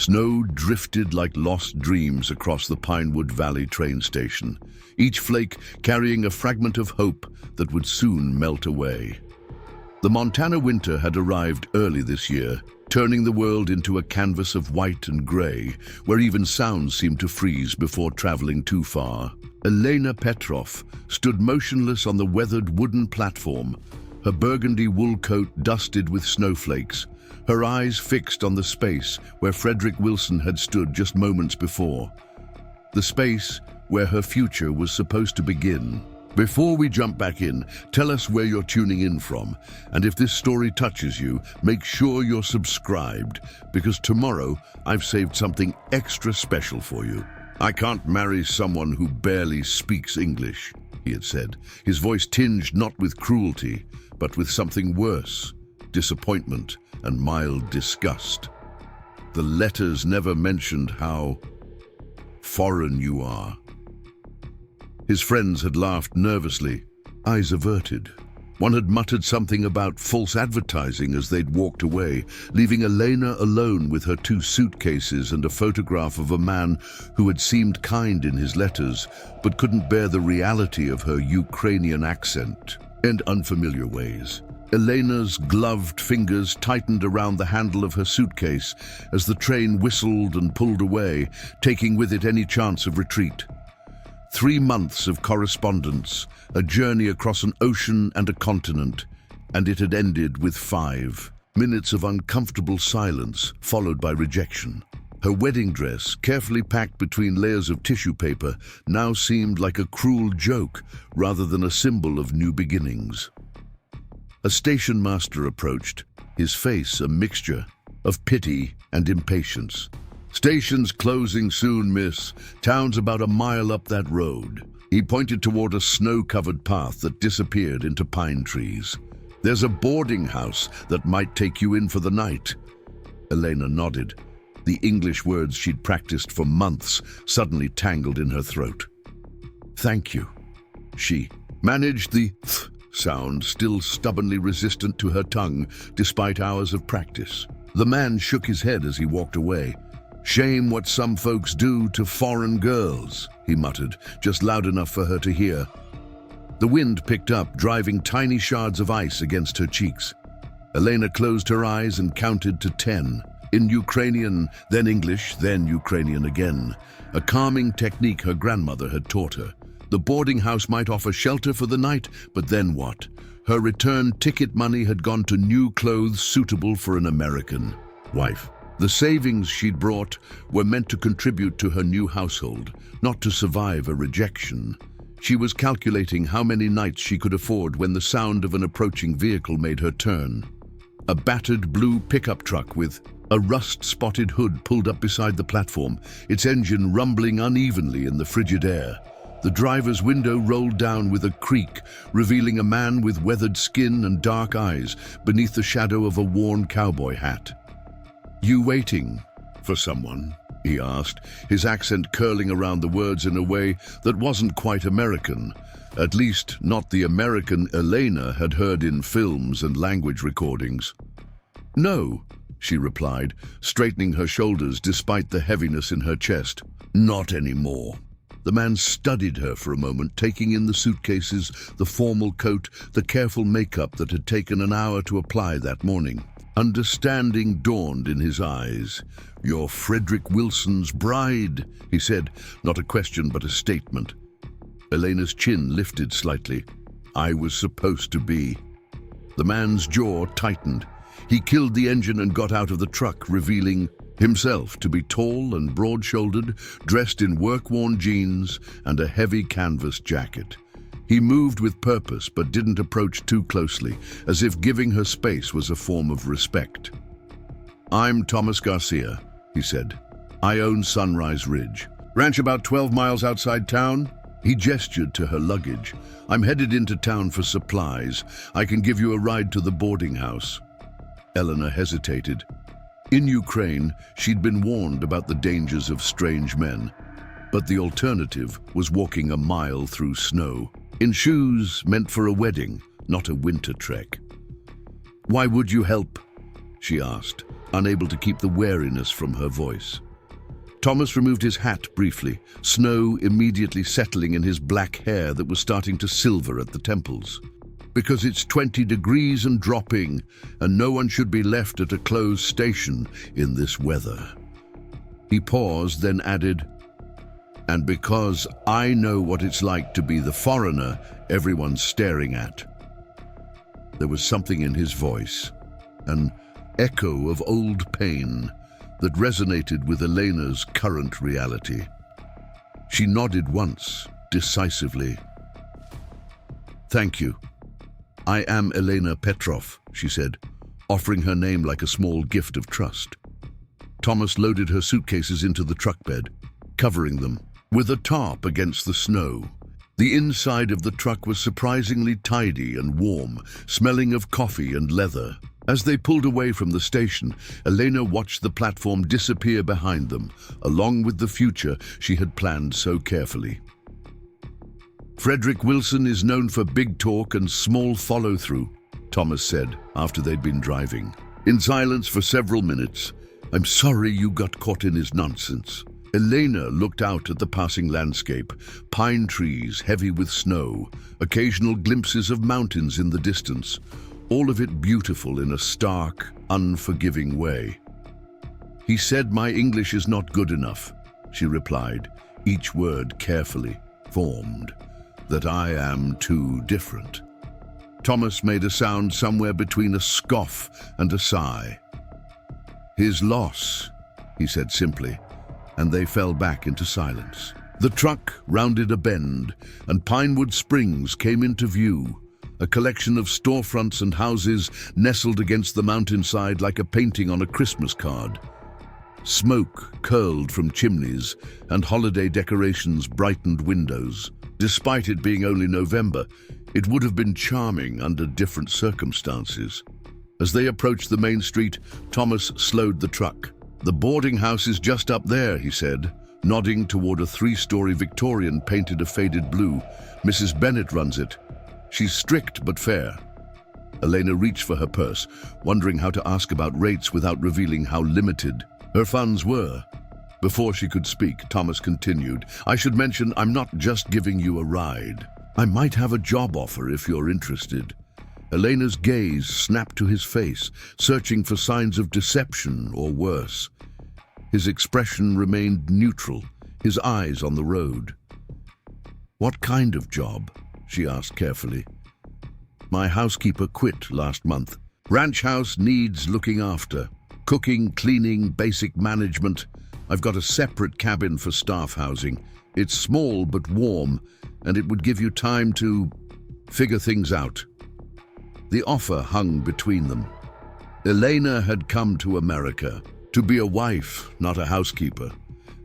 Snow drifted like lost dreams across the Pinewood Valley Train Station, each flake carrying a fragment of hope that would soon melt away. The Montana winter had arrived early this year, turning the world into a canvas of white and grey, where even sounds seemed to freeze before traveling too far. Elena Petrov stood motionless on the weathered wooden platform, her burgundy wool coat dusted with snowflakes, her eyes fixed on the space where Frederick Wilson had stood just moments before. The space where her future was supposed to begin. Before we jump back in, tell us where you're tuning in from, and if this story touches you, make sure you're subscribed, because tomorrow I've saved something extra special for you. "I can't marry someone who barely speaks English," he had said, his voice tinged not with cruelty, but with something worse, disappointment and mild disgust. The letters never mentioned how foreign you are. His friends had laughed nervously, eyes averted. One had muttered something about false advertising as they'd walked away, leaving Elena alone with her 2 suitcases and a photograph of a man who had seemed kind in his letters, but couldn't bear the reality of her Ukrainian accent and unfamiliar ways. Elena's gloved fingers tightened around the handle of her suitcase as the train whistled and pulled away, taking with it any chance of retreat. 3 months of correspondence, a journey across an ocean and a continent, and it had ended with 5 minutes of uncomfortable silence, followed by rejection. Her wedding dress, carefully packed between layers of tissue paper, now seemed like a cruel joke rather than a symbol of new beginnings. A station master approached, his face a mixture of pity and impatience. "Station's closing soon, miss. Town's about a mile up that road." He pointed toward a snow-covered path that disappeared into pine trees. "There's a boarding house that might take you in for the night." Elena nodded, the English words she'd practiced for months suddenly tangled in her throat. "Thank you." She managed the th sound, still stubbornly resistant to her tongue despite hours of practice. The man shook his head as he walked away. "Shame what some folks do to foreign girls," he muttered, just loud enough for her to hear. The wind picked up, driving tiny shards of ice against her cheeks. Elena closed her eyes and counted to 10. In Ukrainian, then English, then Ukrainian again. A calming technique her grandmother had taught her. The boarding house might offer shelter for the night, but then what? Her return ticket money had gone to new clothes suitable for an American wife. The savings she'd brought were meant to contribute to her new household, not to survive a rejection. She was calculating how many nights she could afford when the sound of an approaching vehicle made her turn. A battered blue pickup truck with a rust-spotted hood pulled up beside the platform, its engine rumbling unevenly in the frigid air. The driver's window rolled down with a creak, revealing a man with weathered skin and dark eyes beneath the shadow of a worn cowboy hat. "You waiting for someone?" he asked, his accent curling around the words in a way that wasn't quite American, at least not the American Elena had heard in films and language recordings. "No," she replied, straightening her shoulders despite the heaviness in her chest. "Not anymore." The man studied her for a moment, taking in the suitcases, the formal coat, the careful makeup that had taken an hour to apply that morning. Understanding dawned in his eyes. "You're Frederick Wilson's bride," he said, not a question but a statement. Elena's chin lifted slightly. "I was supposed to be." The man's jaw tightened. He killed the engine and got out of the truck, revealing himself to be tall and broad-shouldered, dressed in work-worn jeans and a heavy canvas jacket. He moved with purpose but didn't approach too closely, as if giving her space was a form of respect. "I'm Thomas Garcia," he said. "I own Sunrise Ridge. Ranch about 12 miles outside town." He gestured to her luggage. "I'm headed into town for supplies. I can give you a ride to the boarding house." Elena hesitated. In Ukraine, she'd been warned about the dangers of strange men, but the alternative was walking a mile through snow, in shoes meant for a wedding, not a winter trek. "Why would you help?" she asked, unable to keep the wariness from her voice. Thomas removed his hat briefly, snow immediately settling in his black hair that was starting to silver at the temples. "Because it's 20 degrees and dropping, and no one should be left at a closed station in this weather." He paused, then added, "And because I know what it's like to be the foreigner everyone's staring at." There was something in his voice, an echo of old pain that resonated with Elena's current reality. She nodded once, decisively. "Thank you. I am Elena Petrov," she said, offering her name like a small gift of trust. Thomas loaded her suitcases into the truck bed, covering them with a tarp against the snow. The inside of the truck was surprisingly tidy and warm, smelling of coffee and leather. As they pulled away from the station, Elena watched the platform disappear behind them, along with the future she had planned so carefully. "Frederick Wilson is known for big talk and small follow-through," Thomas said after they'd been driving. In silence for several minutes, "I'm sorry you got caught in his nonsense." Elena looked out at the passing landscape, pine trees heavy with snow, occasional glimpses of mountains in the distance, all of it beautiful in a stark, unforgiving way. "He said my English is not good enough," she replied, each word carefully formed, "that I am too different." Thomas made a sound somewhere between a scoff and a sigh. "His loss," he said simply, and they fell back into silence. The truck rounded a bend, and Pinewood Springs came into view, a collection of storefronts and houses nestled against the mountainside like a painting on a Christmas card. Smoke curled from chimneys, and holiday decorations brightened windows. Despite it being only November, it would have been charming under different circumstances. As they approached the main street, Thomas slowed the truck. "The boarding house is just up there," he said, nodding toward a 3-story Victorian painted a faded blue. "Mrs. Bennett runs it. She's strict but fair." Elena reached for her purse, wondering how to ask about rates without revealing how limited her funds were. Before she could speak, Thomas continued, "I should mention I'm not just giving you a ride. I might have a job offer if you're interested." Elena's gaze snapped to his face, searching for signs of deception or worse. His expression remained neutral, his eyes on the road. "What kind of job?" she asked carefully. "My housekeeper quit last month. Ranch house needs looking after. Cooking, cleaning, basic management. I've got a separate cabin for staff housing. It's small but warm, and it would give you time to figure things out." The offer hung between them. Elena had come to America to be a wife, not a housekeeper,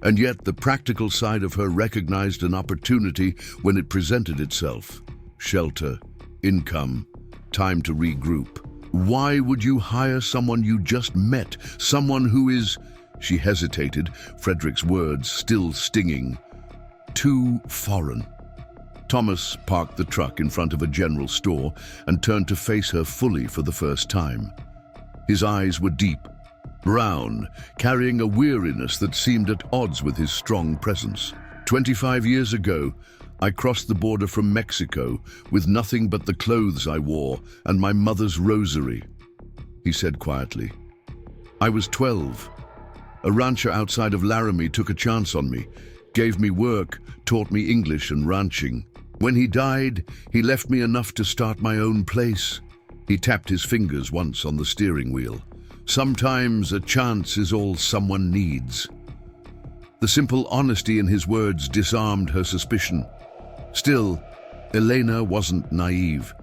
and yet the practical side of her recognized an opportunity when it presented itself. Shelter, income, time to regroup. "Why would you hire someone you just met, someone who is—" She hesitated, Frederick's words still stinging. "Too foreign." Thomas parked the truck in front of a general store and turned to face her fully for the first time. His eyes were deep, brown, carrying a weariness that seemed at odds with his strong presence. 25 years ago, I crossed the border from Mexico with nothing but the clothes I wore and my mother's rosary," he said quietly. "I was 12. A rancher outside of Laramie took a chance on me, gave me work, taught me English and ranching. When he died, he left me enough to start my own place." He tapped his fingers once on the steering wheel. "Sometimes a chance is all someone needs." The simple honesty in his words disarmed her suspicion. Still, Elena wasn't naive.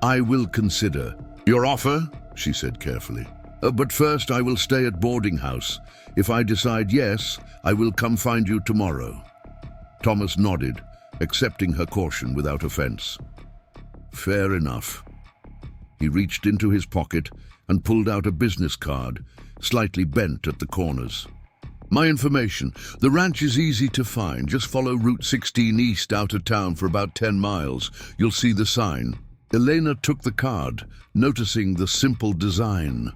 "I will consider your offer," she said carefully. But first I will stay at boarding house. If I decide yes, I will come find you tomorrow." Thomas nodded, accepting her caution without offense. "Fair enough." He reached into his pocket and pulled out a business card, slightly bent at the corners. "My information. The ranch is easy to find. Just follow Route 16 east out of town for about 10 miles. You'll see the sign." Elena took the card, noticing the simple design.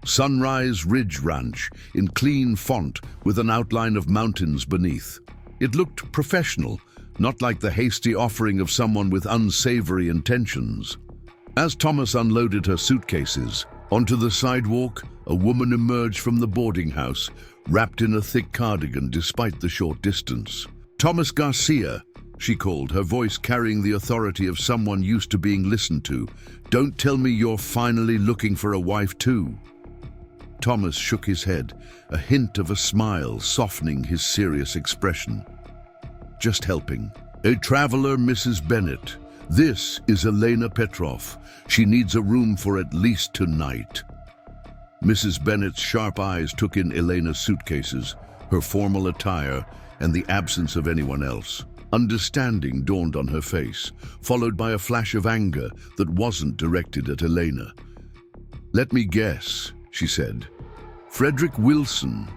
Sunrise Ridge Ranch, in clean font with an outline of mountains beneath. It looked professional, not like the hasty offering of someone with unsavory intentions. As Thomas unloaded her suitcases, onto the sidewalk, a woman emerged from the boarding house, wrapped in a thick cardigan despite the short distance. "Thomas Garcia," she called, her voice carrying the authority of someone used to being listened to. "Don't tell me you're finally looking for a wife too." Thomas shook his head, a hint of a smile softening his serious expression. "Just helping. A traveler, Mrs. Bennett. This is Elena Petrov. She needs a room for at least tonight." Mrs. Bennett's sharp eyes took in Elena's suitcases, her formal attire, and the absence of anyone else. Understanding dawned on her face, followed by a flash of anger that wasn't directed at Elena. "Let me guess," she said. "Frederick Wilson."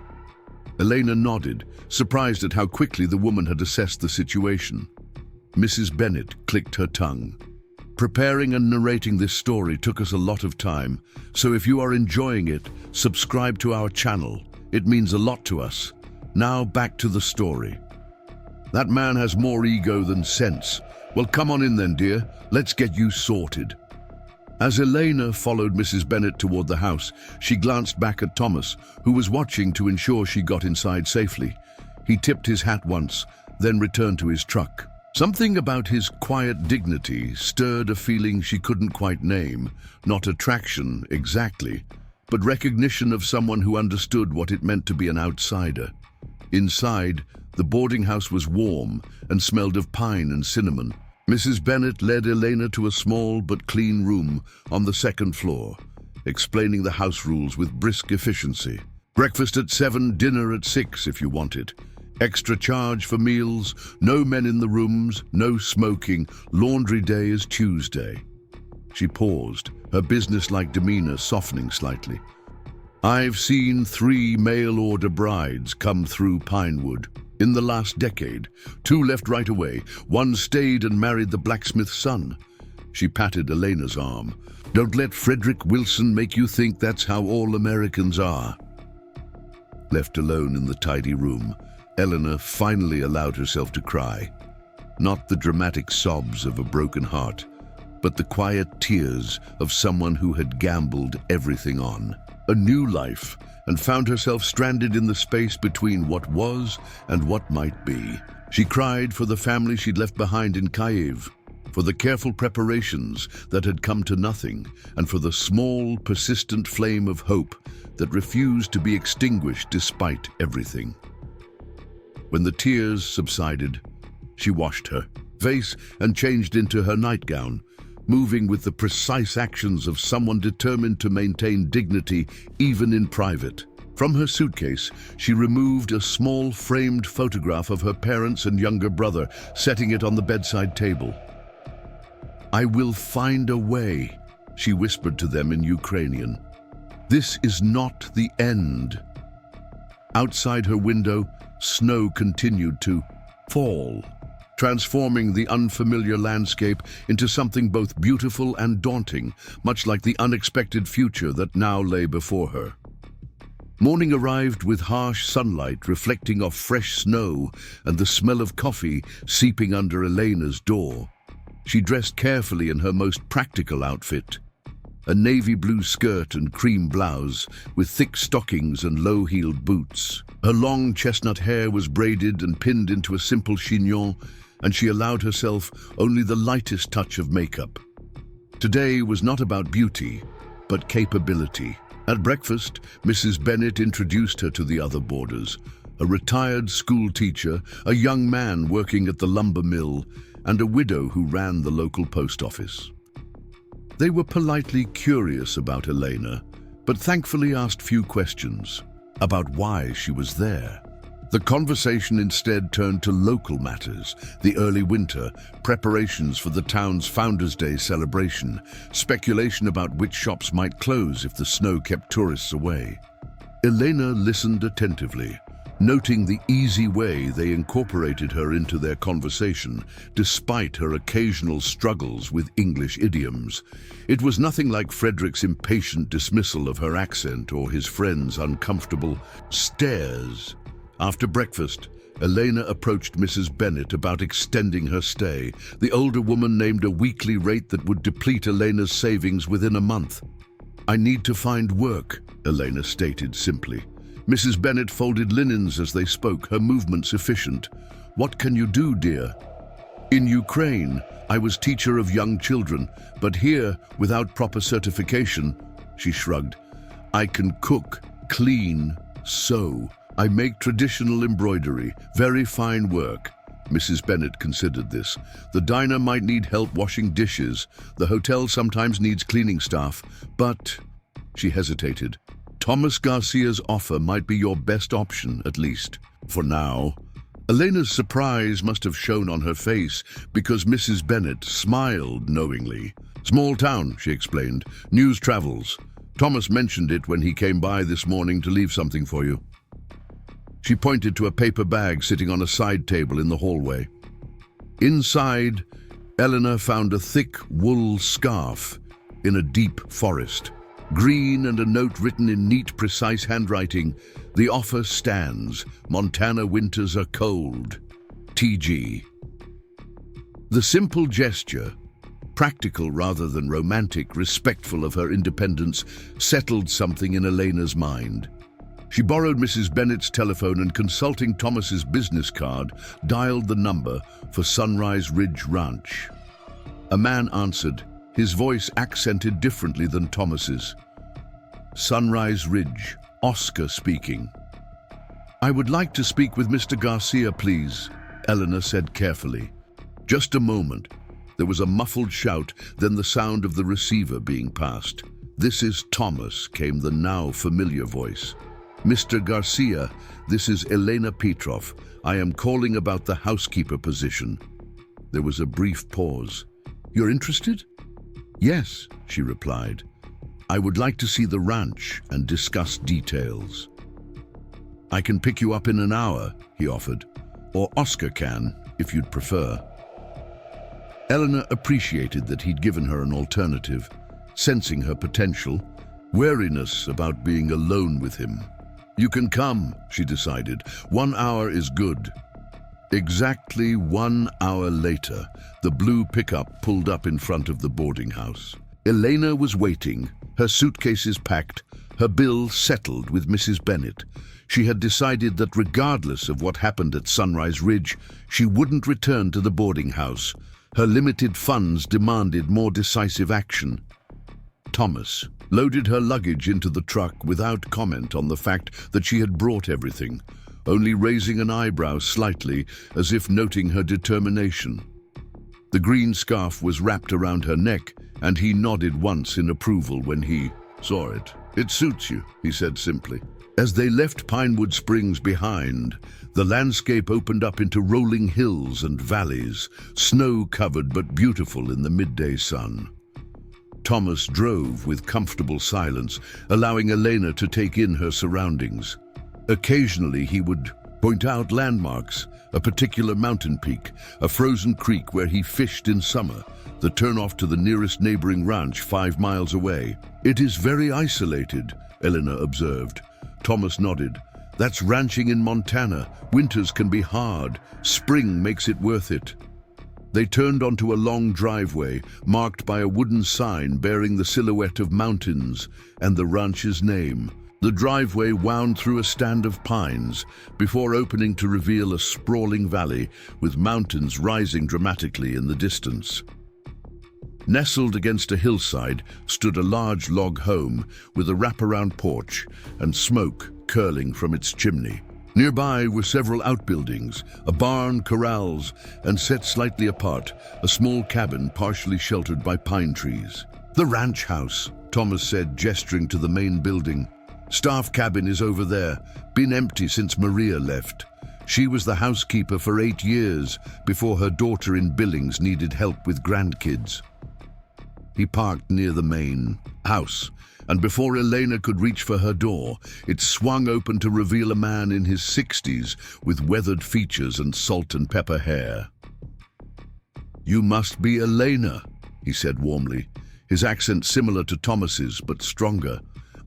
Elena nodded, surprised at how quickly the woman had assessed the situation. Mrs. Bennett clicked her tongue. "Preparing and narrating this story took us a lot of time, so if you are enjoying it, subscribe to our channel. It means a lot to us. Now back to the story. That man has more ego than sense. Well, come on in then, dear. Let's get you sorted." As Elena followed Mrs. Bennett toward the house, she glanced back at Thomas, who was watching to ensure she got inside safely. He tipped his hat once, then returned to his truck. Something about his quiet dignity stirred a feeling she couldn't quite name, not attraction exactly, but recognition of someone who understood what it meant to be an outsider. Inside, the boarding house was warm and smelled of pine and cinnamon. Mrs. Bennett led Elena to a small but clean room on the second floor, explaining the house rules with brisk efficiency. "Breakfast at 7, dinner at 6 if you want it. Extra charge for meals, no men in the rooms, no smoking, laundry day is Tuesday." She paused, her businesslike demeanor softening slightly. "I've seen 3 mail-order brides come through Pinewood in the last decade. 2 left right away. 1 stayed and married the blacksmith's son." She patted Elena's arm. "Don't let Frederick Wilson make you think that's how all Americans are." Left alone in the tidy room, Elena finally allowed herself to cry. Not the dramatic sobs of a broken heart, but the quiet tears of someone who had gambled everything on a new life and found herself stranded in the space between what was and what might be. She cried for the family she'd left behind in Kyiv, for the careful preparations that had come to nothing, and for the small, persistent flame of hope that refused to be extinguished despite everything. When the tears subsided, she washed her face and changed into her nightgown, moving with the precise actions of someone determined to maintain dignity even in private. From her suitcase, she removed a small framed photograph of her parents and younger brother, setting it on the bedside table. "I will find a way," she whispered to them in Ukrainian. "This is not the end." Outside her window, snow continued to fall, transforming the unfamiliar landscape into something both beautiful and daunting, much like the unexpected future that now lay before her. Morning arrived with harsh sunlight reflecting off fresh snow and the smell of coffee seeping under Elena's door. She dressed carefully in her most practical outfit, a navy blue skirt and cream blouse with thick stockings and low-heeled boots. Her long chestnut hair was braided and pinned into a simple chignon, and she allowed herself only the lightest touch of makeup. Today was not about beauty, but capability. At breakfast, Mrs. Bennett introduced her to the other boarders, a retired school teacher, a young man working at the lumber mill, and a widow who ran the local post office. They were politely curious about Elena, but thankfully asked few questions about why she was there. The conversation instead turned to local matters, the early winter, preparations for the town's Founders' Day celebration, speculation about which shops might close if the snow kept tourists away. Elena listened attentively, Noting the easy way they incorporated her into their conversation, despite her occasional struggles with English idioms. It was nothing like Frederick's impatient dismissal of her accent or his friend's uncomfortable stares. After breakfast, Elena approached Mrs. Bennet about extending her stay. The older woman named a weekly rate that would deplete Elena's savings within a month. "I need to find work," Elena stated simply. Mrs. Bennet folded linens as they spoke, her movements efficient. "What can you do, dear?" "In Ukraine, I was teacher of young children, but here, without proper certification," she shrugged. "I can cook, clean, sew. I make traditional embroidery, very fine work." Mrs. Bennet considered this. "The diner might need help washing dishes. The hotel sometimes needs cleaning staff, but..." She hesitated. "Thomas Garcia's offer might be your best option, at least, for now." Elena's surprise must have shown on her face because Mrs. Bennet smiled knowingly. "Small town," she explained. "News travels. Thomas mentioned it when he came by this morning to leave something for you." She pointed to a paper bag sitting on a side table in the hallway. Inside, Elena found a thick wool scarf in a deep forest. Green and a note written in neat, precise handwriting. "The offer stands. Montana winters are cold. T.G." The simple gesture, practical rather than romantic, respectful of her independence, settled something in Elena's mind. She borrowed Mrs. Bennet's telephone and, consulting Thomas's business card, dialed the number for Sunrise Ridge Ranch. A man answered, his voice accented differently than Thomas's. "Sunrise Ridge, Oscar speaking." "I would like to speak with Mr. Garcia, please," Elena said carefully. "Just a moment." There was a muffled shout, then the sound of the receiver being passed. "This is Thomas," came the now familiar voice. "Mr. Garcia, this is Elena Petrov. I am calling about the housekeeper position." There was a brief pause. "You're interested?" "Yes," she replied. "I would like to see the ranch and discuss details." "I can pick you up in an hour," he offered. "Or Oscar can, if you'd prefer." Elena appreciated that he'd given her an alternative, sensing her potential, wariness about being alone with him. "You can come," she decided. "1 hour is good." Exactly 1 hour later, the blue pickup pulled up in front of the boarding house. Elena was waiting, her suitcases packed, her bill settled with Mrs. Bennet. She had decided that regardless of what happened at Sunrise Ridge, she wouldn't return to the boarding house. Her limited funds demanded more decisive action. Thomas loaded her luggage into the truck without comment on the fact that she had brought everything, only raising an eyebrow slightly as if noting her determination. The green scarf was wrapped around her neck, and he nodded once in approval when he saw it. "It suits you," he said simply. As they left Pinewood Springs behind, the landscape opened up into rolling hills and valleys, snow-covered but beautiful in the midday sun. Thomas drove with comfortable silence, allowing Elena to take in her surroundings. Occasionally he would point out landmarks, a particular mountain peak, a frozen creek where he fished in summer, the turnoff to the nearest neighboring ranch 5 miles away. "It is very isolated," Elena observed. Thomas nodded. "That's ranching in Montana. Winters can be hard. Spring makes it worth it." They turned onto a long driveway, marked by a wooden sign bearing the silhouette of mountains and the ranch's name. The driveway wound through a stand of pines before opening to reveal a sprawling valley with mountains rising dramatically in the distance. Nestled against a hillside stood a large log home with a wraparound porch and smoke curling from its chimney. Nearby were several outbuildings, a barn, corrals, and set slightly apart, a small cabin partially sheltered by pine trees. "The ranch house," Thomas said, gesturing to the main building. "Staff cabin is over there, been empty since Maria left. She was the housekeeper for 8 years before her daughter in Billings needed help with grandkids." He parked near the main house, and before Elena could reach for her door, it swung open to reveal a man in his 60s with weathered features and salt and pepper hair. "You must be Elena," he said warmly, his accent similar to Thomas's but stronger.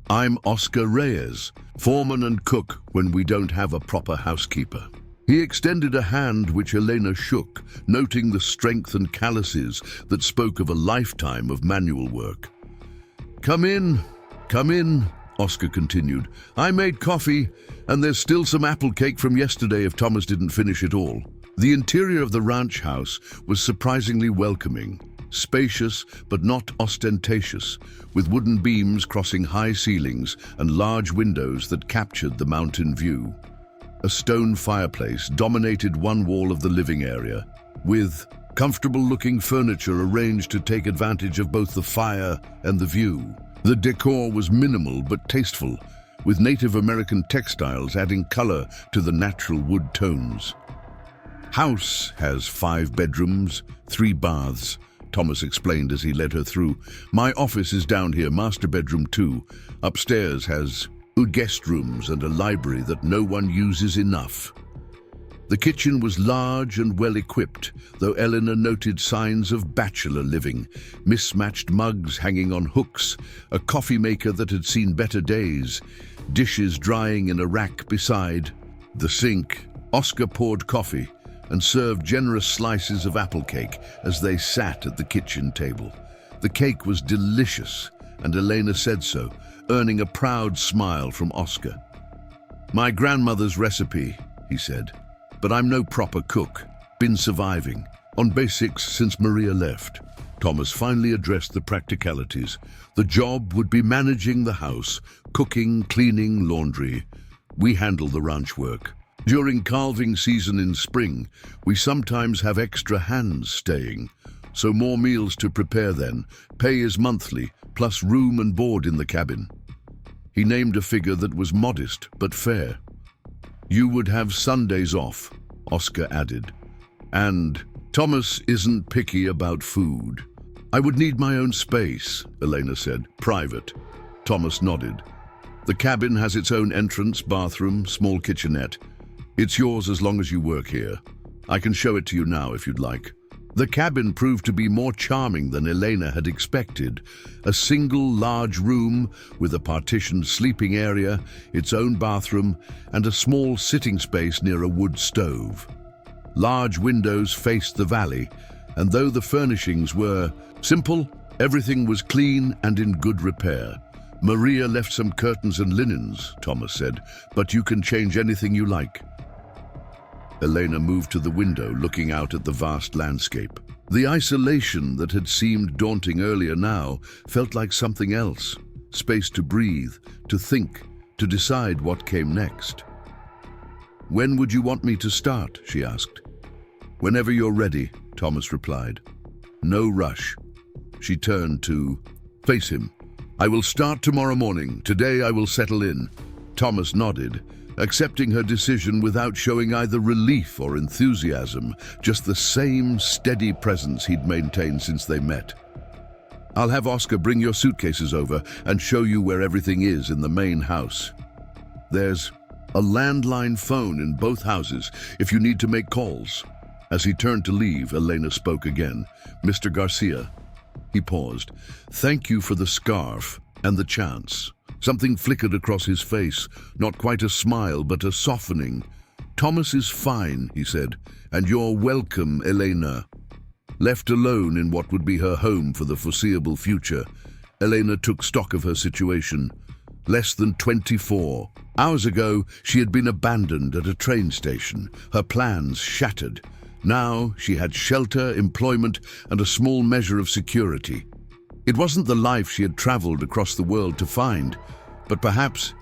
"I'm Oscar Reyes, foreman and cook when we don't have a proper housekeeper." He extended a hand which Elena shook, noting the strength and calluses that spoke of a lifetime of manual work. Come in, Oscar continued. "I made coffee, and there's still some apple cake from yesterday if Thomas didn't finish it all." The interior of the ranch house was surprisingly welcoming, spacious but not ostentatious, with wooden beams crossing high ceilings and large windows that captured the mountain view. A stone fireplace dominated one wall of the living area, with comfortable-looking furniture arranged to take advantage of both the fire and the view. The decor was minimal but tasteful, with Native American textiles adding color to the natural wood tones. "House has 5 bedrooms, 3 baths," Thomas explained as he led her through. "My office is down here, master bedroom 2. Upstairs has guest rooms and a library that no one uses enough." The kitchen was large and well-equipped, though Eleanor noted signs of bachelor living, mismatched mugs hanging on hooks, a coffee maker that had seen better days, dishes drying in a rack beside the sink. Oscar poured coffee and served generous slices of apple cake as they sat at the kitchen table. The cake was delicious, and Elena said so, earning a proud smile from Oscar. "My grandmother's recipe," he said, "but I'm no proper cook. Been surviving on basics since Maria left." Thomas finally addressed the practicalities. The job would be managing the house, cooking, cleaning, laundry. "We handle the ranch work. During calving season in spring, we sometimes have extra hands staying, so more meals to prepare then. Pay is monthly, plus room and board in the cabin." He named a figure that was modest but fair. "You would have Sundays off," Oscar added. "And Thomas isn't picky about food." "I would need my own space," Elena said. "Private." Thomas nodded. "The cabin has its own entrance, bathroom, small kitchenette. It's yours as long as you work here. I can show it to you now if you'd like." The cabin proved to be more charming than Elena had expected. A single large room with a partitioned sleeping area, its own bathroom, and a small sitting space near a wood stove. Large windows faced the valley, and though the furnishings were simple, everything was clean and in good repair. "Maria left some curtains and linens," Thomas said, "but you can change anything you like." Elena moved to the window, looking out at the vast landscape. The isolation that had seemed daunting earlier now felt like something else. Space to breathe, to think, to decide what came next. "When would you want me to start?" she asked. "Whenever you're ready," Thomas replied. "No rush." She turned to face him. "I will start tomorrow morning. Today I will settle in." Thomas nodded, accepting her decision without showing either relief or enthusiasm, just the same steady presence he'd maintained since they met. "I'll have Oscar bring your suitcases over and show you where everything is in the main house. There's a landline phone in both houses if you need to make calls." As he turned to leave, Elena spoke again. "Mr. Garcia." He paused. "Thank you for the scarf and the chance." Something flickered across his face, not quite a smile, but a softening. "Thomas is fine," he said, "and you're welcome, Elena." Left alone in what would be her home for the foreseeable future, Elena took stock of her situation. Less than 24 hours ago, she had been abandoned at a train station, her plans shattered. Now she had shelter, employment, and a small measure of security. It wasn't the life she had traveled across the world to find, but perhaps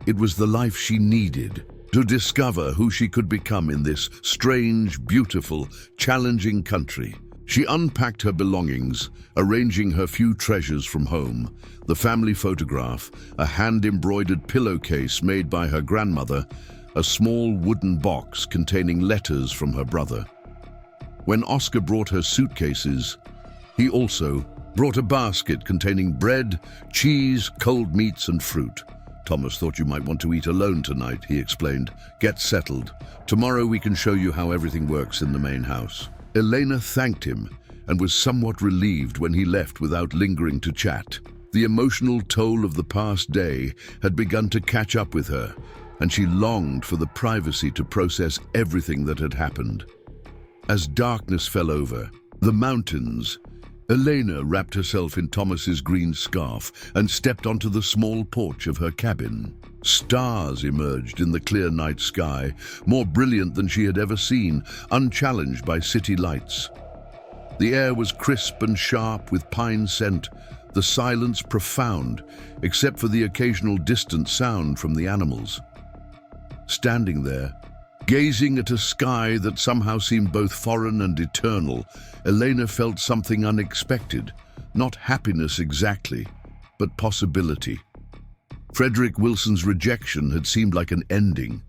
it was the life she needed to discover who she could become in this strange, beautiful, challenging country. She unpacked her belongings, arranging her few treasures from home: the family photograph, a hand-embroidered pillowcase made by her grandmother, a small wooden box containing letters from her brother. When Oscar brought her suitcases, he also brought a basket containing bread, cheese, cold meats, and fruit. "Thomas thought you might want to eat alone tonight," he explained. "Get settled. Tomorrow we can show you how everything works in the main house." Elena thanked him and was somewhat relieved when he left without lingering to chat. The emotional toll of the past day had begun to catch up with her, and she longed for the privacy to process everything that had happened. As darkness fell over the mountains, Elena wrapped herself in Thomas's green scarf and stepped onto the small porch of her cabin. Stars emerged in the clear night sky, more brilliant than she had ever seen, unchallenged by city lights. The air was crisp and sharp with pine scent, the silence profound, except for the occasional distant sound from the animals. Standing there, gazing at a sky that somehow seemed both foreign and eternal, Elena felt something unexpected, not happiness exactly, but possibility. Frederick Wilson's rejection had seemed like an ending.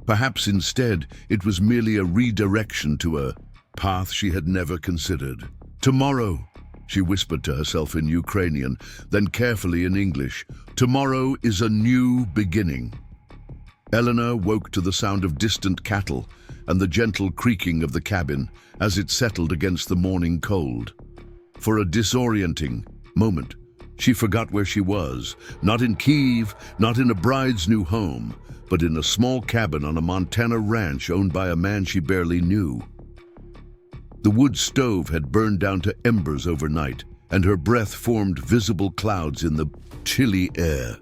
Perhaps instead it was merely a redirection to a path she had never considered. "Tomorrow," she whispered to herself in Ukrainian, then carefully in English, "tomorrow is a new beginning." Elena woke to the sound of distant cattle and the gentle creaking of the cabin as it settled against the morning cold. For a disorienting moment, she forgot where she was, not in Kyiv, not in a bride's new home, but in a small cabin on a Montana ranch owned by a man she barely knew. The wood stove had burned down to embers overnight, and her breath formed visible clouds in the chilly air.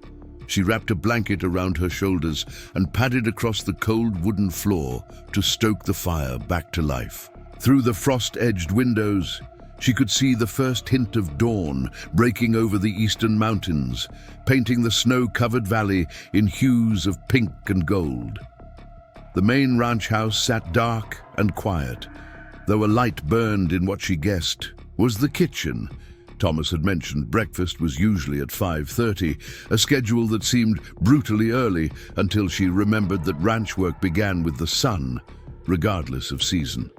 She wrapped a blanket around her shoulders and padded across the cold wooden floor to stoke the fire back to life. Through the frost-edged windows, she could see the first hint of dawn breaking over the eastern mountains, painting the snow-covered valley in hues of pink and gold. The main ranch house sat dark and quiet, though a light burned in what she guessed was the kitchen. Thomas had mentioned breakfast was usually at 5:30, a schedule that seemed brutally early until she remembered that ranch work began with the sun, regardless of season.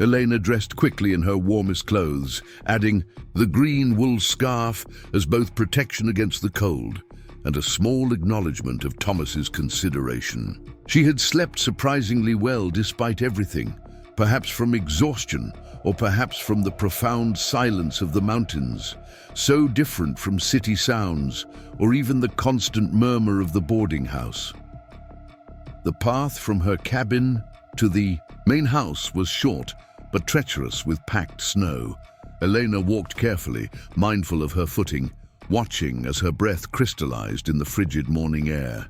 Elena dressed quickly in her warmest clothes, adding the green wool scarf as both protection against the cold and a small acknowledgement of Thomas's consideration. She had slept surprisingly well despite everything, perhaps from exhaustion, or perhaps from the profound silence of the mountains, so different from city sounds, or even the constant murmur of the boarding house. The path from her cabin to the main house was short, but treacherous with packed snow. Elena walked carefully, mindful of her footing, watching as her breath crystallized in the frigid morning air.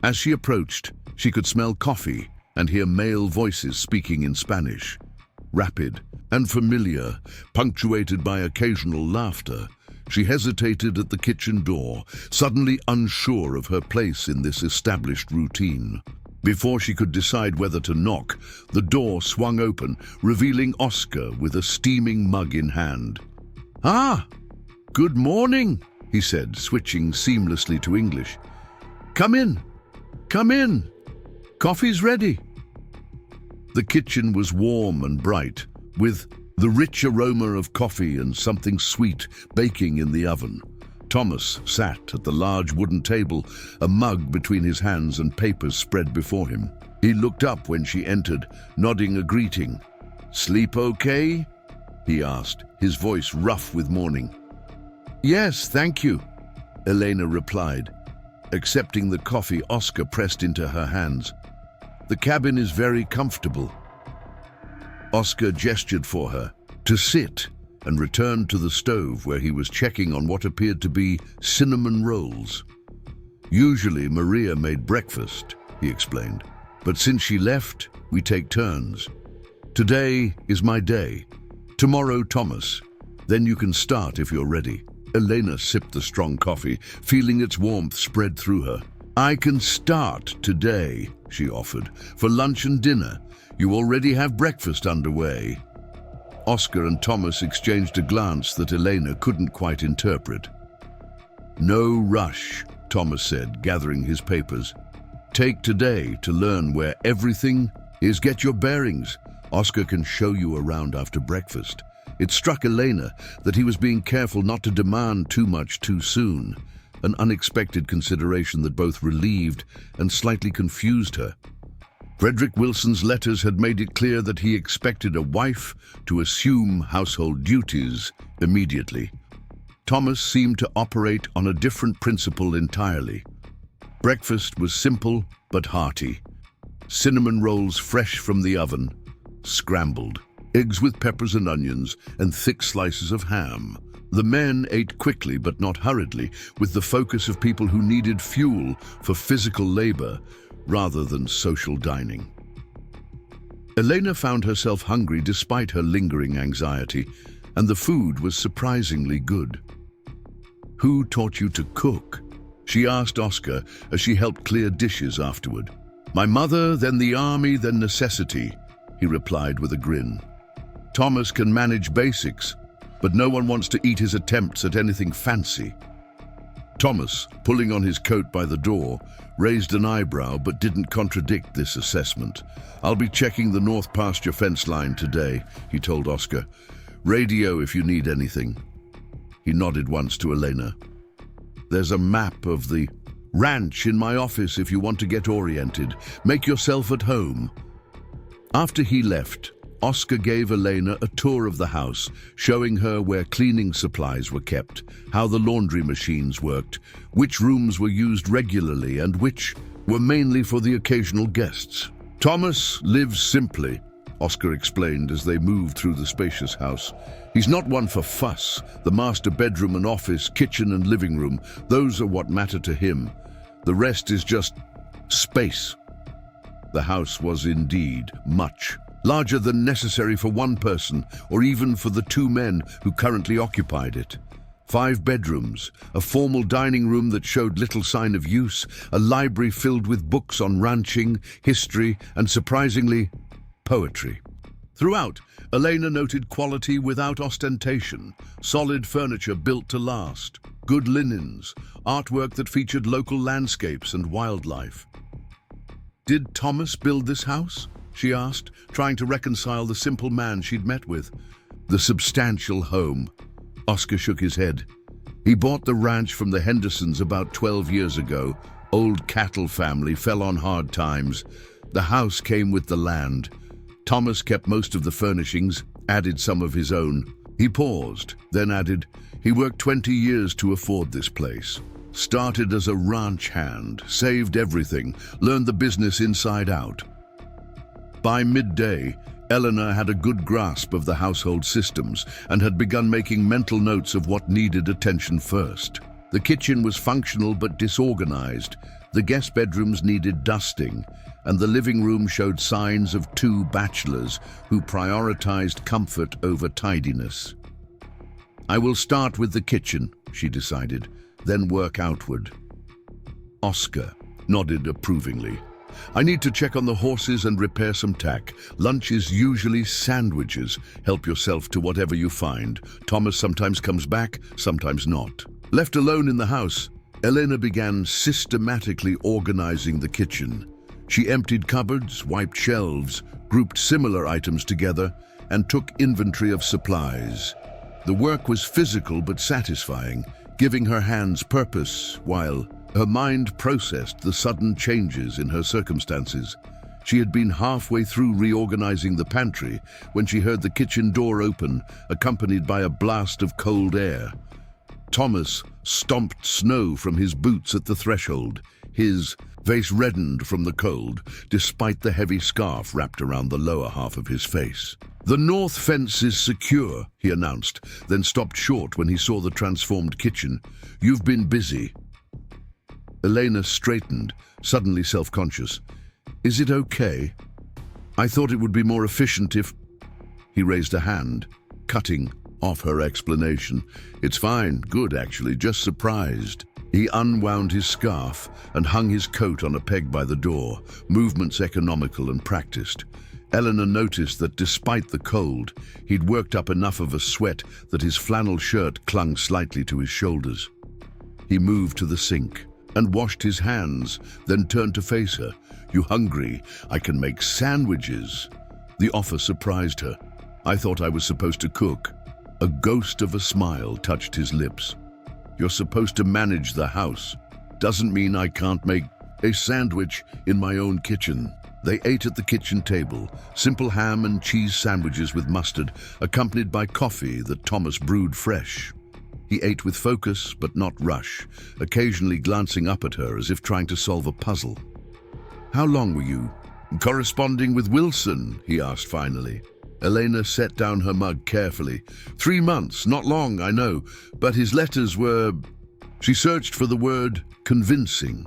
As she approached, she could smell coffee and hear male voices speaking in Spanish. Rapid and familiar, punctuated by occasional laughter, she hesitated at the kitchen door, suddenly unsure of her place in this established routine. Before she could decide whether to knock, the door swung open, revealing Oscar with a steaming mug in hand. "Ah, good morning," he said, switching seamlessly to English. Come in. Coffee's ready." The kitchen was warm and bright, with the rich aroma of coffee and something sweet baking in the oven. Thomas sat at the large wooden table, a mug between his hands and papers spread before him. He looked up when she entered, nodding a greeting. "Sleep okay?" he asked, his voice rough with morning. "Yes, thank you," Elena replied. Accepting the coffee Oscar pressed into her hands. "The cabin is very comfortable." Oscar gestured for her to sit and returned to the stove where he was checking on what appeared to be cinnamon rolls. "Usually Maria made breakfast," he explained, "but since she left, we take turns. Today is my day. Tomorrow, Thomas. Then you can start if you're ready." Elena sipped the strong coffee, feeling its warmth spread through her. "I can start today," she offered. "For lunch and dinner. You already have breakfast underway." Oscar and Thomas exchanged a glance that Elena couldn't quite interpret. "No rush," Thomas said, gathering his papers. "Take today to learn where everything is. Get your bearings. Oscar can show you around after breakfast. It struck Elena that he was being careful not to demand too much too soon, an unexpected consideration that both relieved and slightly confused her. Frederick Wilson's letters had made it clear that he expected a wife to assume household duties immediately. Thomas seemed to operate on a different principle entirely. Breakfast was simple but hearty. Cinnamon rolls fresh from the oven, scrambled, eggs with peppers and onions, and thick slices of ham. The men ate quickly but not hurriedly, with the focus of people who needed fuel for physical labor rather than social dining. Elena found herself hungry despite her lingering anxiety, and the food was surprisingly good. "Who taught you to cook?" she asked Oscar as she helped clear dishes afterward. "My mother, then the army, then necessity," he replied with a grin. "Thomas can manage basics, but no one wants to eat his attempts at anything fancy." Thomas, pulling on his coat by the door, raised an eyebrow but didn't contradict this assessment. "I'll be checking the north pasture fence line today," he told Oscar. "Radio if you need anything." He nodded once to Elena. "There's a map of the ranch in my office if you want to get oriented. Make yourself at home." After he left, Oscar gave Elena a tour of the house, showing her where cleaning supplies were kept, how the laundry machines worked, which rooms were used regularly and which were mainly for the occasional guests. "Thomas lives simply," Oscar explained as they moved through the spacious house. "He's not one for fuss. The master bedroom and office, kitchen and living room, those are what matter to him. The rest is just space." The house was indeed much larger than necessary for one person or even for the two men who currently occupied it. 5 bedrooms, a formal dining room that showed little sign of use, a library filled with books on ranching, history, and surprisingly, poetry. Throughout, Elena noted quality without ostentation, solid furniture built to last, good linens, artwork that featured local landscapes and wildlife. "Did Thomas build this house?" she asked, trying to reconcile the simple man she'd met with. "The substantial home." Oscar shook his head. "He bought the ranch from the Hendersons about 12 years ago. Old cattle family, fell on hard times. The house came with the land. Thomas kept most of the furnishings, added some of his own." He paused, then added, "He worked 20 years to afford this place. Started as a ranch hand, saved everything, learned the business inside out." By midday, Elena had a good grasp of the household systems and had begun making mental notes of what needed attention first. The kitchen was functional but disorganized, the guest bedrooms needed dusting, and the living room showed signs of 2 bachelors who prioritized comfort over tidiness. "I will start with the kitchen," she decided, "then work outward." Oscar nodded approvingly. "I need to check on the horses and repair some tack. Lunch is usually sandwiches. Help yourself to whatever you find. Thomas sometimes comes back, sometimes not." Left alone in the house, Elena began systematically organizing the kitchen. She emptied cupboards, wiped shelves, grouped similar items together, and took inventory of supplies. The work was physical but satisfying, giving her hands purpose while her mind processed the sudden changes in her circumstances. She had been halfway through reorganizing the pantry when she heard the kitchen door open, accompanied by a blast of cold air. Thomas stomped snow from his boots at the threshold. His face reddened from the cold, despite the heavy scarf wrapped around the lower half of his face. "The north fence is secure," he announced, then stopped short when he saw the transformed kitchen. "You've been busy." Elena straightened, suddenly self-conscious. "Is it okay? I thought it would be more efficient if—" He raised a hand, cutting off her explanation. "It's fine, good actually, just surprised." He unwound his scarf and hung his coat on a peg by the door, movements economical and practiced. Elena noticed that despite the cold, he'd worked up enough of a sweat that his flannel shirt clung slightly to his shoulders. He moved to the sink and washed his hands, then turned to face her. "You hungry? I can make sandwiches." The offer surprised her. "I thought I was supposed to cook." A ghost of a smile touched his lips. "You're supposed to manage the house. Doesn't mean I can't make a sandwich in my own kitchen." They ate at the kitchen table, simple ham and cheese sandwiches with mustard, accompanied by coffee that Thomas brewed fresh. He ate with focus but not rush, occasionally glancing up at her as if trying to solve a puzzle. "How long were you corresponding with Wilson?" he asked finally. Elena set down her mug carefully. 3 months, not long, I know, but his letters were... She searched for the word convincing.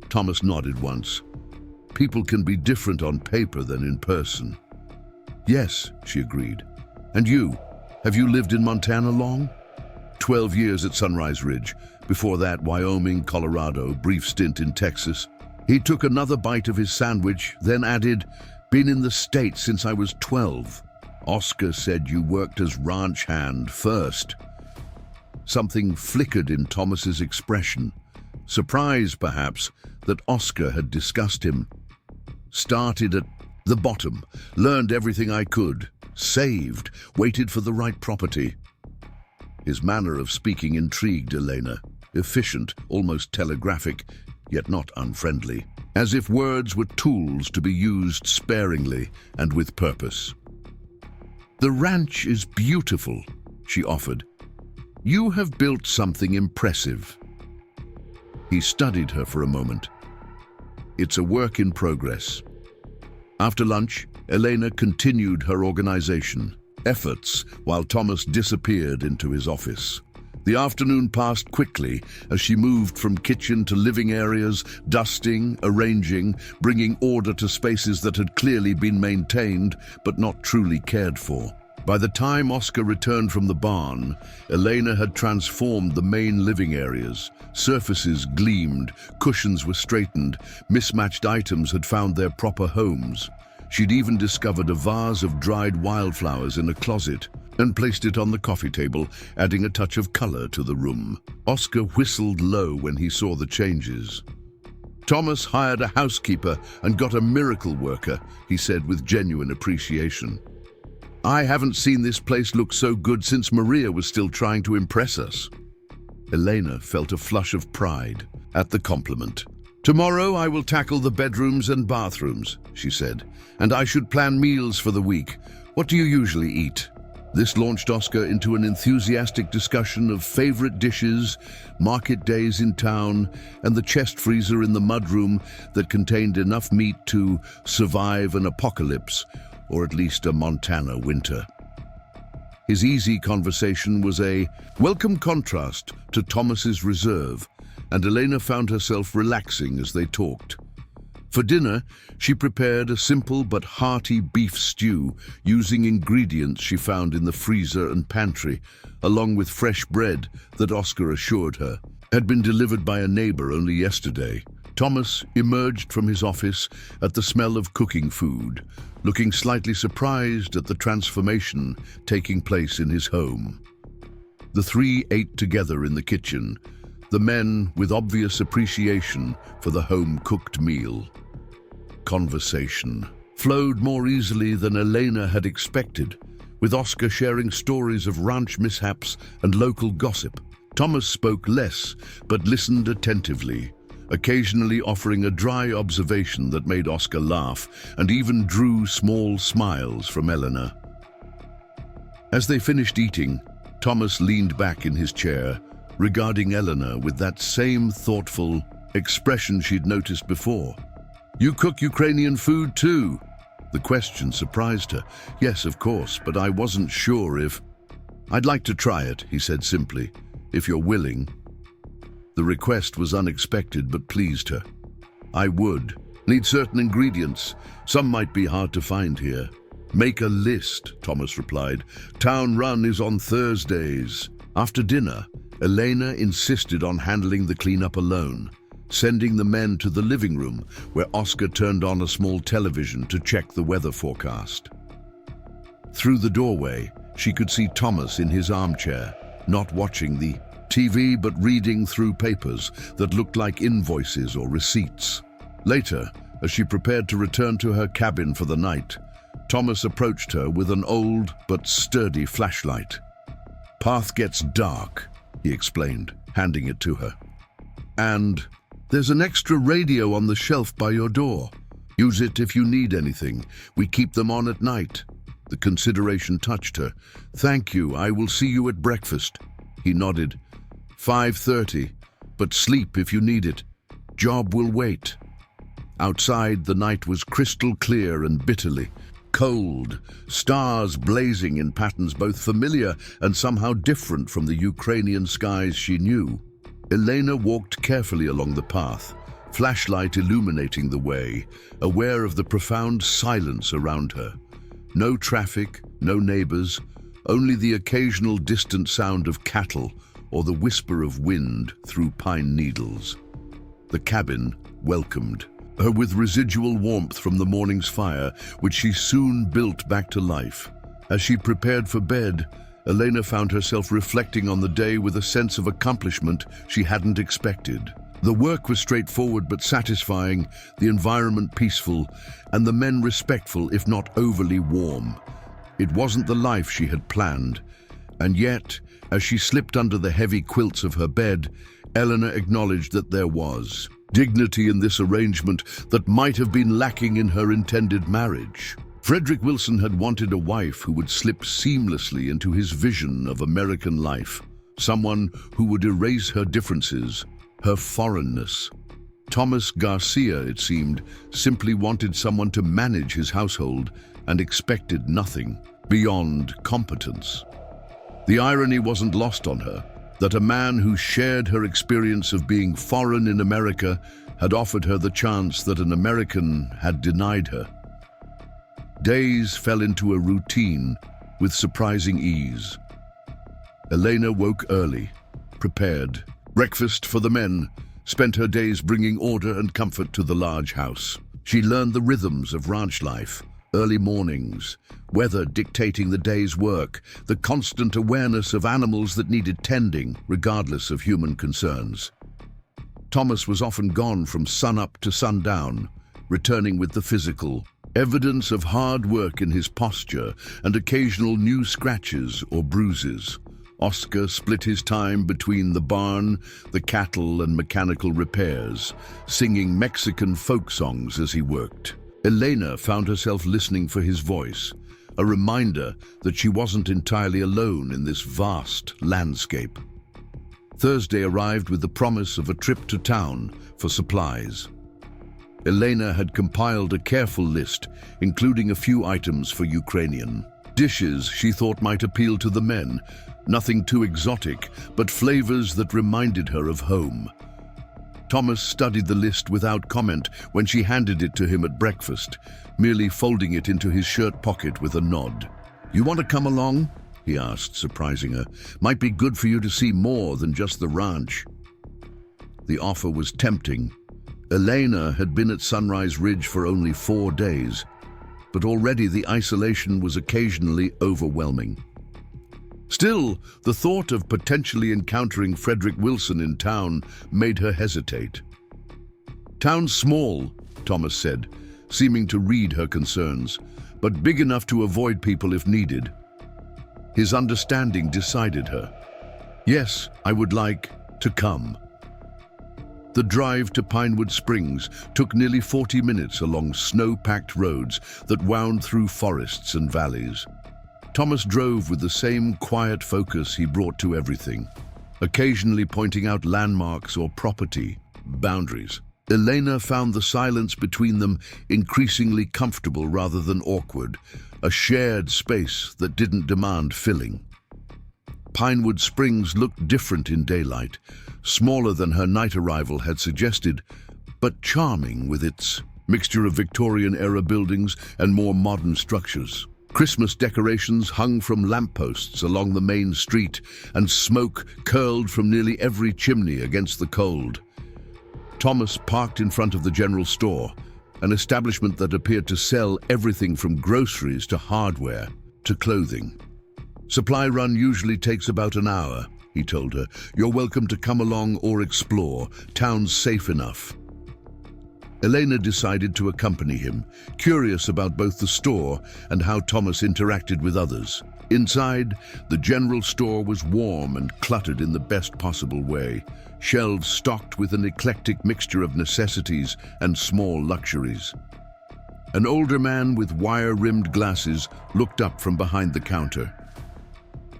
Thomas nodded once. "People can be different on paper than in person." "Yes," she agreed. "And you? Have you lived in Montana long?" 12 years at Sunrise Ridge. Before that, Wyoming, Colorado, brief stint in Texas. He took another bite of his sandwich, then added, "Been in the States since I was 12. Oscar said you worked as ranch hand first." Something flickered in Thomas's expression. Surprise, perhaps, that Oscar had discussed him. "Started at the bottom, learned everything I could, saved, waited for the right property." His manner of speaking intrigued Elena. Efficient, almost telegraphic, yet not unfriendly, as if words were tools to be used sparingly and with purpose. "The ranch is beautiful," she offered. "You have built something impressive." He studied her for a moment. "It's a work in progress." After lunch, Elena continued her organization efforts while Thomas disappeared into his office. The afternoon passed quickly as she moved from kitchen to living areas, dusting, arranging, bringing order to spaces that had clearly been maintained but not truly cared for. By the time Oscar returned from the barn, Elena had transformed the main living areas. Surfaces gleamed, cushions were straightened, mismatched items had found their proper homes. She'd even discovered a vase of dried wildflowers in a closet and placed it on the coffee table, adding a touch of color to the room. Oscar whistled low when he saw the changes. "Thomas hired a housekeeper and got a miracle worker," he said with genuine appreciation. "I haven't seen this place look so good since Maria was still trying to impress us." Elena felt a flush of pride at the compliment. "Tomorrow I will tackle the bedrooms and bathrooms," she said, "and I should plan meals for the week. What do you usually eat?" This launched Oscar into an enthusiastic discussion of favorite dishes, market days in town, and the chest freezer in the mudroom that contained enough meat to survive an apocalypse, or at least a Montana winter. His easy conversation was a welcome contrast to Thomas's reserve, and Elena found herself relaxing as they talked. For dinner, she prepared a simple but hearty beef stew using ingredients she found in the freezer and pantry, along with fresh bread that Oscar assured her had been delivered by a neighbor only yesterday. Thomas emerged from his office at the smell of cooking food, looking slightly surprised at the transformation taking place in his home. The three ate together in the kitchen, the men with obvious appreciation for the home-cooked meal. Conversation flowed more easily than Elena had expected, with Oscar sharing stories of ranch mishaps and local gossip. Thomas spoke less, but listened attentively, occasionally offering a dry observation that made Oscar laugh and even drew small smiles from Elena. As they finished eating, Thomas leaned back in his chair, regarding Elena with that same thoughtful expression she'd noticed before. "You cook Ukrainian food too?" The question surprised her. "Yes, of course, but I wasn't sure if..." "I'd like to try it," he said simply, "if you're willing." The request was unexpected but pleased her. "I would. Need certain ingredients. Some might be hard to find here." "Make a list," Thomas replied. "Town run is on Thursdays." After dinner, Elena insisted on handling the cleanup alone, sending the men to the living room where Oscar turned on a small television to check the weather forecast. Through the doorway, she could see Thomas in his armchair, not watching the TV but reading through papers that looked like invoices or receipts. Later, as she prepared to return to her cabin for the night, Thomas approached her with an old but sturdy flashlight. Path gets dark, he explained, handing it to her. And there's an extra radio on the shelf by your door. Use it if you need anything. We keep them on at night. The consideration touched her. Thank you, I will see you at breakfast. He nodded. 5:30, but sleep if you need it. Job will wait. Outside, the night was crystal clear and bitterly cold, stars blazing in patterns both familiar and somehow different from the Ukrainian skies she knew. Elena walked carefully along the path, flashlight illuminating the way, aware of the profound silence around her. No traffic, no neighbors, only the occasional distant sound of cattle or the whisper of wind through pine needles. The cabin welcomed her with residual warmth from the morning's fire, which she soon built back to life. As she prepared for bed, Elena found herself reflecting on the day with a sense of accomplishment she hadn't expected. The work was straightforward but satisfying, the environment peaceful, and the men respectful if not overly warm. It wasn't the life she had planned, and yet, as she slipped under the heavy quilts of her bed, Elena acknowledged that there was dignity in this arrangement that might have been lacking in her intended marriage. Frederick Wilson had wanted a wife who would slip seamlessly into his vision of American life, someone who would erase her differences, her foreignness. Thomas Garcia, it seemed, simply wanted someone to manage his household and expected nothing beyond competence. The irony wasn't lost on her, that a man who shared her experience of being foreign in America had offered her the chance that an American had denied her. Days fell into a routine with surprising ease. Elena woke early, prepared. Breakfast for the men, spent her days bringing order and comfort to the large house. She learned the rhythms of ranch life, early mornings, weather dictating the day's work, the constant awareness of animals that needed tending, regardless of human concerns. Thomas was often gone from sunup to sundown, returning with the physical, evidence of hard work in his posture and occasional new scratches or bruises. Oscar split his time between the barn, the cattle, and mechanical repairs, singing Mexican folk songs as he worked. Elena found herself listening for his voice, a reminder that she wasn't entirely alone in this vast landscape. Thursday arrived with the promise of a trip to town for supplies. Elena had compiled a careful list, including a few items for Ukrainian. Dishes she thought might appeal to the men, nothing too exotic, but flavors that reminded her of home. Thomas studied the list without comment when she handed it to him at breakfast, merely folding it into his shirt pocket with a nod. "You want to come along?" he asked, surprising her. "Might be good for you to see more than just the ranch." The offer was tempting. Elena had been at Sunrise Ridge for only 4 days, but already the isolation was occasionally overwhelming. Still, the thought of potentially encountering Frederick Wilson in town made her hesitate. "Town's small," Thomas said, seeming to read her concerns, "but big enough to avoid people if needed." His understanding decided her. "Yes, I would like to come." The drive to Pinewood Springs took nearly 40 minutes along snow-packed roads that wound through forests and valleys. Thomas drove with the same quiet focus he brought to everything, occasionally pointing out landmarks or property boundaries. Elena found the silence between them increasingly comfortable rather than awkward, a shared space that didn't demand filling. Pinewood Springs looked different in daylight, smaller than her night arrival had suggested, but charming with its mixture of Victorian-era buildings and more modern structures. Christmas decorations hung from lampposts along the main street, and smoke curled from nearly every chimney against the cold. Thomas parked in front of the general store, an establishment that appeared to sell everything from groceries to hardware to clothing. "Supply run usually takes about an hour," he told her. "You're welcome to come along or explore. Town's safe enough." Elena decided to accompany him, curious about both the store and how Thomas interacted with others. Inside, the general store was warm and cluttered in the best possible way, shelves stocked with an eclectic mixture of necessities and small luxuries. An older man with wire-rimmed glasses looked up from behind the counter.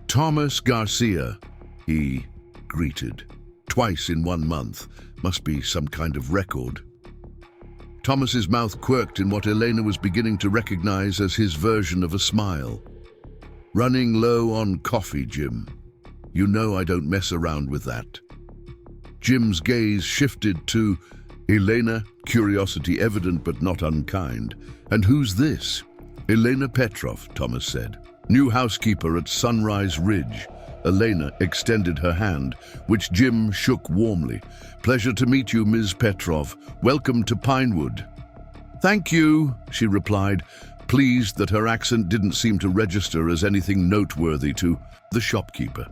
"Thomas Garcia," he greeted. "Twice in 1 month. Must be some kind of record." Thomas's mouth quirked in what Elena was beginning to recognize as his version of a smile. "Running low on coffee, Jim. You know I don't mess around with that." Jim's gaze shifted to Elena, curiosity evident but not unkind. "And who's this?" "Elena Petrov," Thomas said. "New housekeeper at Sunrise Ridge." Elena extended her hand, which Jim shook warmly. "Pleasure to meet you, Ms. Petrov. Welcome to Pinewood." "Thank you," she replied, pleased that her accent didn't seem to register as anything noteworthy to the shopkeeper.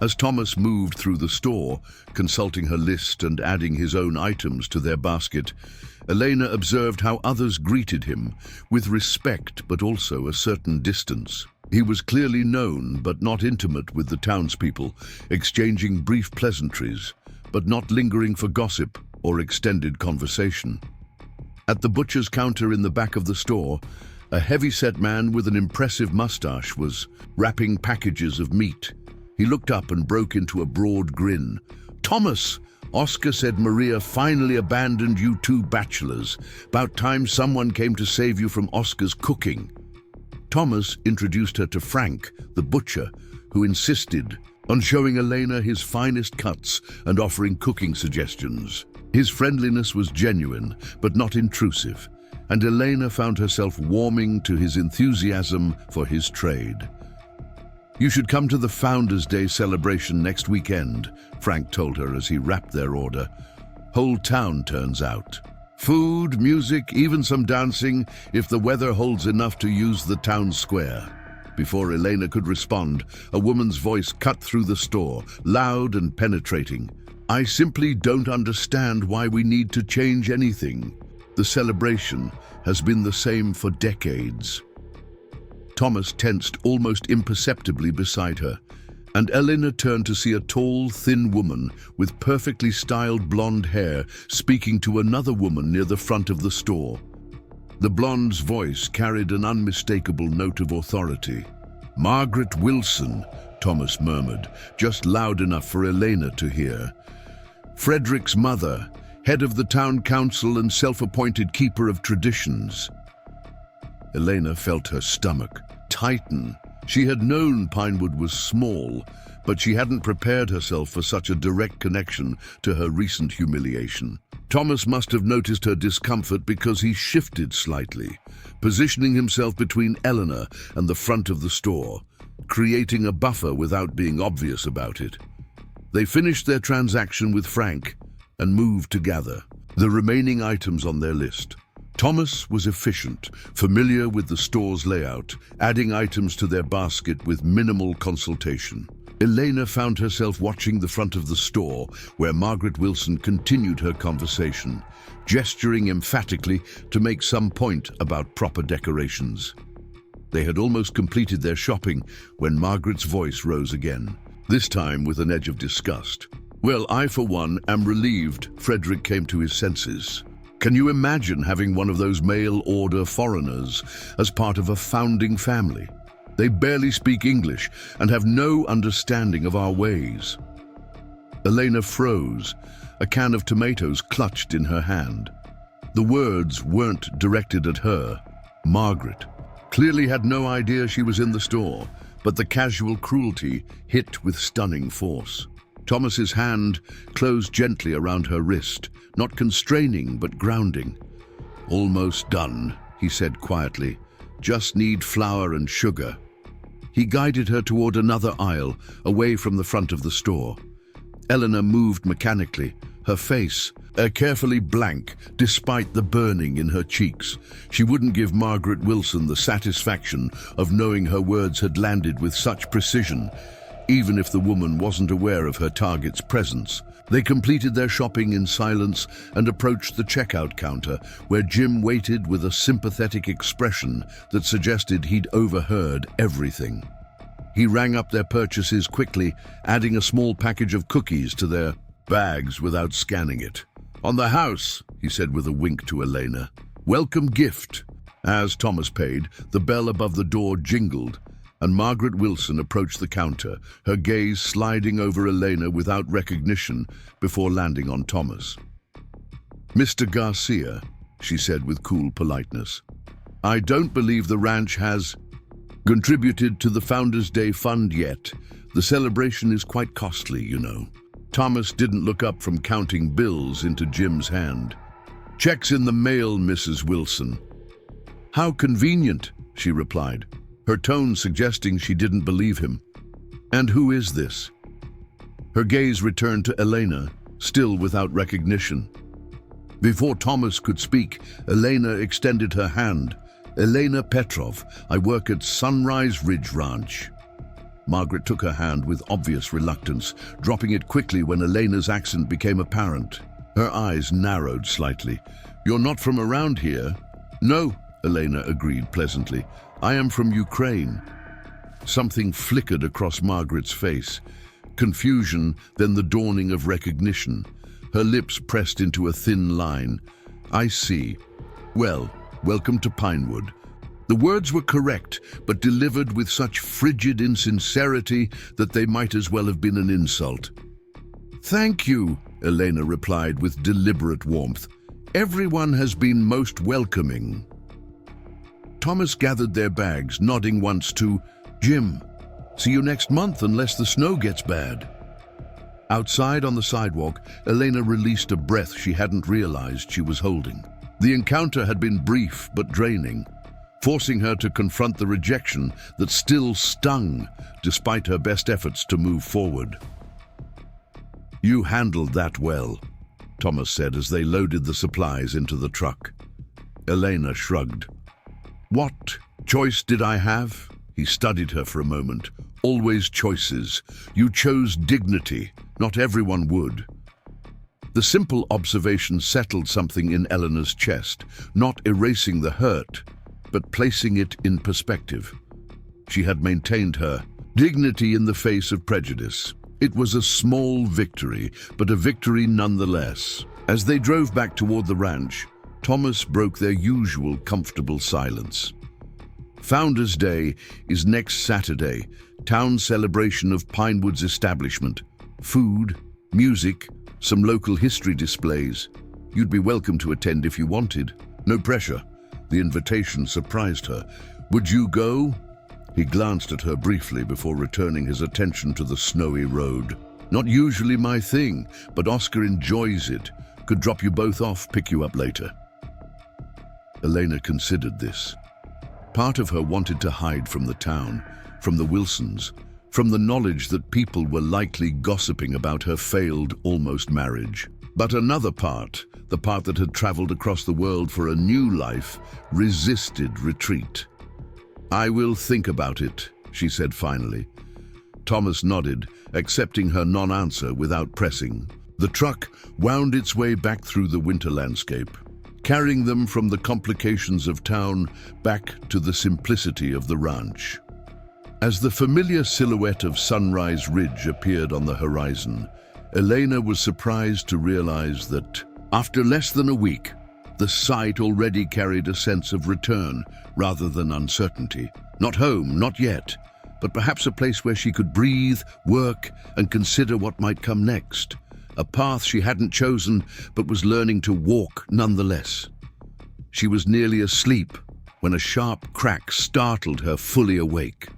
As Thomas moved through the store, consulting her list and adding his own items to their basket, Elena observed how others greeted him, with respect but also a certain distance. He was clearly known but not intimate with the townspeople, exchanging brief pleasantries, but not lingering for gossip or extended conversation. At the butcher's counter in the back of the store, a heavy-set man with an impressive mustache was wrapping packages of meat. He looked up and broke into a broad grin. "Thomas, Oscar said Maria finally abandoned you two bachelors. About time someone came to save you from Oscar's cooking." Thomas introduced her to Frank, the butcher, who insisted on showing Elena his finest cuts and offering cooking suggestions. His friendliness was genuine, but not intrusive, and Elena found herself warming to his enthusiasm for his trade. "You should come to the Founders' Day celebration next weekend," Frank told her as he wrapped their order. "Whole town turns out. Food, music, even some dancing, if the weather holds enough to use the town square." Before Elena could respond, a woman's voice cut through the store, loud and penetrating. "I simply don't understand why we need to change anything. The celebration has been the same for decades." Thomas tensed almost imperceptibly beside her, and Elena turned to see a tall, thin woman with perfectly styled blonde hair speaking to another woman near the front of the store. The blonde's voice carried an unmistakable note of authority. "Margaret Wilson," Thomas murmured, just loud enough for Elena to hear. "Frederick's mother, head of the town council and self-appointed keeper of traditions." Elena felt her stomach tighten. She had known Pinewood was small, but she hadn't prepared herself for such a direct connection to her recent humiliation. Thomas must have noticed her discomfort because he shifted slightly, positioning himself between Elena and the front of the store, creating a buffer without being obvious about it. They finished their transaction with Frank and moved to gather the remaining items on their list. Thomas was efficient, familiar with the store's layout, adding items to their basket with minimal consultation. Elena found herself watching the front of the store, where Margaret Wilson continued her conversation, gesturing emphatically to make some point about proper decorations. They had almost completed their shopping when Margaret's voice rose again, this time with an edge of disgust. "Well, I, for one, am relieved Frederick came to his senses. Can you imagine having one of those mail-order foreigners as part of a founding family? They barely speak English and have no understanding of our ways." Elena froze, a can of tomatoes clutched in her hand. The words weren't directed at her. Margaret clearly had no idea she was in the store, but the casual cruelty hit with stunning force. Thomas's hand closed gently around her wrist, not constraining but grounding. "Almost done," he said quietly. "Just need flour and sugar." He guided her toward another aisle, away from the front of the store. Elena moved mechanically, her face carefully blank despite the burning in her cheeks. She wouldn't give Margaret Wilson the satisfaction of knowing her words had landed with such precision. even if the woman wasn't aware of her target's presence. They completed their shopping in silence and approached the checkout counter, where Jim waited with a sympathetic expression that suggested he'd overheard everything. He rang up their purchases quickly, adding a small package of cookies to their bags without scanning it. "On the house," he said with a wink to Elena. "Welcome gift." As Thomas paid, the bell above the door jingled, and Margaret Wilson approached the counter, her gaze sliding over Elena without recognition before landing on Thomas. "Mr. Garcia," she said with cool politeness, "I don't believe the ranch has contributed to the Founders' Day Fund yet. The celebration is quite costly, you know." Thomas didn't look up from counting bills into Jim's hand. "Check's in the mail, Mrs. Wilson." "How convenient," she replied, her tone suggesting she didn't believe him. "And who is this?" Her gaze returned to Elena, still without recognition. Before Thomas could speak, Elena extended her hand. "Elena Petrov, I work at Sunrise Ridge Ranch." Margaret took her hand with obvious reluctance, dropping it quickly when Elena's accent became apparent. Her eyes narrowed slightly. "You're not from around here?" "No," Elena agreed pleasantly. "I am from Ukraine." Something flickered across Margaret's face. Confusion, then the dawning of recognition. Her lips pressed into a thin line. "I see. Well, welcome to Pinewood." The words were correct, but delivered with such frigid insincerity that they might as well have been an insult. "Thank you," Elena replied with deliberate warmth. "Everyone has been most welcoming." Thomas gathered their bags, nodding once to Jim. "See you next month unless the snow gets bad." Outside on the sidewalk, Elena released a breath she hadn't realized she was holding. The encounter had been brief but draining, forcing her to confront the rejection that still stung despite her best efforts to move forward. "You handled that well," Thomas said as they loaded the supplies into the truck. Elena shrugged. "What choice did I have?" He studied her for a moment. "Always choices. You chose dignity. Not everyone would." The simple observation settled something in Eleanor's chest, not erasing the hurt, but placing it in perspective. She had maintained her dignity in the face of prejudice. It was a small victory, but a victory nonetheless. As they drove back toward the ranch, Thomas broke their usual comfortable silence. "Founders' Day is next Saturday, town celebration of Pinewood's establishment. Food, music, some local history displays. You'd be welcome to attend if you wanted. No pressure." The invitation surprised her. "Would you go?" He glanced at her briefly before returning his attention to the snowy road. "Not usually my thing, but Oscar enjoys it. Could drop you both off, pick you up later." Elena considered this. Part of her wanted to hide from the town, from the Wilsons, from the knowledge that people were likely gossiping about her failed almost marriage. But another part, the part that had traveled across the world for a new life, resisted retreat. "I will think about it," she said finally. Thomas nodded, accepting her non-answer without pressing. The truck wound its way back through the winter landscape, carrying them from the complications of town back to the simplicity of the ranch. As the familiar silhouette of Sunrise Ridge appeared on the horizon, Elena was surprised to realize that, after less than a week, the sight already carried a sense of return rather than uncertainty. Not home, not yet, but perhaps a place where she could breathe, work, and consider what might come next. A path she hadn't chosen, but was learning to walk nonetheless. She was nearly asleep when a sharp crack startled her fully awake.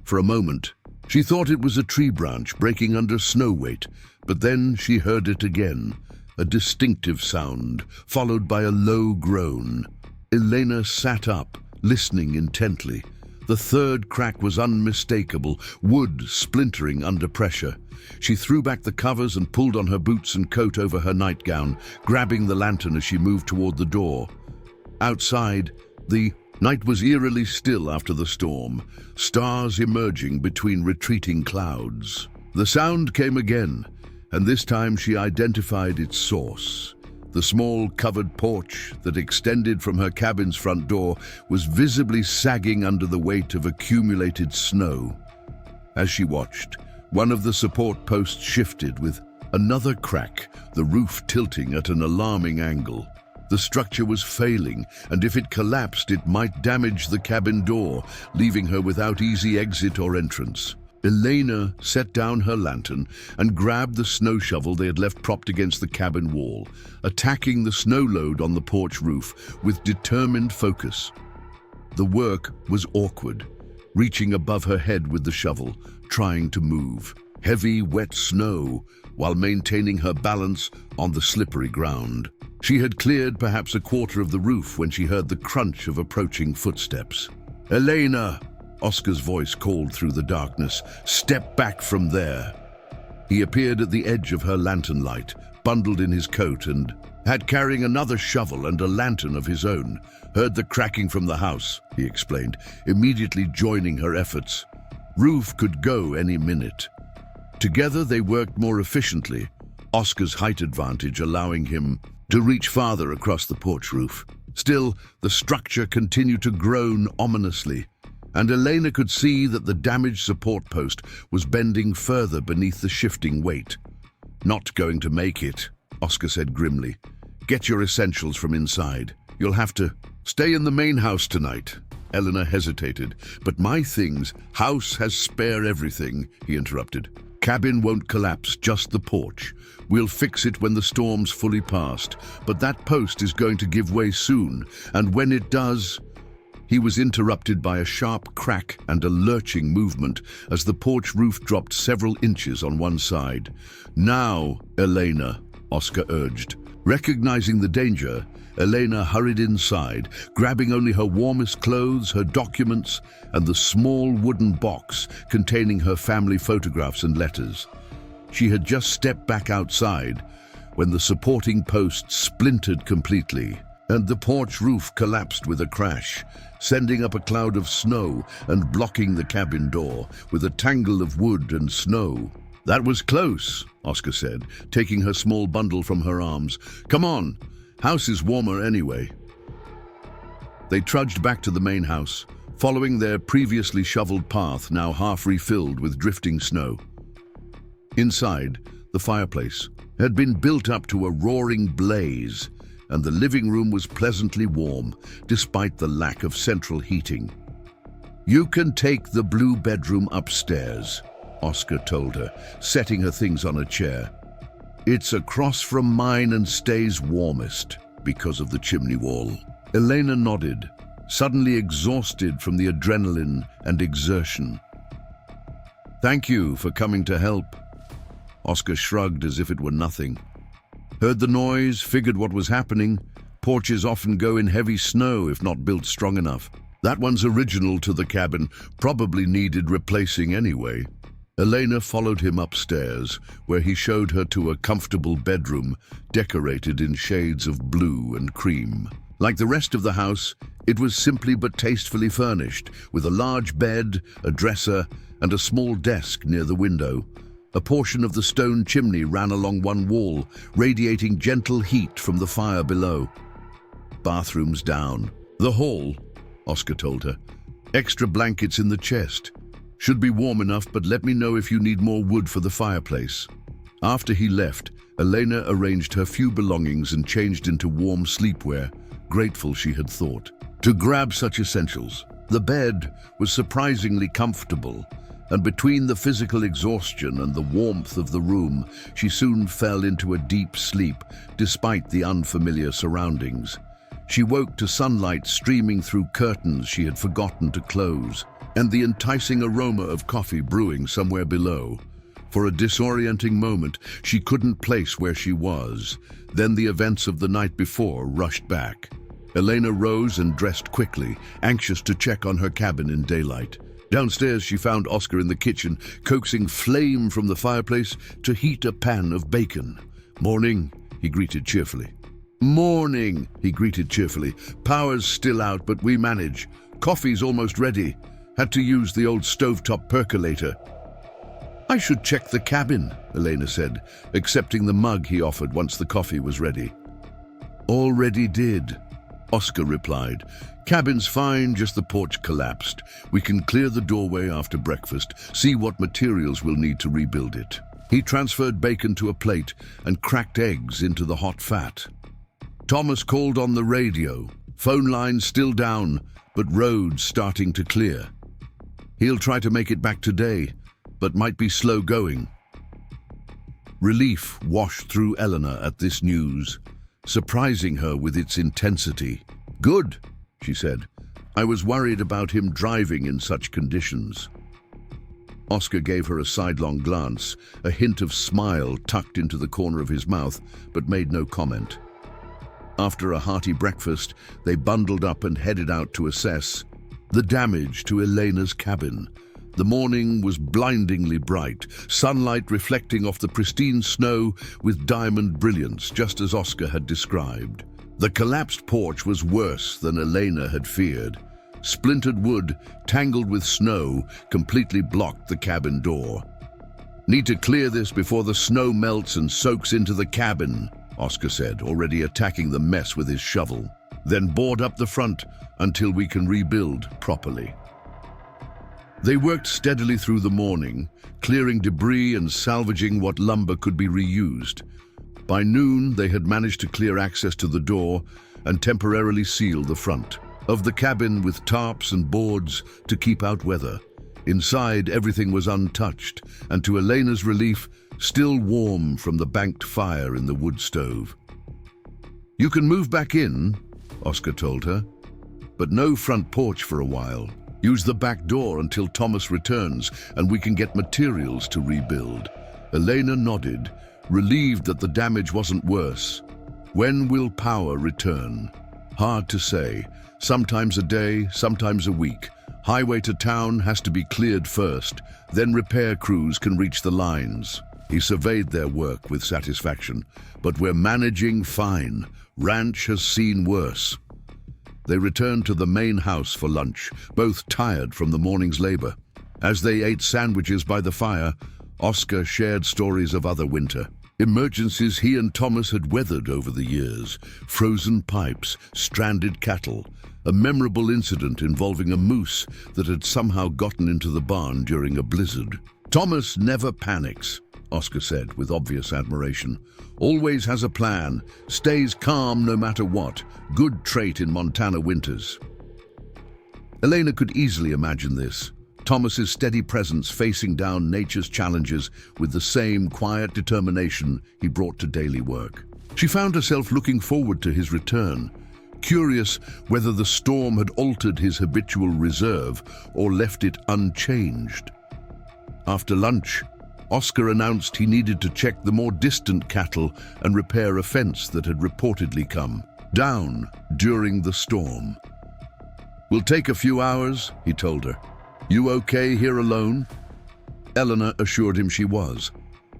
For a moment, she thought it was a tree branch breaking under snow weight, but then she heard it again, a distinctive sound, followed by a low groan. Elena sat up, listening intently. The third crack was unmistakable, wood splintering under pressure. She threw back the covers and pulled on her boots and coat over her nightgown, grabbing the lantern as she moved toward the door. Outside, the Night was eerily still after the storm, stars emerging between retreating clouds. The sound came again, and this time she identified its source. The small covered porch that extended from her cabin's front door was visibly sagging under the weight of accumulated snow. As she watched, one of the support posts shifted with another crack, the roof tilting at an alarming angle. The structure was failing, and if it collapsed, it might damage the cabin door, leaving her without easy exit or entrance. Elena set down her lantern and grabbed the snow shovel they had left propped against the cabin wall, attacking the snow load on the porch roof with determined focus. The work was awkward, reaching above her head with the shovel, trying to move heavy, wet snow while maintaining her balance on the slippery ground. She had cleared perhaps a quarter of the roof when she heard the crunch of approaching footsteps. "Elena!" Oscar's voice called through the darkness. "Step back from there." He appeared at the edge of her lantern light, bundled in his coat, and had carrying another shovel and a lantern of his own. "Heard the cracking from the house," he explained, immediately joining her efforts. Roof could go any minute. Together they worked more efficiently, Oscar's height advantage allowing him to reach farther across the porch roof. Still, the structure continued to groan ominously, and Elena could see that the damaged support post was bending further beneath the shifting weight. "Not going to make it," Oscar said grimly. "Get your essentials from inside. You'll have to stay in the main house tonight." Elena hesitated. "But my things, house has spare everything," he interrupted. "Cabin won't collapse, just the porch. We'll fix it when the storm's fully passed, but that post is going to give way soon, and when it does..." He was interrupted by a sharp crack and a lurching movement as the porch roof dropped several inches on one side. "Now, Elena," Oscar urged. Recognizing the danger, Elena hurried inside, grabbing only her warmest clothes, her documents, and the small wooden box containing her family photographs and letters. She had just stepped back outside when the supporting post splintered completely, and the porch roof collapsed with a crash, sending up a cloud of snow and blocking the cabin door with a tangle of wood and snow. "That was close," Oscar said, taking her small bundle from her arms. "Come on, house is warmer anyway." They trudged back to the main house, following their previously shoveled path, now half refilled with drifting snow. Inside, the fireplace had been built up to a roaring blaze, and the living room was pleasantly warm, despite the lack of central heating. "You can take the blue bedroom upstairs," Oscar told her, setting her things on a chair. "It's across from mine and stays warmest because of the chimney wall." Elena nodded, suddenly exhausted from the adrenaline and exertion. "Thank you for coming to help." Oscar shrugged as if it were nothing. "Heard the noise, figured what was happening. Porches often go in heavy snow if not built strong enough. That one's original to the cabin, probably needed replacing anyway." Elena followed him upstairs, where he showed her to a comfortable bedroom decorated in shades of blue and cream. Like the rest of the house, it was simply but tastefully furnished, with a large bed, a dresser, and a small desk near the window. A portion of the stone chimney ran along one wall, radiating gentle heat from the fire below. "Bathrooms down. The hall," Oscar told her. "Extra blankets in the chest. Should be warm enough, but let me know if you need more wood for the fireplace." After he left, Elena arranged her few belongings and changed into warm sleepwear, grateful she had thought to grab such essentials. The bed was surprisingly comfortable, and between the physical exhaustion and the warmth of the room, she soon fell into a deep sleep despite the unfamiliar surroundings. She woke to sunlight streaming through curtains she had forgotten to close, and the enticing aroma of coffee brewing somewhere below. For a disorienting moment, she couldn't place where she was. Then the events of the night before rushed back. Elena rose and dressed quickly, anxious to check on her cabin in daylight. Downstairs, she found Oscar in the kitchen, coaxing flame from the fireplace to heat a pan of bacon. "Morning," he greeted cheerfully. "Morning," he greeted cheerfully. "Power's still out, but we manage. Coffee's almost ready. Had to use the old stovetop percolator." "I should check the cabin," Elena said, accepting the mug he offered once the coffee was ready. "Already did," Oscar replied. "Cabin's fine, just the porch collapsed. We can clear the doorway after breakfast, see what materials we'll need to rebuild it." He transferred bacon to a plate and cracked eggs into the hot fat. Thomas called on the radio. Phone lines still down, but roads starting to clear. He'll try to make it back today, but might be slow going. Relief washed through Elena at this news, surprising her with its intensity. "Good," she said. "I was worried about him driving in such conditions." Oscar gave her a sidelong glance, a hint of smile tucked into the corner of his mouth, but made no comment. After a hearty breakfast, they bundled up and headed out to assess the damage to Elena's cabin. The morning was blindingly bright, sunlight reflecting off the pristine snow with diamond brilliance, just as Oscar had described. The collapsed porch was worse than Elena had feared. Splintered wood, tangled with snow, completely blocked the cabin door. "Need to clear this before the snow melts and soaks into the cabin," Oscar said, already attacking the mess with his shovel. "Then board up the front until we can rebuild properly." They worked steadily through the morning, clearing debris and salvaging what lumber could be reused. By noon, they had managed to clear access to the door and temporarily seal the front of the cabin with tarps and boards to keep out weather. Inside, everything was untouched, and to Elena's relief, still warm from the banked fire in the wood stove. "You can move back in," Oscar told her, "but no front porch for a while. Use the back door until Thomas returns and we can get materials to rebuild." Elena nodded, relieved that the damage wasn't worse. "When will power return?" "Hard to say. Sometimes a day, sometimes a week. Highway to town has to be cleared first, then repair crews can reach the lines." He surveyed their work with satisfaction. "But we're managing fine. Ranch has seen worse." They returned to the main house for lunch, both tired from the morning's labor. As they ate sandwiches by the fire, Oscar shared stories of other winter emergencies he and Thomas had weathered over the years: frozen pipes, stranded cattle, a memorable incident involving a moose that had somehow gotten into the barn during a blizzard. "Thomas never panics," Oscar said with obvious admiration. "Always has a plan, stays calm no matter what. Good trait in Montana winters." Elena could easily imagine this. Thomas's steady presence facing down nature's challenges with the same quiet determination he brought to daily work. She found herself looking forward to his return, curious whether the storm had altered his habitual reserve or left it unchanged. After lunch, Oscar announced he needed to check the more distant cattle and repair a fence that had reportedly come down during the storm. "Will take a few hours," he told her. "You okay here alone?" Elena assured him she was,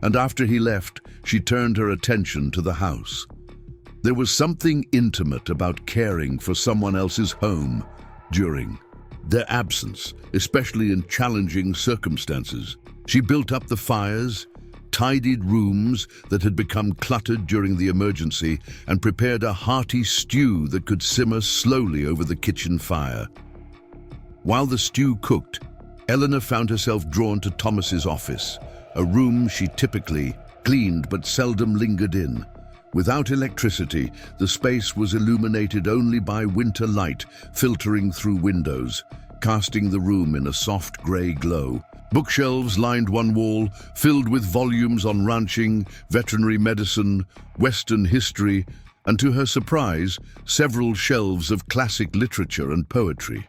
and after he left, she turned her attention to the house. There was something intimate about caring for someone else's home during their absence, especially in challenging circumstances. She built up the fires, tidied rooms that had become cluttered during the emergency, and prepared a hearty stew that could simmer slowly over the kitchen fire. While the stew cooked, Elena found herself drawn to Thomas's office, a room she typically cleaned but seldom lingered in. Without electricity, the space was illuminated only by winter light filtering through windows, casting the room in a soft grey glow. Bookshelves lined one wall, filled with volumes on ranching, veterinary medicine, Western history, and to her surprise, several shelves of classic literature and poetry.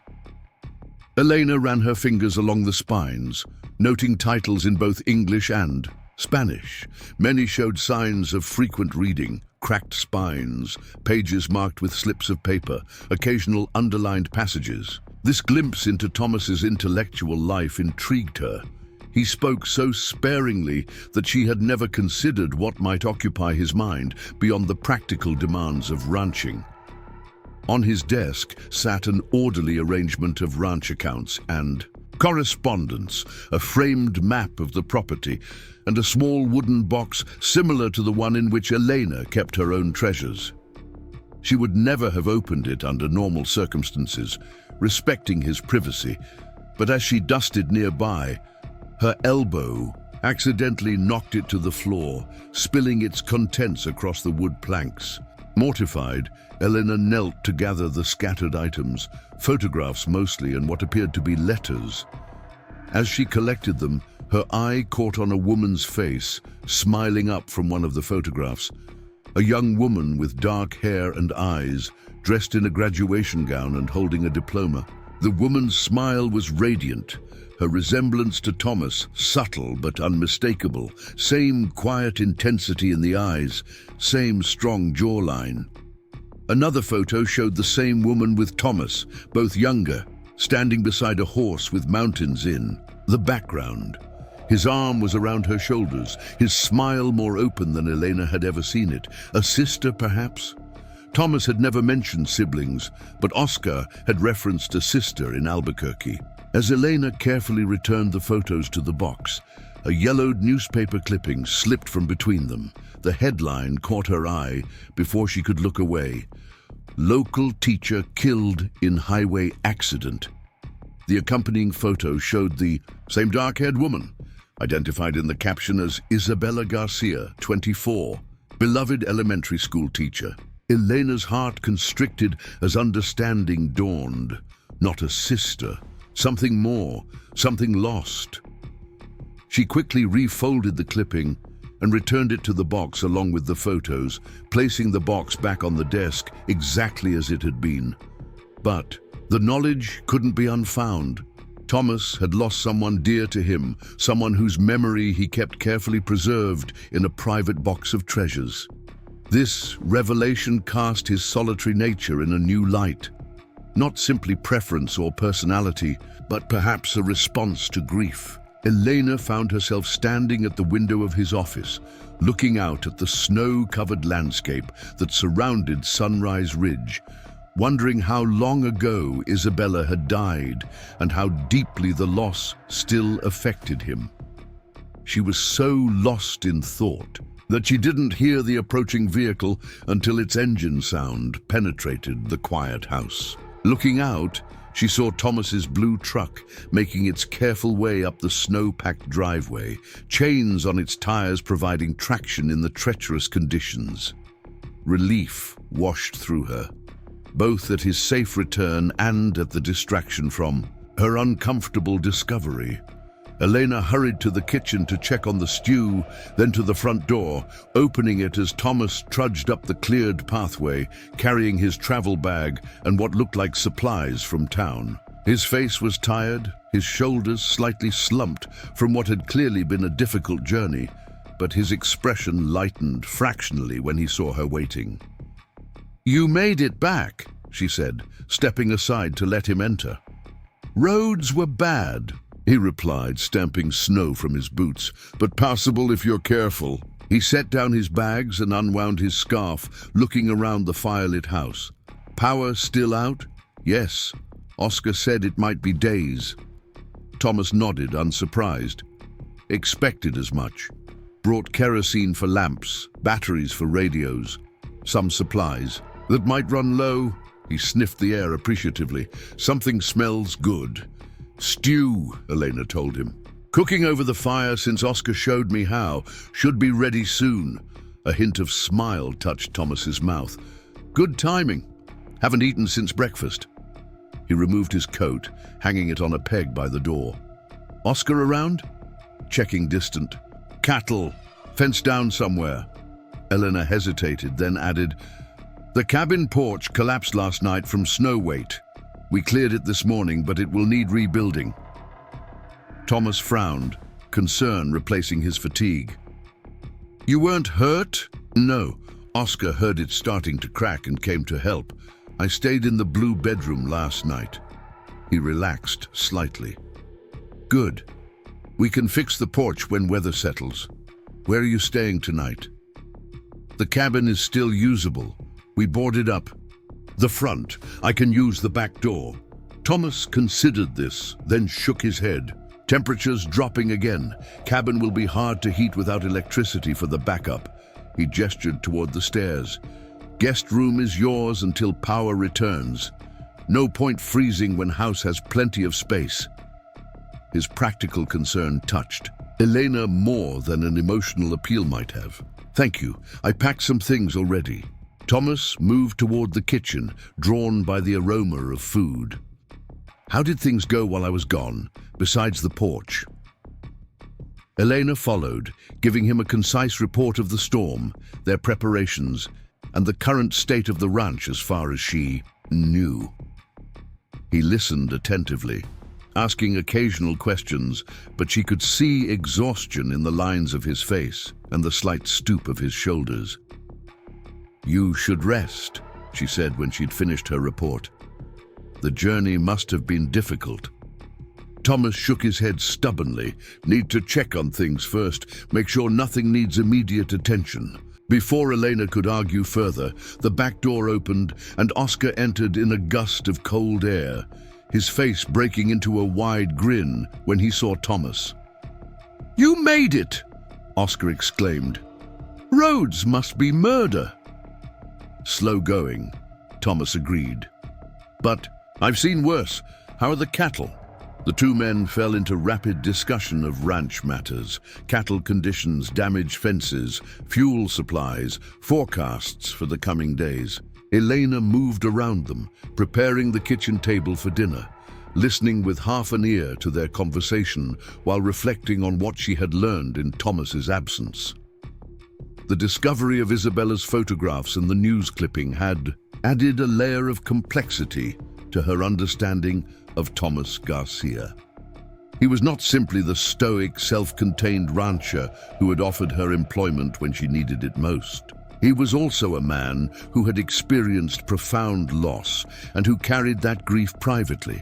Elena ran her fingers along the spines, noting titles in both English and Spanish. Many showed signs of frequent reading: cracked spines, pages marked with slips of paper, occasional underlined passages. This glimpse into Thomas's intellectual life intrigued her. He spoke so sparingly that she had never considered what might occupy his mind beyond the practical demands of ranching. On his desk sat an orderly arrangement of ranch accounts and correspondence, a framed map of the property, and a small wooden box similar to the one in which Elena kept her own treasures. She would never have opened it under normal circumstances, respecting his privacy, but as she dusted nearby, her elbow accidentally knocked it to the floor, spilling its contents across the wood planks. Mortified, Elena knelt to gather the scattered items, photographs mostly and what appeared to be letters. As she collected them, her eye caught on a woman's face, smiling up from one of the photographs. A young woman with dark hair and eyes, dressed in a graduation gown and holding a diploma. The woman's smile was radiant, her resemblance to Thomas subtle but unmistakable, same quiet intensity in the eyes, same strong jawline. Another photo showed the same woman with Thomas, both younger, standing beside a horse with mountains in the background. His arm was around her shoulders, his smile more open than Elena had ever seen it. A sister, perhaps? Thomas had never mentioned siblings, but Oscar had referenced a sister in Albuquerque. As Elena carefully returned the photos to the box, a yellowed newspaper clipping slipped from between them. The headline caught her eye before she could look away. Local teacher killed in highway accident. The accompanying photo showed the same dark-haired woman, identified in the caption as Isabella Garcia, 24, beloved elementary school teacher. Elena's heart constricted as understanding dawned. Not a sister, something more, something lost. She quickly refolded the clipping and returned it to the box along with the photos, placing the box back on the desk exactly as it had been. But the knowledge couldn't be unfound. Thomas had lost someone dear to him, someone whose memory he kept carefully preserved in a private box of treasures. This revelation cast his solitary nature in a new light. Not simply preference or personality, but perhaps a response to grief. Elena found herself standing at the window of his office, looking out at the snow-covered landscape that surrounded Sunrise Ridge, wondering how long ago Isabella had died and how deeply the loss still affected him. She was so lost in thought that she didn't hear the approaching vehicle until its engine sound penetrated the quiet house. Looking out, she saw Thomas's blue truck making its careful way up the snow-packed driveway, chains on its tires providing traction in the treacherous conditions. Relief washed through her, both at his safe return and at the distraction from her uncomfortable discovery. Elena hurried to the kitchen to check on the stew, then to the front door, opening it as Thomas trudged up the cleared pathway, carrying his travel bag and what looked like supplies from town. His face was tired, his shoulders slightly slumped from what had clearly been a difficult journey, but his expression lightened fractionally when he saw her waiting. "You made it back," she said, stepping aside to let him enter. "Roads were bad," he replied, stamping snow from his boots, "but passable if you're careful." He set down his bags and unwound his scarf, looking around the firelit house. "Power still out?" "Yes. Oscar said it might be days." Thomas nodded, unsurprised. Expected as much. Brought kerosene for lamps, batteries for radios, some supplies. "That might run low." He sniffed the air appreciatively. "Something smells good." "Stew," Elena told him. "Cooking over the fire since Oscar showed me how. Should be ready soon." A hint of smile touched Thomas's mouth. "Good timing. Haven't eaten since breakfast." He removed his coat, hanging it on a peg by the door. "Oscar around?" Checking distant. "Cattle. Fenced down somewhere." Elena hesitated, then added, "The cabin porch collapsed last night from snow weight. We cleared it this morning, but it will need rebuilding." Thomas frowned, concern replacing his fatigue. "You weren't hurt?" "No. Oscar heard it starting to crack and came to help. I stayed in the blue bedroom last night." He relaxed slightly. "Good. We can fix the porch when weather settles. Where are you staying tonight? The cabin is still usable. We boarded up. The front. I can use the back door. Thomas considered this, then shook his head. Temperatures dropping again. Cabin will be hard to heat without electricity for the backup. He gestured toward the stairs. Guest room is yours until power returns. No point freezing when house has plenty of space. His practical concern touched Elena more than an emotional appeal might have. Thank you. I packed some things already. Thomas moved toward the kitchen, drawn by the aroma of food. How did things go while I was gone, besides the porch? Elena followed, giving him a concise report of the storm, their preparations, and the current state of the ranch as far as she knew. He listened attentively, asking occasional questions, but she could see exhaustion in the lines of his face and the slight stoop of his shoulders. "You should rest," she said when she'd finished her report. "The journey must have been difficult." Thomas shook his head stubbornly. "Need to check on things first, make sure nothing needs immediate attention." Before Elena could argue further, the back door opened and Oscar entered in a gust of cold air, his face breaking into a wide grin when he saw Thomas. "You made it!" Oscar exclaimed. "Roads must be murder." "Slow going," Thomas agreed. "But I've seen worse. How are the cattle?" The two men fell into rapid discussion of ranch matters, cattle conditions, damaged fences, fuel supplies, forecasts for the coming days. Elena moved around them, preparing the kitchen table for dinner, listening with half an ear to their conversation while reflecting on what she had learned in Thomas's absence. The discovery of Isabella's photographs and the news clipping had added a layer of complexity to her understanding of Thomas Garcia. He was not simply the stoic, self-contained rancher who had offered her employment when she needed it most. He was also a man who had experienced profound loss and who carried that grief privately,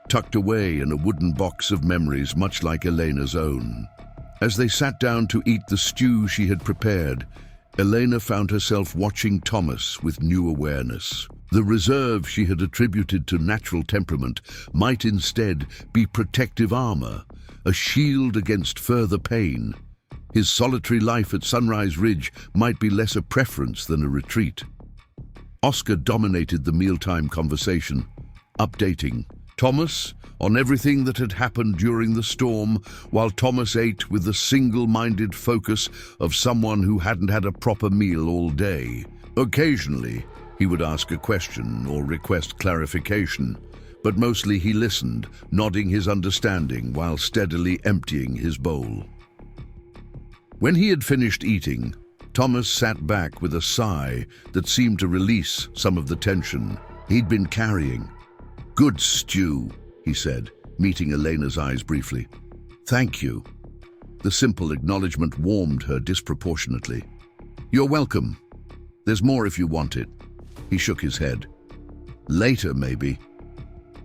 tucked away in a wooden box of memories much like Elena's own. As they sat down to eat the stew she had prepared, Elena found herself watching Thomas with new awareness. The reserve she had attributed to natural temperament might instead be protective armor, a shield against further pain. His solitary life at Sunrise Ridge might be less a preference than a retreat. Oscar dominated the mealtime conversation, updating Thomas on everything that had happened during the storm, while Thomas ate with the single-minded focus of someone who hadn't had a proper meal all day. Occasionally, he would ask a question or request clarification, but mostly he listened, nodding his understanding while steadily emptying his bowl. When he had finished eating, Thomas sat back with a sigh that seemed to release some of the tension he'd been carrying. "Good stew," he said, meeting Elena's eyes briefly. "Thank you." The simple acknowledgement warmed her disproportionately. "You're welcome. There's more if you want it." He shook his head. "Later, maybe."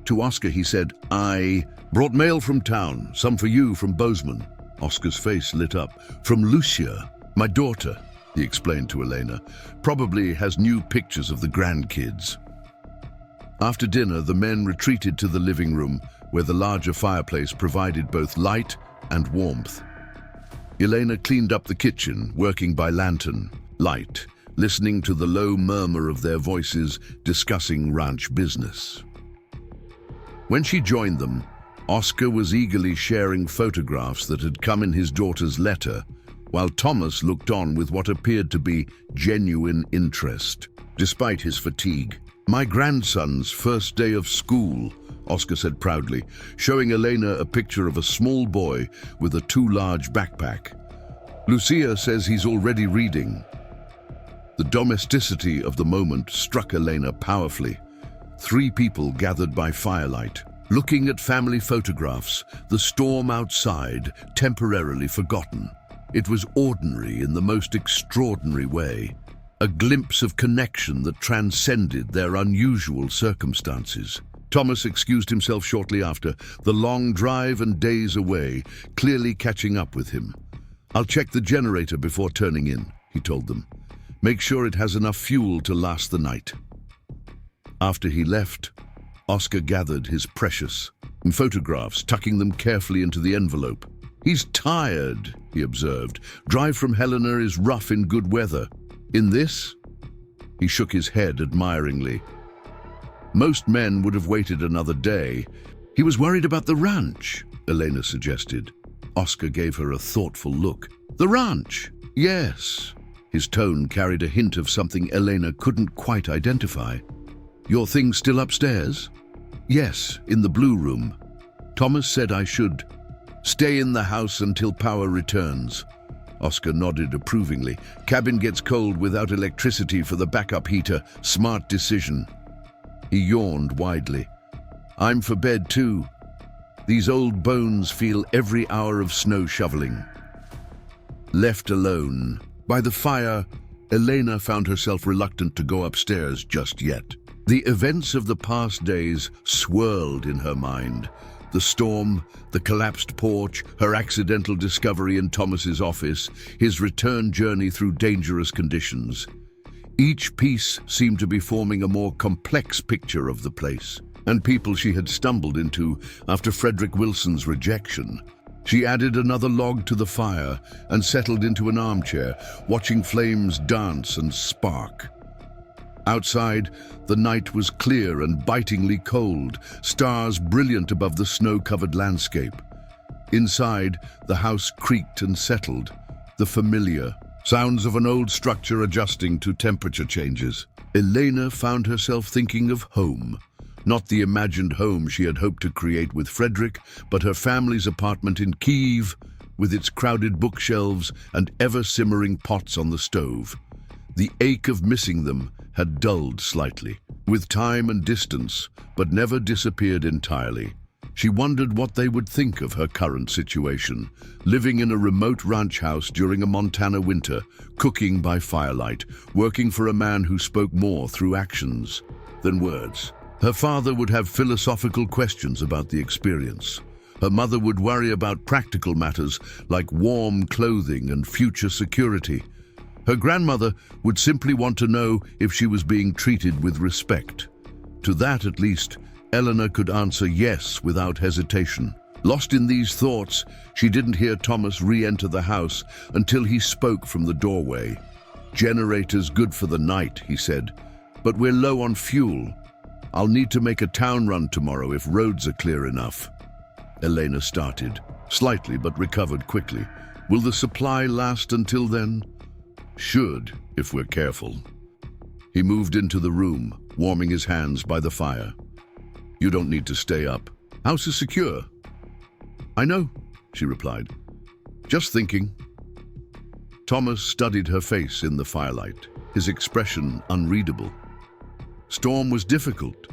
To Oscar, he said, "I brought mail from town, some for you from Bozeman." Oscar's face lit up. "From Lucia, my daughter," he explained to Elena. "Probably has new pictures of the grandkids." After dinner, the men retreated to the living room, where the larger fireplace provided both light and warmth. Elena cleaned up the kitchen, working by lantern light, listening to the low murmur of their voices discussing ranch business. When she joined them, Oscar was eagerly sharing photographs that had come in his daughter's letter, while Thomas looked on with what appeared to be genuine interest, despite his fatigue. "My grandson's first day of school," Oscar said proudly, showing Elena a picture of a small boy with a too large backpack. "Lucia says he's already reading." The domesticity of the moment struck Elena powerfully. 3 people gathered by firelight, looking at family photographs, the storm outside temporarily forgotten. It was ordinary in the most extraordinary way, a glimpse of connection that transcended their unusual circumstances. Thomas excused himself shortly after, the long drive and days away clearly catching up with him. "I'll check the generator before turning in," he told them. "Make sure it has enough fuel to last the night." After he left, Oscar gathered his precious photographs, tucking them carefully into the envelope. "He's tired," he observed. "Drive from Helena is rough in good weather. In this?" He shook his head admiringly. "Most men would have waited another day." "He was worried about the ranch," Elena suggested. Oscar gave her a thoughtful look. "The ranch?" "Yes." His tone carried a hint of something Elena couldn't quite identify. "Your things still upstairs?" "Yes, in the blue room. Thomas said I should stay in the house until power returns." Oscar nodded approvingly. "Cabin gets cold without electricity for the backup heater. Smart decision." He yawned widely. "I'm for bed too. These old bones feel every hour of snow shoveling." Left alone by the fire, Elena found herself reluctant to go upstairs just yet. The events of the past days swirled in her mind. The storm, the collapsed porch, her accidental discovery in Thomas's office, his return journey through dangerous conditions. Each piece seemed to be forming a more complex picture of the place and people she had stumbled into after Frederick Wilson's rejection. She added another log to the fire and settled into an armchair, watching flames dance and spark. Outside, the night was clear and bitingly cold, stars brilliant above the snow-covered landscape. Inside, the house creaked and settled, the familiar sounds of an old structure adjusting to temperature changes. Elena found herself thinking of home, not the imagined home she had hoped to create with Frederick, but her family's apartment in Kyiv, with its crowded bookshelves and ever-simmering pots on the stove. The ache of missing them had dulled slightly, with time and distance, but never disappeared entirely. She wondered what they would think of her current situation, living in a remote ranch house during a Montana winter, cooking by firelight, working for a man who spoke more through actions than words. Her father would have philosophical questions about the experience. Her mother would worry about practical matters like warm clothing and future security. Her grandmother would simply want to know if she was being treated with respect. To that, at least, Elena could answer yes without hesitation. Lost in these thoughts, she didn't hear Thomas re-enter the house until he spoke from the doorway. "Generator's good for the night," he said, "but we're low on fuel. I'll need to make a town run tomorrow if roads are clear enough." Elena started, slightly but recovered quickly. "Will the supply last until then?" "Should, if we're careful." He moved into the room, warming his hands by the fire. "You don't need to stay up. House is secure." "I know," she replied. "Just thinking." Thomas studied her face in the firelight, his expression unreadable. "Storm was difficult,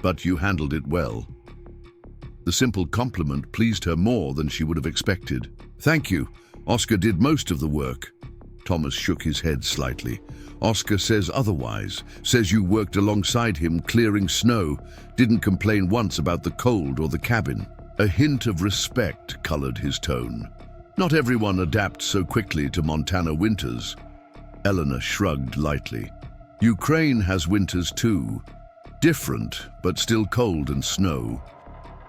but you handled it well." The simple compliment pleased her more than she would have expected. "Thank you. Oscar did most of the work." Thomas shook his head slightly. "Oscar says otherwise, says you worked alongside him clearing snow, didn't complain once about the cold or the cabin." A hint of respect colored his tone. "Not everyone adapts so quickly to Montana winters." Elena shrugged lightly. "Ukraine has winters too. Different, but still cold and snow."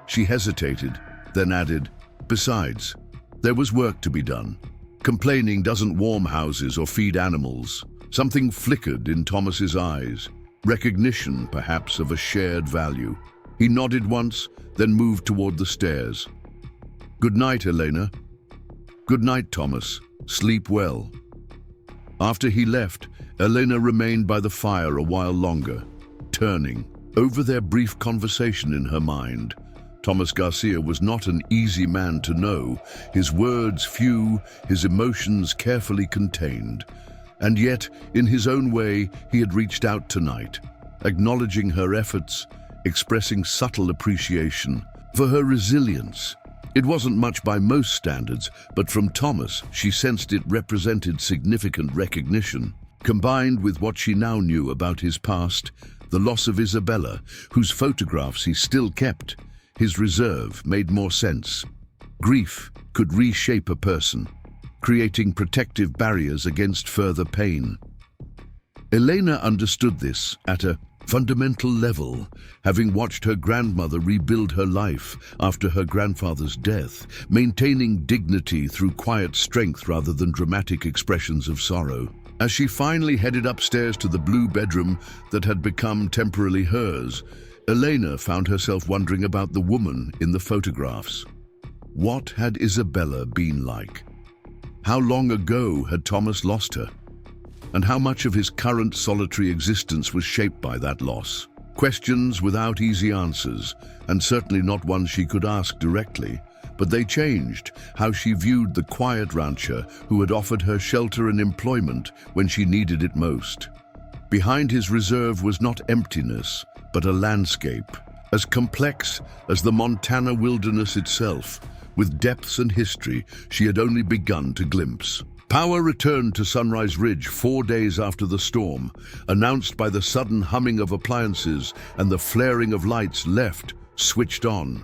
She hesitated, then added, "Besides, there was work to be done. Complaining doesn't warm houses or feed animals." Something flickered in Thomas's eyes, recognition, perhaps, of a shared value. He nodded once, then moved toward the stairs. "Good night, Elena." "Good night, Thomas. Sleep well." After he left, Elena remained by the fire a while longer, turning over their brief conversation in her mind. Thomas Garcia was not an easy man to know, his words few, his emotions carefully contained. And yet, in his own way, he had reached out tonight, acknowledging her efforts, expressing subtle appreciation for her resilience. It wasn't much by most standards, but from Thomas, she sensed it represented significant recognition. Combined with what she now knew about his past, the loss of Isabella, whose photographs he still kept. His reserve made more sense. Grief could reshape a person, creating protective barriers against further pain. Elena understood this at a fundamental level, having watched her grandmother rebuild her life after her grandfather's death, maintaining dignity through quiet strength rather than dramatic expressions of sorrow. As she finally headed upstairs to the blue bedroom that had become temporarily hers, Elena found herself wondering about the woman in the photographs. What had Isabella been like? How long ago had Thomas lost her? And how much of his current solitary existence was shaped by that loss? Questions without easy answers, and certainly not ones she could ask directly, but they changed how she viewed the quiet rancher who had offered her shelter and employment when she needed it most. Behind his reserve was not emptiness, but a landscape, as complex as the Montana wilderness itself, with depths and history she had only begun to glimpse. Power returned to Sunrise Ridge 4 days after the storm, announced by the sudden humming of appliances and the flaring of lights left switched on.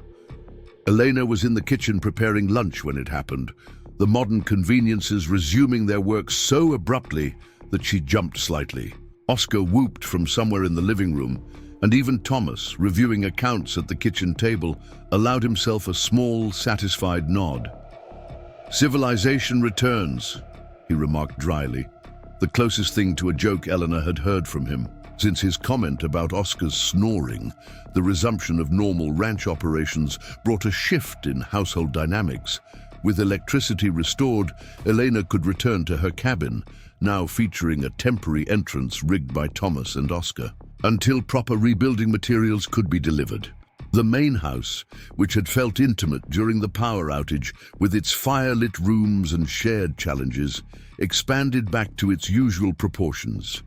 Elena was in the kitchen preparing lunch when it happened, the modern conveniences resuming their work so abruptly that she jumped slightly. Oscar whooped from somewhere in the living room, and even Thomas, reviewing accounts at the kitchen table, allowed himself a small, satisfied nod. "Civilization returns," he remarked dryly, the closest thing to a joke Elena had heard from him. Since his comment about Oscar's snoring, the resumption of normal ranch operations brought a shift in household dynamics. With electricity restored, Elena could return to her cabin, now featuring a temporary entrance rigged by Thomas and Oscar, until proper rebuilding materials could be delivered. The main house, which had felt intimate during the power outage with its fire-lit rooms and shared challenges, expanded back to its usual proportions.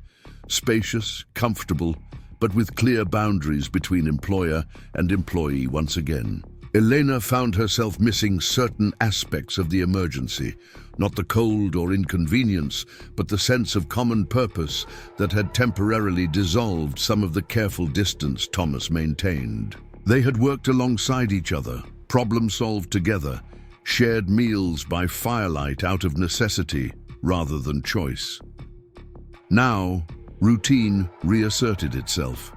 Spacious, comfortable, but with clear boundaries between employer and employee once again. Elena found herself missing certain aspects of the emergency, not the cold or inconvenience, but the sense of common purpose that had temporarily dissolved some of the careful distance Thomas maintained. They had worked alongside each other, problem-solved together, shared meals by firelight out of necessity rather than choice. Now, routine reasserted itself.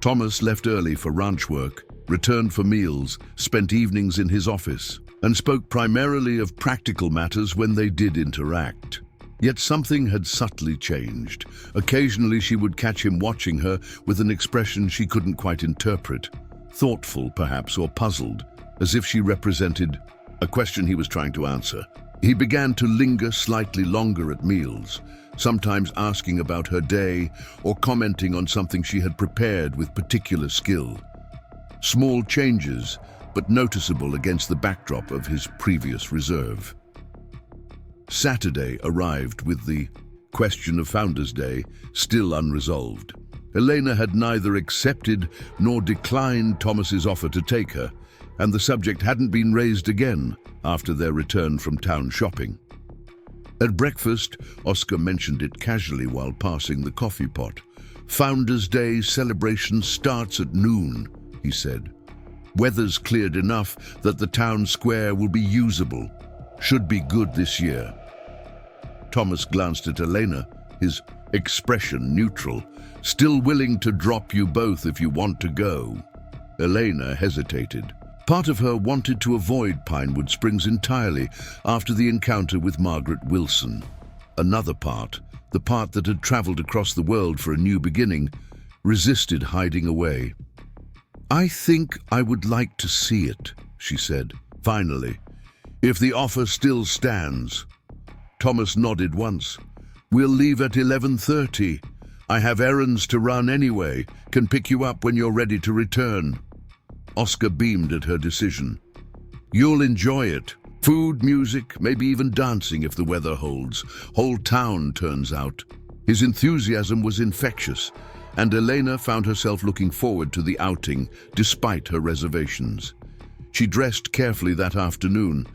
Thomas left early for ranch work, returned for meals, spent evenings in his office, and spoke primarily of practical matters when they did interact. Yet something had subtly changed. Occasionally she would catch him watching her with an expression she couldn't quite interpret. Thoughtful, perhaps, or puzzled, as if she represented a question he was trying to answer. He began to linger slightly longer at meals, sometimes asking about her day or commenting on something she had prepared with particular skill. Small changes, but noticeable against the backdrop of his previous reserve. Saturday arrived with the question of Founders' Day still unresolved. Elena had neither accepted nor declined Thomas's offer to take her, and the subject hadn't been raised again after their return from town shopping. At breakfast, Oscar mentioned it casually while passing the coffee pot. "Founders' Day celebration starts at noon," he said. "Weather's cleared enough that the town square will be usable. Should be good this year." Thomas glanced at Elena, his expression neutral. "Still willing to drop you both if you want to go." Elena hesitated. Part of her wanted to avoid Pinewood Springs entirely after the encounter with Margaret Wilson. Another part, the part that had traveled across the world for a new beginning, resisted hiding away. "I think I would like to see it," she said, finally. "If the offer still stands." Thomas nodded once. "We'll leave at 11:30. I have errands to run anyway. Can pick you up when you're ready to return." Oscar beamed at her decision. "You'll enjoy it. Food, music, maybe even dancing if the weather holds. Whole town turns out." His enthusiasm was infectious, and Elena found herself looking forward to the outing despite her reservations. She dressed carefully that afternoon,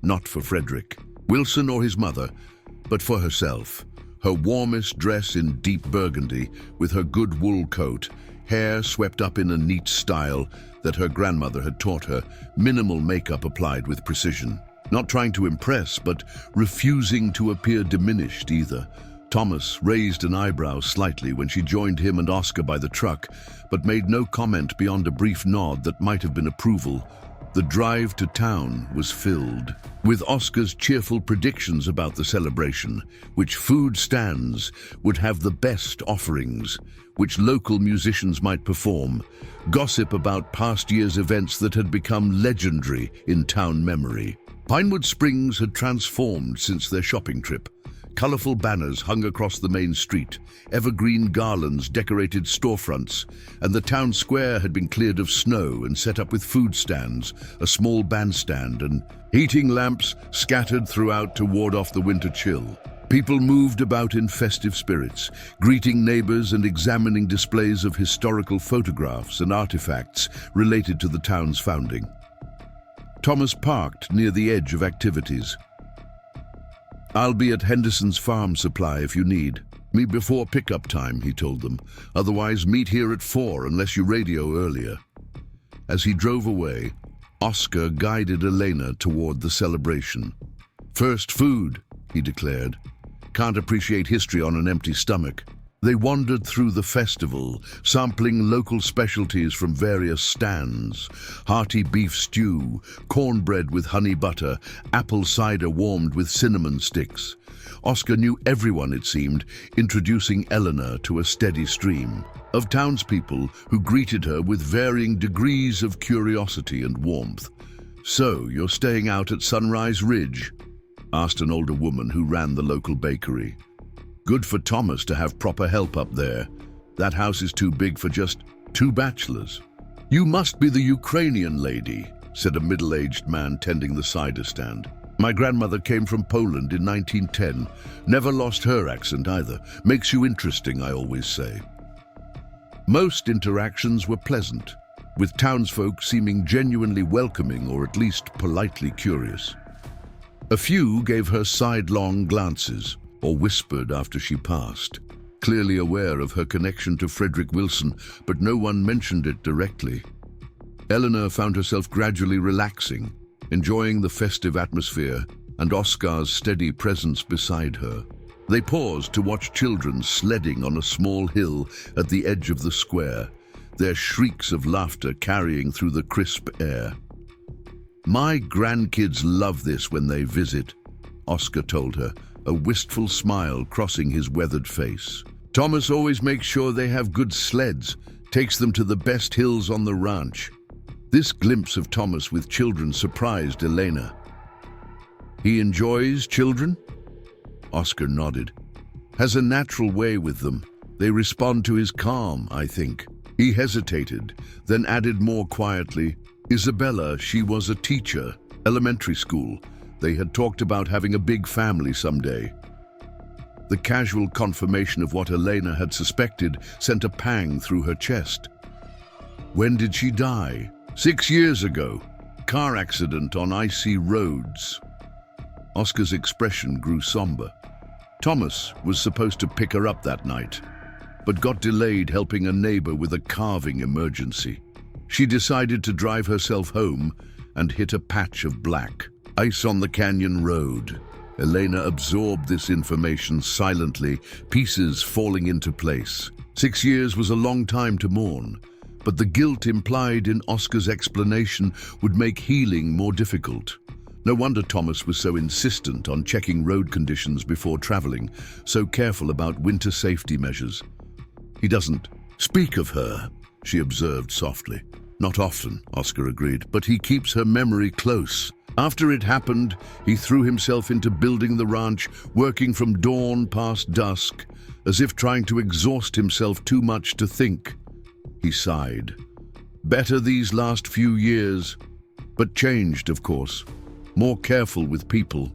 not for Frederick Wilson or his mother, but for herself. her warmest dress in deep burgundy, with her good wool coat, hair swept up in a neat style that her grandmother had taught her, minimal makeup applied with precision. Not trying to impress, but refusing to appear diminished either. Thomas raised an eyebrow slightly when she joined him and Oscar by the truck, but made no comment beyond a brief nod that might have been approval. The drive to town was filled with Oscar's cheerful predictions about the celebration, which food stands would have the best offerings, which local musicians might perform, gossip about past year's events that had become legendary in town memory. Pinewood Springs had transformed since their shopping trip. Colorful banners hung across the main street, evergreen garlands decorated storefronts, and the town square had been cleared of snow and set up with food stands, a small bandstand, and heating lamps scattered throughout to ward off the winter chill. People moved about in festive spirits, greeting neighbors and examining displays of historical photographs and artifacts related to the town's founding. Thomas parked near the edge of activities. "I'll be at Henderson's farm supply if you need. Meet before pickup time," he told them. "Otherwise, meet here at 4 unless you radio earlier." As he drove away, Oscar guided Elena toward the celebration. "First food," he declared. "Can't appreciate history on an empty stomach." They wandered through the festival, sampling local specialties from various stands: hearty beef stew, cornbread with honey butter, apple cider warmed with cinnamon sticks. Oscar knew everyone, it seemed, introducing Elena to a steady stream of townspeople who greeted her with varying degrees of curiosity and warmth. "So, you're staying out at Sunrise Ridge?" asked an older woman who ran the local bakery. "Good for Thomas to have proper help up there. That house is too big for just 2 bachelors." "You must be the Ukrainian lady," said a middle-aged man tending the cider stand. "My grandmother came from Poland in 1910. Never lost her accent either. Makes you interesting, I always say." Most interactions were pleasant, with townsfolk seeming genuinely welcoming or at least politely curious. A few gave her sidelong glances, or whispered after she passed, clearly aware of her connection to Frederick Wilson, but no one mentioned it directly. Elena found herself gradually relaxing, enjoying the festive atmosphere and Oscar's steady presence beside her. They paused to watch children sledding on a small hill at the edge of the square, their shrieks of laughter carrying through the crisp air. "My grandkids love this when they visit," Oscar told her, a wistful smile crossing his weathered face. "Thomas always makes sure they have good sleds, takes them to the best hills on the ranch." This glimpse of Thomas with children surprised Elena. "He enjoys children?" Oscar nodded. "Has a natural way with them. They respond to his calm, I think." He hesitated, then added more quietly, "Isabella, she was a teacher, elementary school. They had talked about having a big family someday." The casual confirmation of what Elena had suspected sent a pang through her chest. "When did she die?" 6 years ago. Car accident on icy roads." Oscar's expression grew somber. Thomas was supposed to pick her up that night, but got delayed helping a neighbor with a carving emergency. She decided to drive herself home and hit a patch of black ice on the canyon road. Elena absorbed this information silently, pieces falling into place. 6 years was a long time to mourn, but the guilt implied in Oscar's explanation would make healing more difficult. No wonder Thomas was so insistent on checking road conditions before traveling, so careful about winter safety measures. "He doesn't speak of her," she observed softly. "Not often," Oscar agreed, "but he keeps her memory close. After it happened, he threw himself into building the ranch, working from dawn past dusk, as if trying to exhaust himself too much to think." He sighed. "Better these last few years, but changed, of course. More careful with people.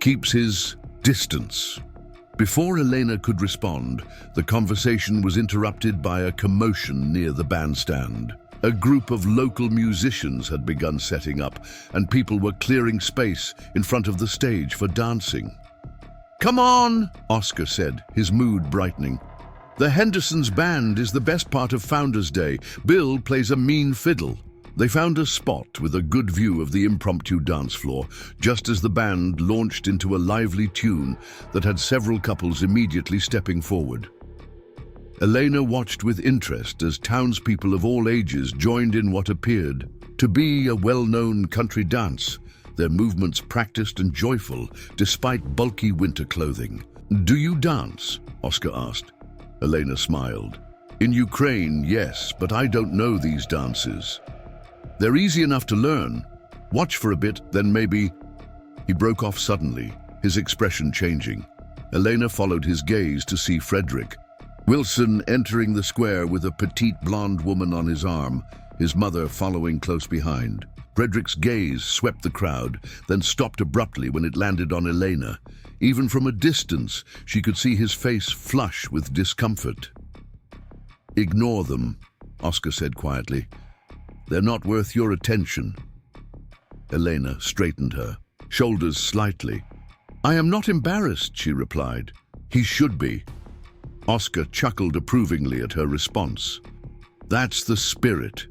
Keeps his distance." Before Elena could respond, the conversation was interrupted by a commotion near the bandstand. A group of local musicians had begun setting up, and people were clearing space in front of the stage for dancing. "Come on," Oscar said, his mood brightening. "The Hendersons' band is the best part of Founders' Day. Bill plays a mean fiddle." They found a spot with a good view of the impromptu dance floor, just as the band launched into a lively tune that had several couples immediately stepping forward. Elena watched with interest as townspeople of all ages joined in what appeared to be a well-known country dance, their movements practiced and joyful despite bulky winter clothing. "Do you dance?" Oscar asked. Elena smiled. "In Ukraine, yes, but I don't know these dances. They're easy enough to learn. Watch for a bit, then maybe—" He broke off suddenly, his expression changing. Elena followed his gaze to see Frederick Wilson entering the square with a petite blonde woman on his arm, his mother following close behind. Frederick's gaze swept the crowd, then stopped abruptly when it landed on Elena. Even from a distance, she could see his face flush with discomfort. "Ignore them," Oscar said quietly. "They're not worth your attention." Elena straightened her, shoulders slightly. "I am not embarrassed," she replied. "He should be." Oscar chuckled approvingly at her response. "That's the spirit."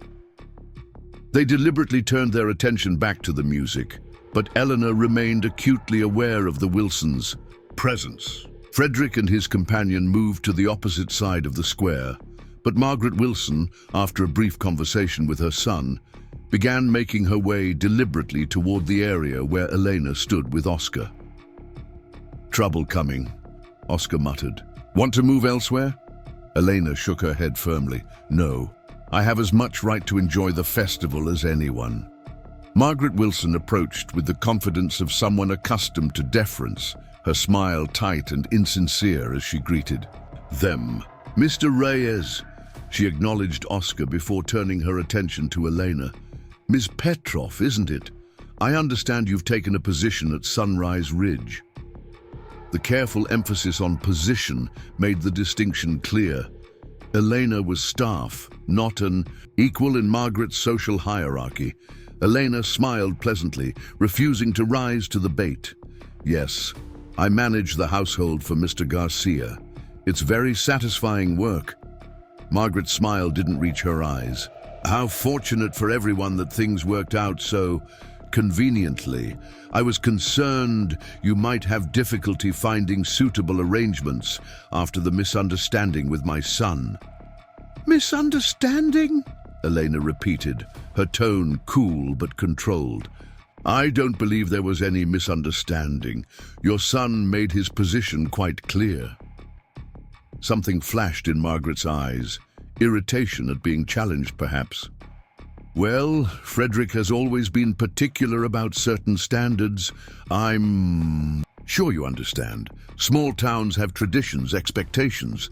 They deliberately turned their attention back to the music, but Eleanor remained acutely aware of the Wilsons' presence. Frederick and his companion moved to the opposite side of the square, but Margaret Wilson, after a brief conversation with her son, began making her way deliberately toward the area where Elena stood with Oscar. "Trouble coming," Oscar muttered. "Want to move elsewhere?" Elena shook her head firmly. "No, I have as much right to enjoy the festival as anyone." Margaret Wilson approached with the confidence of someone accustomed to deference, her smile tight and insincere as she greeted them. "Mr. Reyes," she acknowledged Oscar before turning her attention to Elena. "Ms. Petrov, isn't it? I understand you've taken a position at Sunrise Ridge." The careful emphasis on position made the distinction clear. Elena was staff, not an equal in Margaret's social hierarchy. Elena smiled pleasantly, refusing to rise to the bait. "Yes, I manage the household for Mr. Garcia. It's very satisfying work." Margaret's smile didn't reach her eyes. "How fortunate for everyone that things worked out so conveniently. I was concerned you might have difficulty finding suitable arrangements after the misunderstanding with my son." "Misunderstanding?" Elena repeated, her tone cool but controlled. "I don't believe there was any misunderstanding. Your son made his position quite clear." Something flashed in Margaret's eyes, irritation at being challenged, perhaps. "Well, Frederick has always been particular about certain standards. I'm sure you understand. Small towns have traditions, expectations."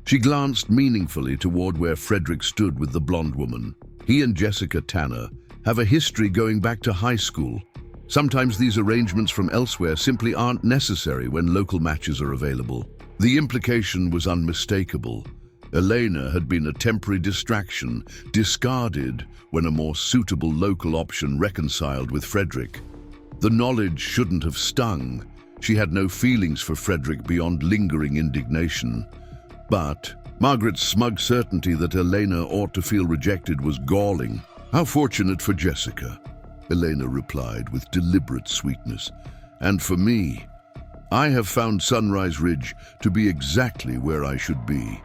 She glanced meaningfully toward where Frederick stood with the blonde woman. He and Jessica Tanner have a history going back to high school. Sometimes these arrangements from elsewhere simply aren't necessary when local matches are available. The implication was unmistakable. Elena had been a temporary distraction, discarded when a more suitable local option reconciled with Frederick. The knowledge shouldn't have stung. She had no feelings for Frederick beyond lingering indignation. But Margaret's smug certainty that Elena ought to feel rejected was galling. "How fortunate for Jessica," Elena replied with deliberate sweetness. "And for me, I have found Sunrise Ridge to be exactly where I should be."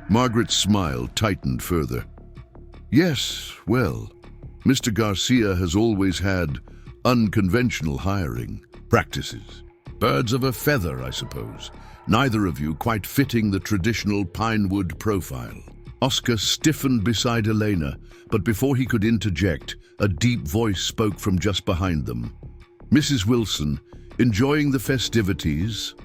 Margaret's smile tightened further. "Yes, well, Mr. Garcia has always had unconventional hiring practices. Birds of a feather, I suppose. Neither of you quite fitting the traditional Pinewood profile." Oscar stiffened beside Elena, but before he could interject, a deep voice spoke from just behind them. "Mrs. Wilson, enjoying the festivities?"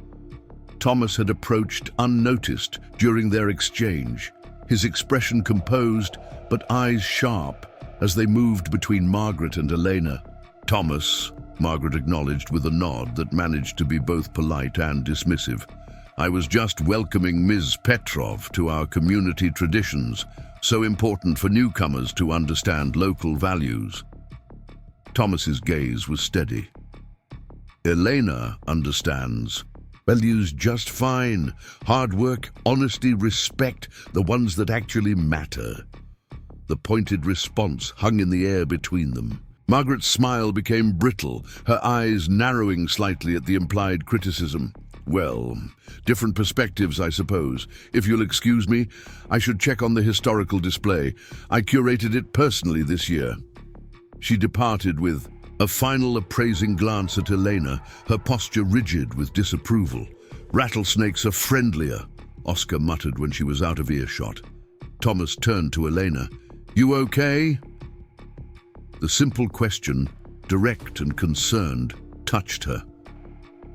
Thomas had approached unnoticed during their exchange, his expression composed but eyes sharp as they moved between Margaret and Elena. "Thomas," Margaret acknowledged with a nod that managed to be both polite and dismissive. "I was just welcoming Ms. Petrov to our community traditions, so important for newcomers to understand local values." Thomas's gaze was steady. "Elena understands," Values just fine. Hard work, honesty, respect, the ones that actually matter. The pointed response hung in the air between them. Margaret's smile became brittle, her eyes narrowing slightly at the implied criticism. Well, different perspectives, I suppose. If you'll excuse me, I should check on the historical display. I curated it personally this year. She departed with a final appraising glance at Elena, her posture rigid with disapproval. Rattlesnakes are friendlier, Oscar muttered when she was out of earshot. Thomas turned to Elena. You okay? The simple question, direct and concerned, touched her.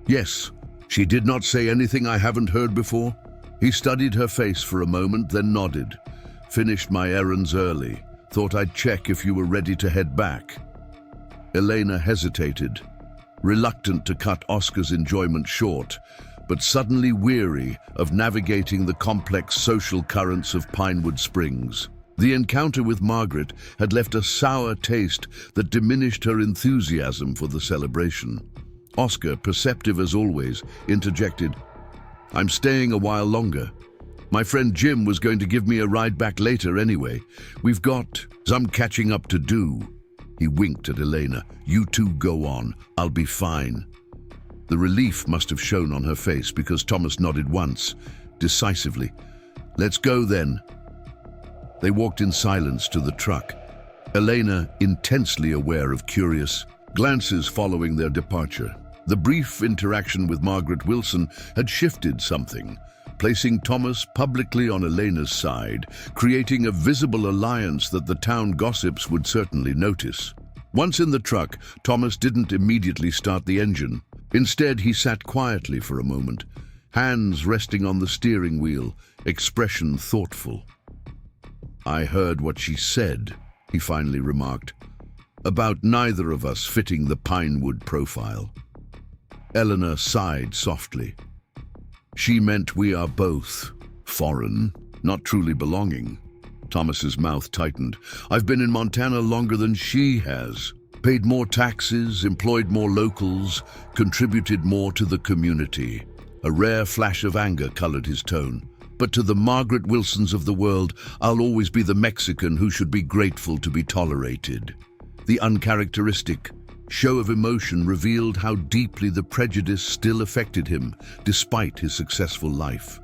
Yes. She did not say anything I haven't heard before. He studied her face for a moment, then nodded. Finished my errands early. Thought I'd check if you were ready to head back. Elena hesitated, reluctant to cut Oscar's enjoyment short, but suddenly weary of navigating the complex social currents of Pinewood Springs. The encounter with Margaret had left a sour taste that diminished her enthusiasm for the celebration. Oscar, perceptive as always, interjected, I'm staying a while longer. My friend Jim was going to give me a ride back later anyway. We've got some catching up to do. He winked at Elena. You two go on. I'll be fine. The relief must have shown on her face because Thomas nodded once, decisively. Let's go then. They walked in silence to the truck, Elena intensely aware of curious glances following their departure. The brief interaction with Margaret Wilson had shifted something, placing Thomas publicly on Elena's side, creating a visible alliance that the town gossips would certainly notice. Once in the truck, Thomas didn't immediately start the engine. Instead, he sat quietly for a moment, hands resting on the steering wheel, expression thoughtful. I heard what she said, he finally remarked, about neither of us fitting the Pinewood profile. Elena sighed softly. She meant we are both foreign, not truly belonging. Thomas's mouth tightened. I've been in Montana longer than she has. Paid more taxes, employed more locals, contributed more to the community. A rare flash of anger colored his tone. But to the Margaret Wilsons of the world, I'll always be the Mexican who should be grateful to be tolerated. The uncharacteristic show of emotion revealed how deeply the prejudice still affected him, despite his successful life.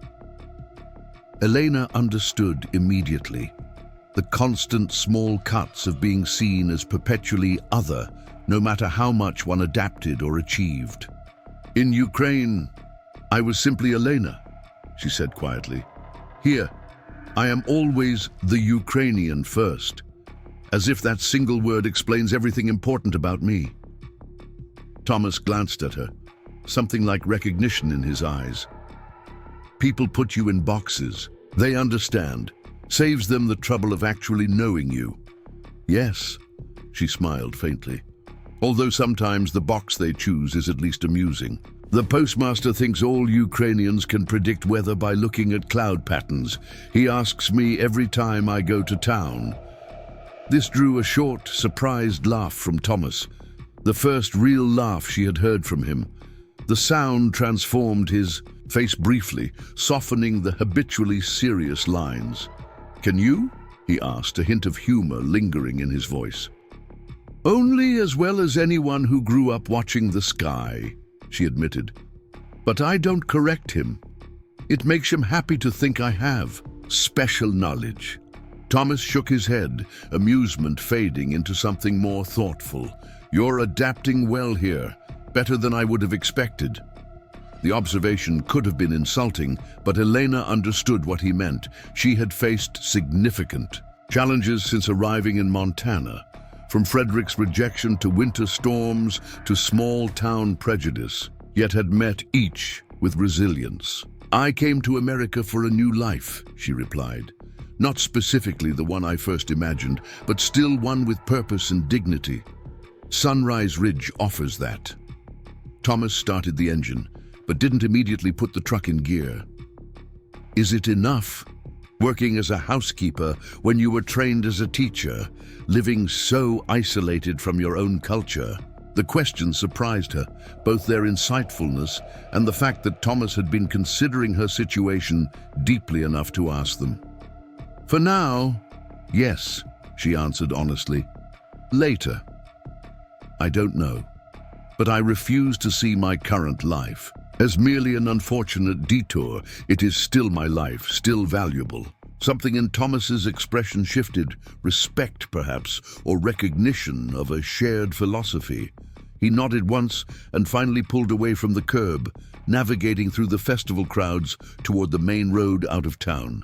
Elena understood immediately. The constant small cuts of being seen as perpetually other, no matter how much one adapted or achieved. In Ukraine, I was simply Elena, she said quietly. Here, I am always the Ukrainian first, as if that single word explains everything important about me. Thomas glanced at her, something like recognition in his eyes. People put you in boxes. They understand. Saves them the trouble of actually knowing you. Yes, she smiled faintly. Although sometimes the box they choose is at least amusing. The postmaster thinks all Ukrainians can predict weather by looking at cloud patterns. He asks me every time I go to town. This drew a short, surprised laugh from Thomas, the first real laugh she had heard from him. The sound transformed his face briefly, softening the habitually serious lines. Can you? He asked, a hint of humor lingering in his voice. Only as well as anyone who grew up watching the sky, she admitted. But I don't correct him. It makes him happy to think I have special knowledge. Thomas shook his head, amusement fading into something more thoughtful. You're adapting well here, better than I would have expected. The observation could have been insulting, but Elena understood what he meant. She had faced significant challenges since arriving in Montana, from Frederick's rejection to winter storms to small-town prejudice, yet had met each with resilience. I came to America for a new life, she replied. Not specifically the one I first imagined, but still one with purpose and dignity. Sunrise Ridge offers that. Thomas started the engine, but didn't immediately put the truck in gear. Is it enough? Working as a housekeeper when you were trained as a teacher, living so isolated from your own culture? The question surprised her, both their insightfulness and the fact that Thomas had been considering her situation deeply enough to ask them. For now, yes, she answered honestly. Later. I don't know. But I refuse to see my current life as merely an unfortunate detour. It is still my life, still valuable. Something in Thomas's expression shifted, respect perhaps, or recognition of a shared philosophy. He nodded once and finally pulled away from the curb, navigating through the festival crowds toward the main road out of town.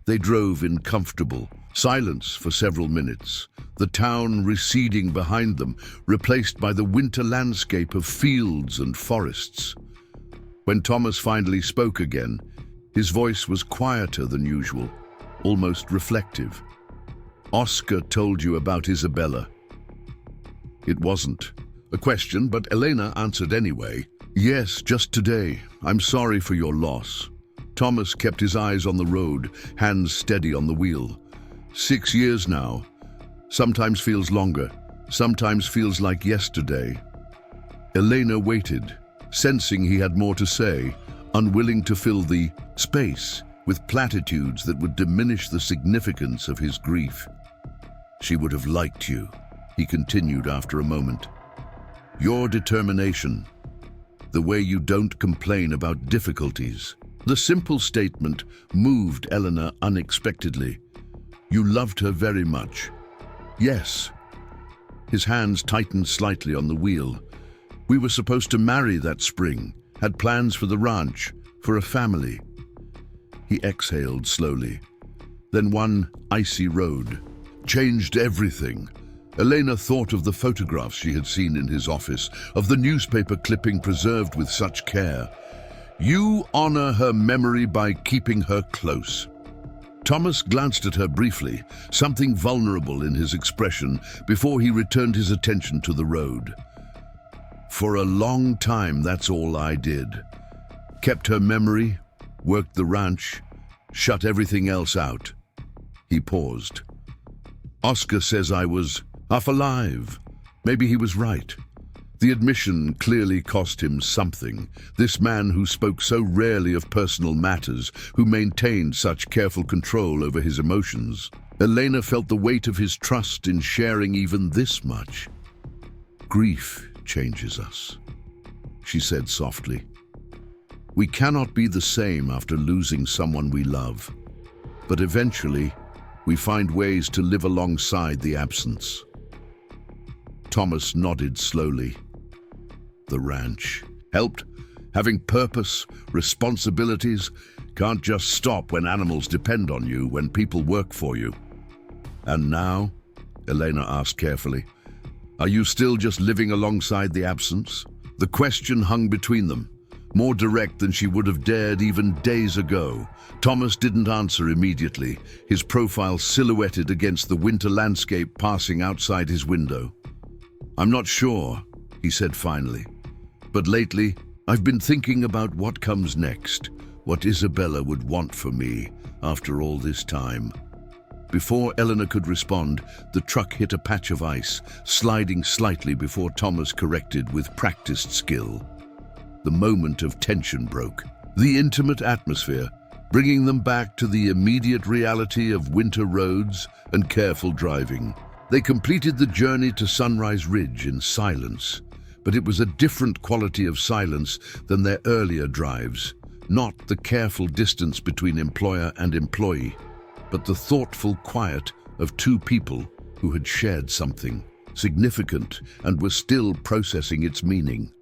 They drove in comfortable silence for several minutes, the town receding behind them, replaced by the winter landscape of fields and forests. When Thomas finally spoke again, his voice was quieter than usual, almost reflective. Oscar told you about Isabella. It wasn't a question, but Elena answered anyway. Yes, just today. I'm sorry for your loss. Thomas kept his eyes on the road, hands steady on the wheel. 6 years now. Sometimes feels longer, sometimes feels like yesterday. Elena waited, sensing he had more to say, unwilling to fill the space with platitudes that would diminish the significance of his grief. She would have liked you, he continued after a moment. Your determination, the way you don't complain about difficulties. The simple statement moved Elena unexpectedly. You loved her very much. Yes. His hands tightened slightly on the wheel. We were supposed to marry that spring, had plans for the ranch, for a family. He exhaled slowly. Then one icy road changed everything. Elena thought of the photographs she had seen in his office, of the newspaper clipping preserved with such care. You honor her memory by keeping her close. Thomas glanced at her briefly, something vulnerable in his expression, before he returned his attention to the road. For a long time, that's all I did. Kept her memory, worked the ranch, shut everything else out. He paused. Oscar says I was half alive. Maybe he was right. The admission clearly cost him something. This man who spoke so rarely of personal matters, who maintained such careful control over his emotions. Elena felt the weight of his trust in sharing even this much. Grief changes us, she said softly. We cannot be the same after losing someone we love, but eventually we find ways to live alongside the absence. Thomas nodded slowly. The ranch helped. Having purpose, responsibilities, can't just stop when animals depend on you, when people work for you. And now, Elena asked carefully, are you still just living alongside the absence? The question hung between them, more direct than she would have dared even days ago. Thomas didn't answer immediately, his profile silhouetted against the winter landscape passing outside his window. I'm not sure, he said finally, but lately I've been thinking about what comes next, what Isabella would want for me after all this time. Before Elena could respond, the truck hit a patch of ice, sliding slightly before Thomas corrected with practiced skill. The moment of tension broke, the intimate atmosphere, bringing them back to the immediate reality of winter roads and careful driving. They completed the journey to Sunrise Ridge in silence, but it was a different quality of silence than their earlier drives, not the careful distance between employer and employee, but the thoughtful quiet of two people who had shared something significant and were still processing its meaning.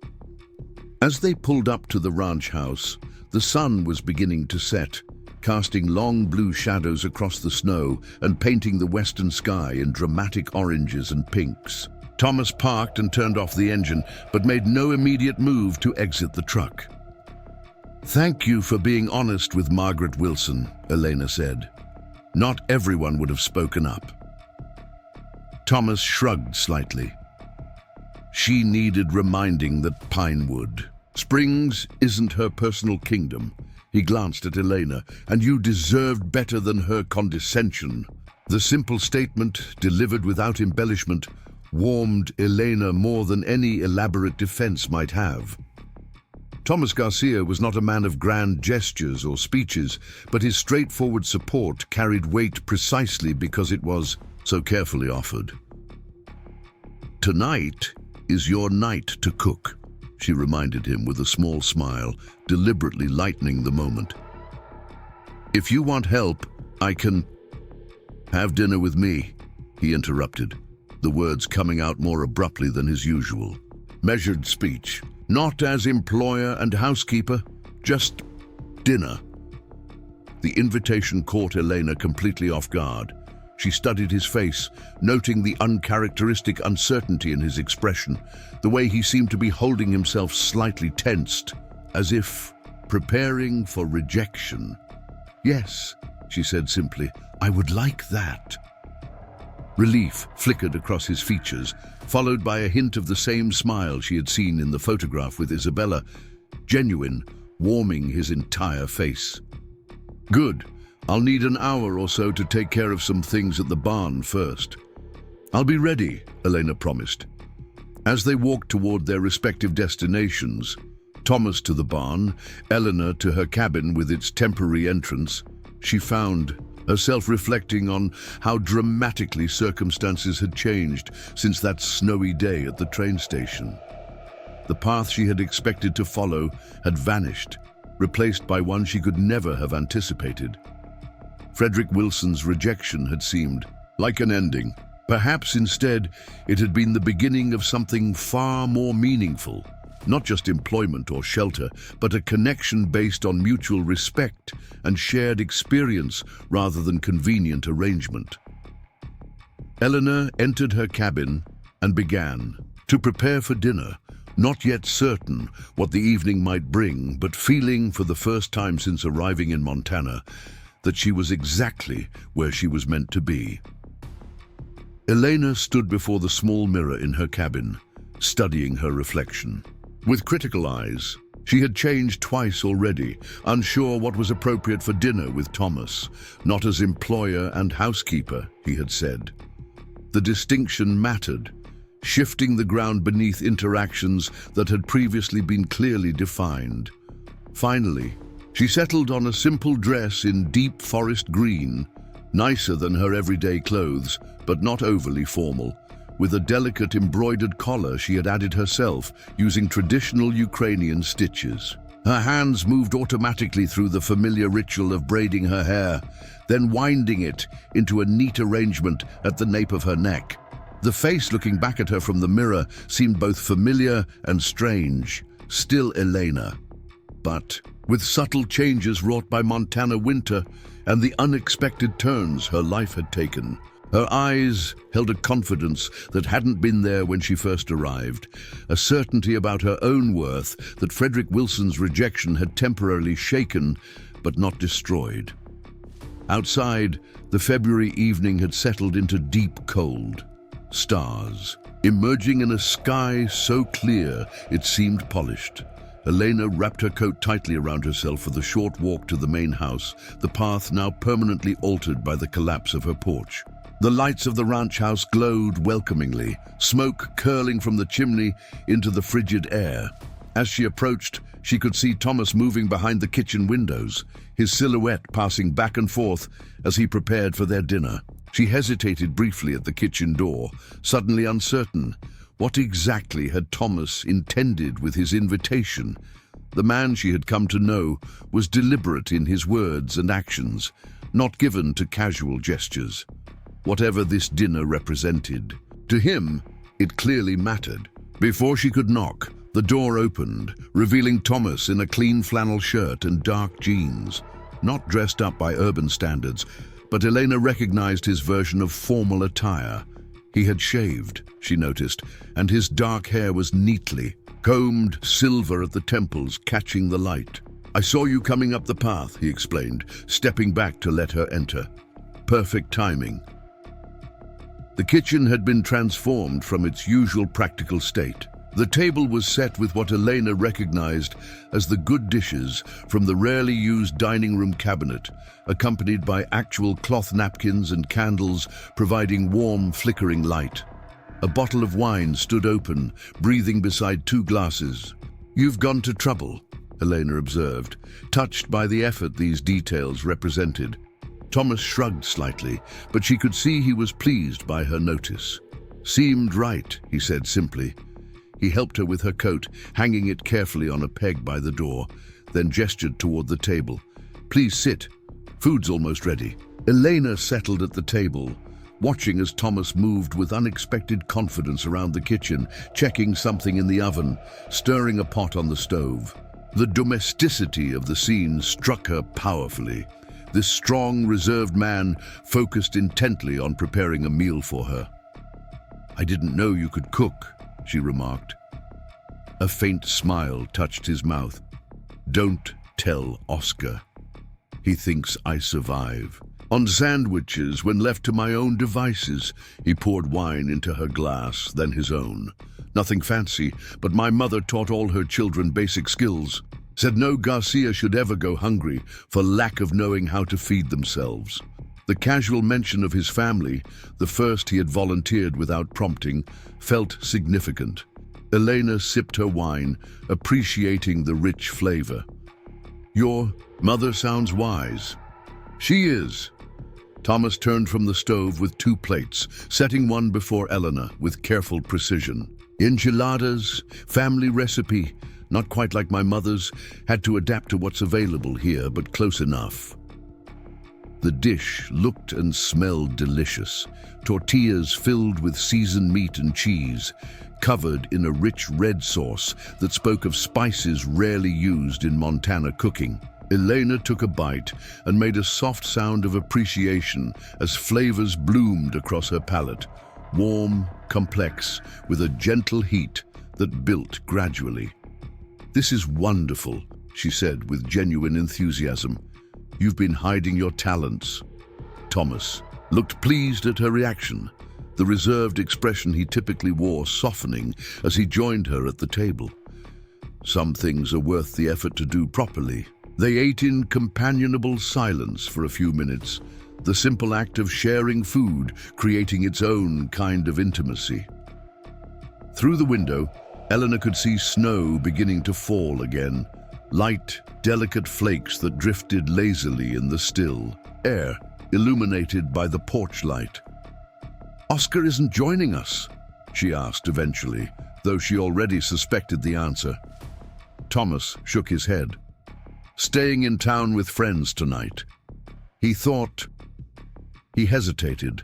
As they pulled up to the ranch house, the sun was beginning to set, casting long blue shadows across the snow and painting the western sky in dramatic oranges and pinks. Thomas parked and turned off the engine, but made no immediate move to exit the truck. Thank you for being honest with Margaret Wilson, Elena said. Not everyone would have spoken up. Thomas shrugged slightly. She needed reminding that Pinewood Springs isn't her personal kingdom. He glanced at Elena, and you deserved better than her condescension. The simple statement, delivered without embellishment, warmed Elena more than any elaborate defense might have. Thomas Garcia was not a man of grand gestures or speeches, but his straightforward support carried weight precisely because it was so carefully offered. "Tonight is your night to cook," she reminded him with a small smile, deliberately lightening the moment. "If you want help, I can—" "Have dinner with me," he interrupted, the words coming out more abruptly than his usual. Measured speech. Not as employer and housekeeper, just dinner. The invitation caught Elena completely off guard. She studied his face, noting the uncharacteristic uncertainty in his expression, the way he seemed to be holding himself slightly tensed, as if preparing for rejection. "Yes," she said simply, "I would like that." Relief flickered across his features, followed by a hint of the same smile she had seen in the photograph with Isabella, genuine, warming his entire face. "Good. I'll need an hour or so to take care of some things at the barn first." "I'll be ready," Elena promised. As they walked toward their respective destinations, Thomas to the barn, Elena to her cabin with its temporary entrance, she found herself reflecting on how dramatically circumstances had changed since that snowy day at the train station. The path she had expected to follow had vanished, replaced by one she could never have anticipated. Frederick Wilson's rejection had seemed like an ending. Perhaps instead it had been the beginning of something far more meaningful. Not just employment or shelter, but a connection based on mutual respect and shared experience rather than convenient arrangement. Elena entered her cabin and began to prepare for dinner, not yet certain what the evening might bring, but feeling for the first time since arriving in Montana that she was exactly where she was meant to be. Elena stood before the small mirror in her cabin, studying her reflection. With critical eyes, she had changed twice already, unsure what was appropriate for dinner with Thomas, not as employer and housekeeper, he had said. The distinction mattered, shifting the ground beneath interactions that had previously been clearly defined. Finally, she settled on a simple dress in deep forest green, nicer than her everyday clothes, but not overly formal, with a delicate embroidered collar she had added herself using traditional Ukrainian stitches. Her hands moved automatically through the familiar ritual of braiding her hair, then winding it into a neat arrangement at the nape of her neck. The face looking back at her from the mirror seemed both familiar and strange, still Elena. But with subtle changes wrought by Montana winter and the unexpected turns her life had taken, her eyes held a confidence that hadn't been there when she first arrived, a certainty about her own worth that Frederick Wilson's rejection had temporarily shaken but not destroyed. Outside, the February evening had settled into deep cold. Stars, emerging in a sky so clear it seemed polished. Elena wrapped her coat tightly around herself for the short walk to the main house, the path now permanently altered by the collapse of her porch. The lights of the ranch house glowed welcomingly, smoke curling from the chimney into the frigid air. As she approached, she could see Thomas moving behind the kitchen windows, his silhouette passing back and forth as he prepared for their dinner. She hesitated briefly at the kitchen door, suddenly uncertain. What exactly had Thomas intended with his invitation? The man she had come to know was deliberate in his words and actions, not given to casual gestures. Whatever this dinner represented, to him, it clearly mattered. Before she could knock, the door opened, revealing Thomas in a clean flannel shirt and dark jeans. Not dressed up by urban standards, but Elena recognized his version of formal attire. He had shaved, she noticed, and his dark hair was neatly combed, silver at the temples, catching the light. "I saw you coming up the path," he explained, stepping back to let her enter. Perfect timing. The kitchen had been transformed from its usual practical state. The table was set with what Elena recognized as the good dishes from the rarely used dining room cabinet, accompanied by actual cloth napkins and candles providing warm, flickering light. A bottle of wine stood open, breathing beside 2 glasses. "You've gone to trouble," Elena observed, touched by the effort these details represented. Thomas shrugged slightly, but she could see he was pleased by her notice. "Seemed right," he said simply. He helped her with her coat, hanging it carefully on a peg by the door, then gestured toward the table. "Please sit. Food's almost ready." Elena settled at the table, watching as Thomas moved with unexpected confidence around the kitchen, checking something in the oven, stirring a pot on the stove. The domesticity of the scene struck her powerfully. This strong, reserved man focused intently on preparing a meal for her. "I didn't know you could cook," she remarked. A faint smile touched his mouth. "Don't tell Oscar. He thinks I survive. On sandwiches, when left to my own devices." He poured wine into her glass, then his own. "Nothing fancy, but my mother taught all her children basic skills. Said no Garcia should ever go hungry for lack of knowing how to feed themselves." The casual mention of his family, the first he had volunteered without prompting, felt significant. Elena sipped her wine, appreciating the rich flavor. "Your mother sounds wise." "She is." Thomas turned from the stove with 2 plates, setting one before Elena with careful precision. "Enchiladas, family recipe, not quite like my mother's, had to adapt to what's available here, but close enough." The dish looked and smelled delicious. Tortillas filled with seasoned meat and cheese, covered in a rich red sauce that spoke of spices rarely used in Montana cooking. Elena took a bite and made a soft sound of appreciation as flavors bloomed across her palate, warm, complex, with a gentle heat that built gradually. "This is wonderful," she said with genuine enthusiasm. "You've been hiding your talents." Thomas looked pleased at her reaction, the reserved expression he typically wore softening as he joined her at the table. Some things are worth the effort to do properly. They ate in companionable silence for a few minutes, the simple act of sharing food creating its own kind of intimacy. Through the window, Elena could see snow beginning to fall again, light, delicate flakes that drifted lazily in the still air, illuminated by the porch light. "Oscar isn't joining us?" she asked eventually, though she already suspected the answer. Thomas shook his head. "Staying in town with friends tonight." He thought. He hesitated,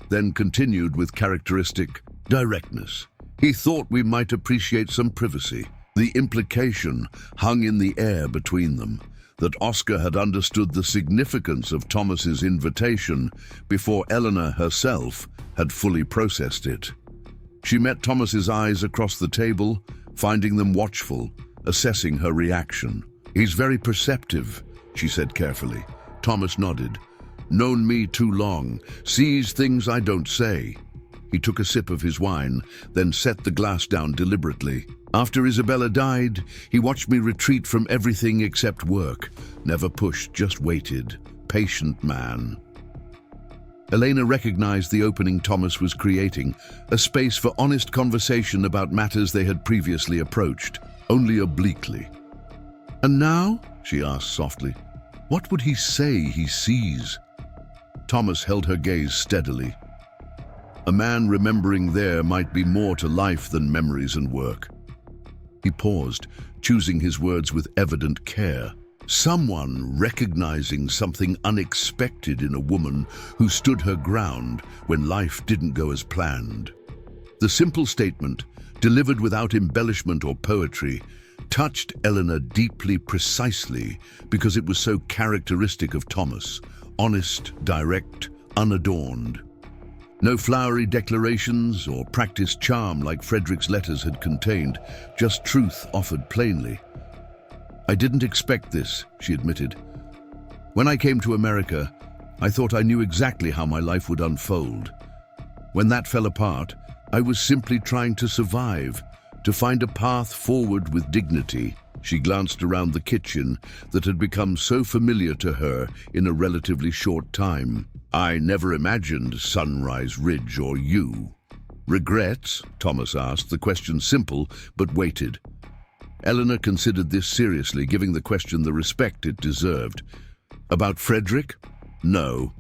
then continued with characteristic directness. He thought we might appreciate some privacy. The implication hung in the air between them, that Oscar had understood the significance of Thomas's invitation before Elena herself had fully processed it. She met Thomas's eyes across the table, finding them watchful, assessing her reaction. "He's very perceptive," she said carefully. Thomas nodded. "Known me too long, sees things I don't say." He took a sip of his wine, then set the glass down deliberately. "After Isabella died, he watched me retreat from everything except work. Never pushed, just waited. Patient man." Elena recognized the opening Thomas was creating, a space for honest conversation about matters they had previously approached, only obliquely. "And now?" she asked softly. "What would he say he sees?" Thomas held her gaze steadily. A man remembering there might be more to life than memories and work. He paused, choosing his words with evident care. Someone recognizing something unexpected in a woman who stood her ground when life didn't go as planned. The simple statement, delivered without embellishment or poetry, touched Elena deeply precisely because it was so characteristic of Thomas, honest, direct, unadorned. No flowery declarations or practiced charm like Frederick's letters had contained, just truth offered plainly. "I didn't expect this," she admitted. "When I came to America, I thought I knew exactly how my life would unfold. When that fell apart, I was simply trying to survive, to find a path forward with dignity." She glanced around the kitchen that had become so familiar to her in a relatively short time. "I never imagined Sunrise Ridge or you." Regrets? Thomas asked, the question simple, but weighted. Elena considered this seriously, giving the question the respect it deserved. About Frederick? No.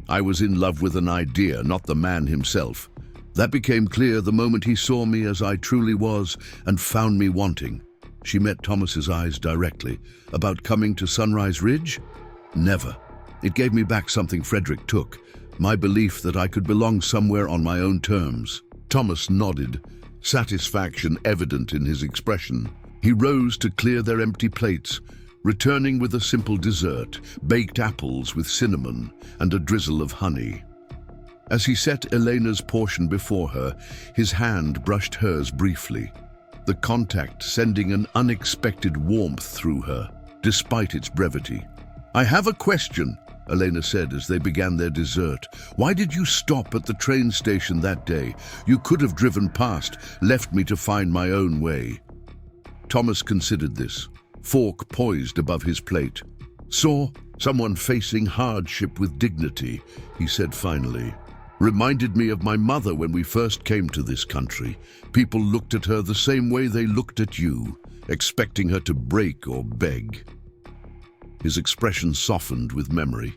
I was in love with an idea, not the man himself. That became clear the moment he saw me as I truly was and found me wanting. She met Thomas's eyes directly. About coming to Sunrise Ridge? Never. It gave me back something Frederick took, my belief that I could belong somewhere on my own terms. Thomas nodded, satisfaction evident in his expression. He rose to clear their empty plates, returning with a simple dessert, baked apples with cinnamon and a drizzle of honey. As he set Elena's portion before her, his hand brushed hers briefly, the contact sending an unexpected warmth through her, despite its brevity. "I have a question," Elena said as they began their dessert. "Why did you stop at the train station that day? You could have driven past, left me to find my own way." Thomas considered this, fork poised above his plate. "Saw someone facing hardship with dignity," he said finally. "Reminded me of my mother when we first came to this country. People looked at her the same way they looked at you, expecting her to break or beg." His expression softened with memory.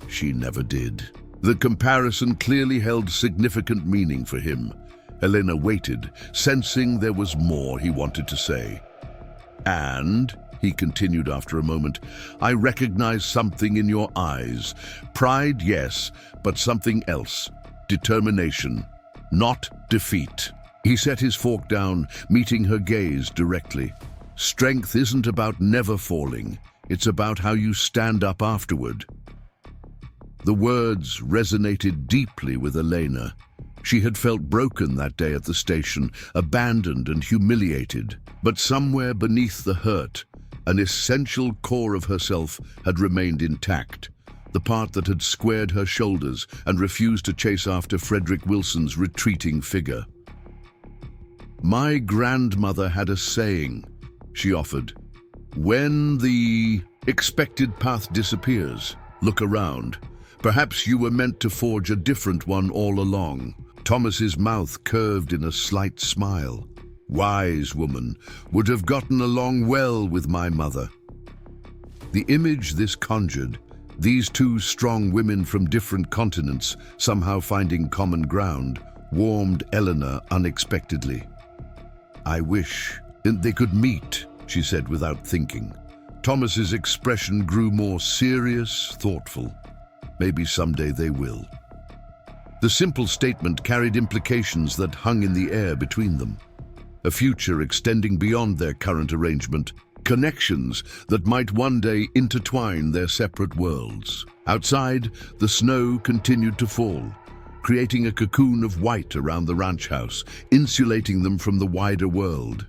She never did. The comparison clearly held significant meaning for him. Elena waited, sensing there was more he wanted to say. "And," he continued after a moment, "I recognize something in your eyes. Pride, yes, but something else. Determination, not defeat." He set his fork down, meeting her gaze directly. "Strength isn't about never falling. It's about how you stand up afterward." The words resonated deeply with Elena. She had felt broken that day at the station, abandoned and humiliated. But somewhere beneath the hurt, an essential core of herself had remained intact, the part that had squared her shoulders and refused to chase after Frederick Wilson's retreating figure. "My grandmother had a saying," she offered. "When the expected path disappears, look around. Perhaps you were meant to forge a different one all along." Thomas's mouth curved in a slight smile. "Wise woman, would have gotten along well with my mother." The image this conjured, these two strong women from different continents somehow finding common ground, warmed Elena unexpectedly. "I wish they could meet," she said without thinking. Thomas's expression grew more serious, thoughtful. "Maybe someday they will." The simple statement carried implications that hung in the air between them. A future extending beyond their current arrangement, connections that might one day intertwine their separate worlds. Outside, the snow continued to fall, creating a cocoon of white around the ranch house, insulating them from the wider world.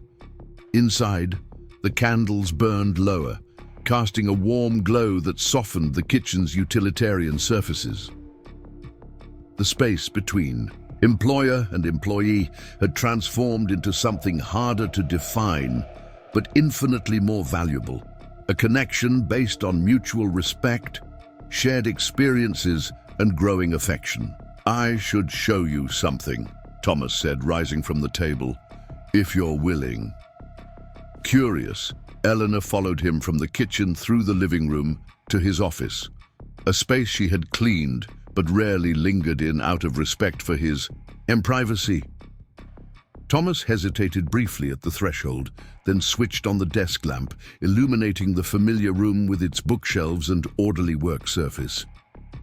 Inside, the candles burned lower, casting a warm glow that softened the kitchen's utilitarian surfaces. The space between employer and employee had transformed into something harder to define, but infinitely more valuable. A connection based on mutual respect, shared experiences, and growing affection. "I should show you something," Thomas said, rising from the table, "if you're willing." Curious, Elena followed him from the kitchen through the living room to his office, a space she had cleaned but rarely lingered in out of respect for his privacy. Thomas hesitated briefly at the threshold, then switched on the desk lamp, illuminating the familiar room with its bookshelves and orderly work surface.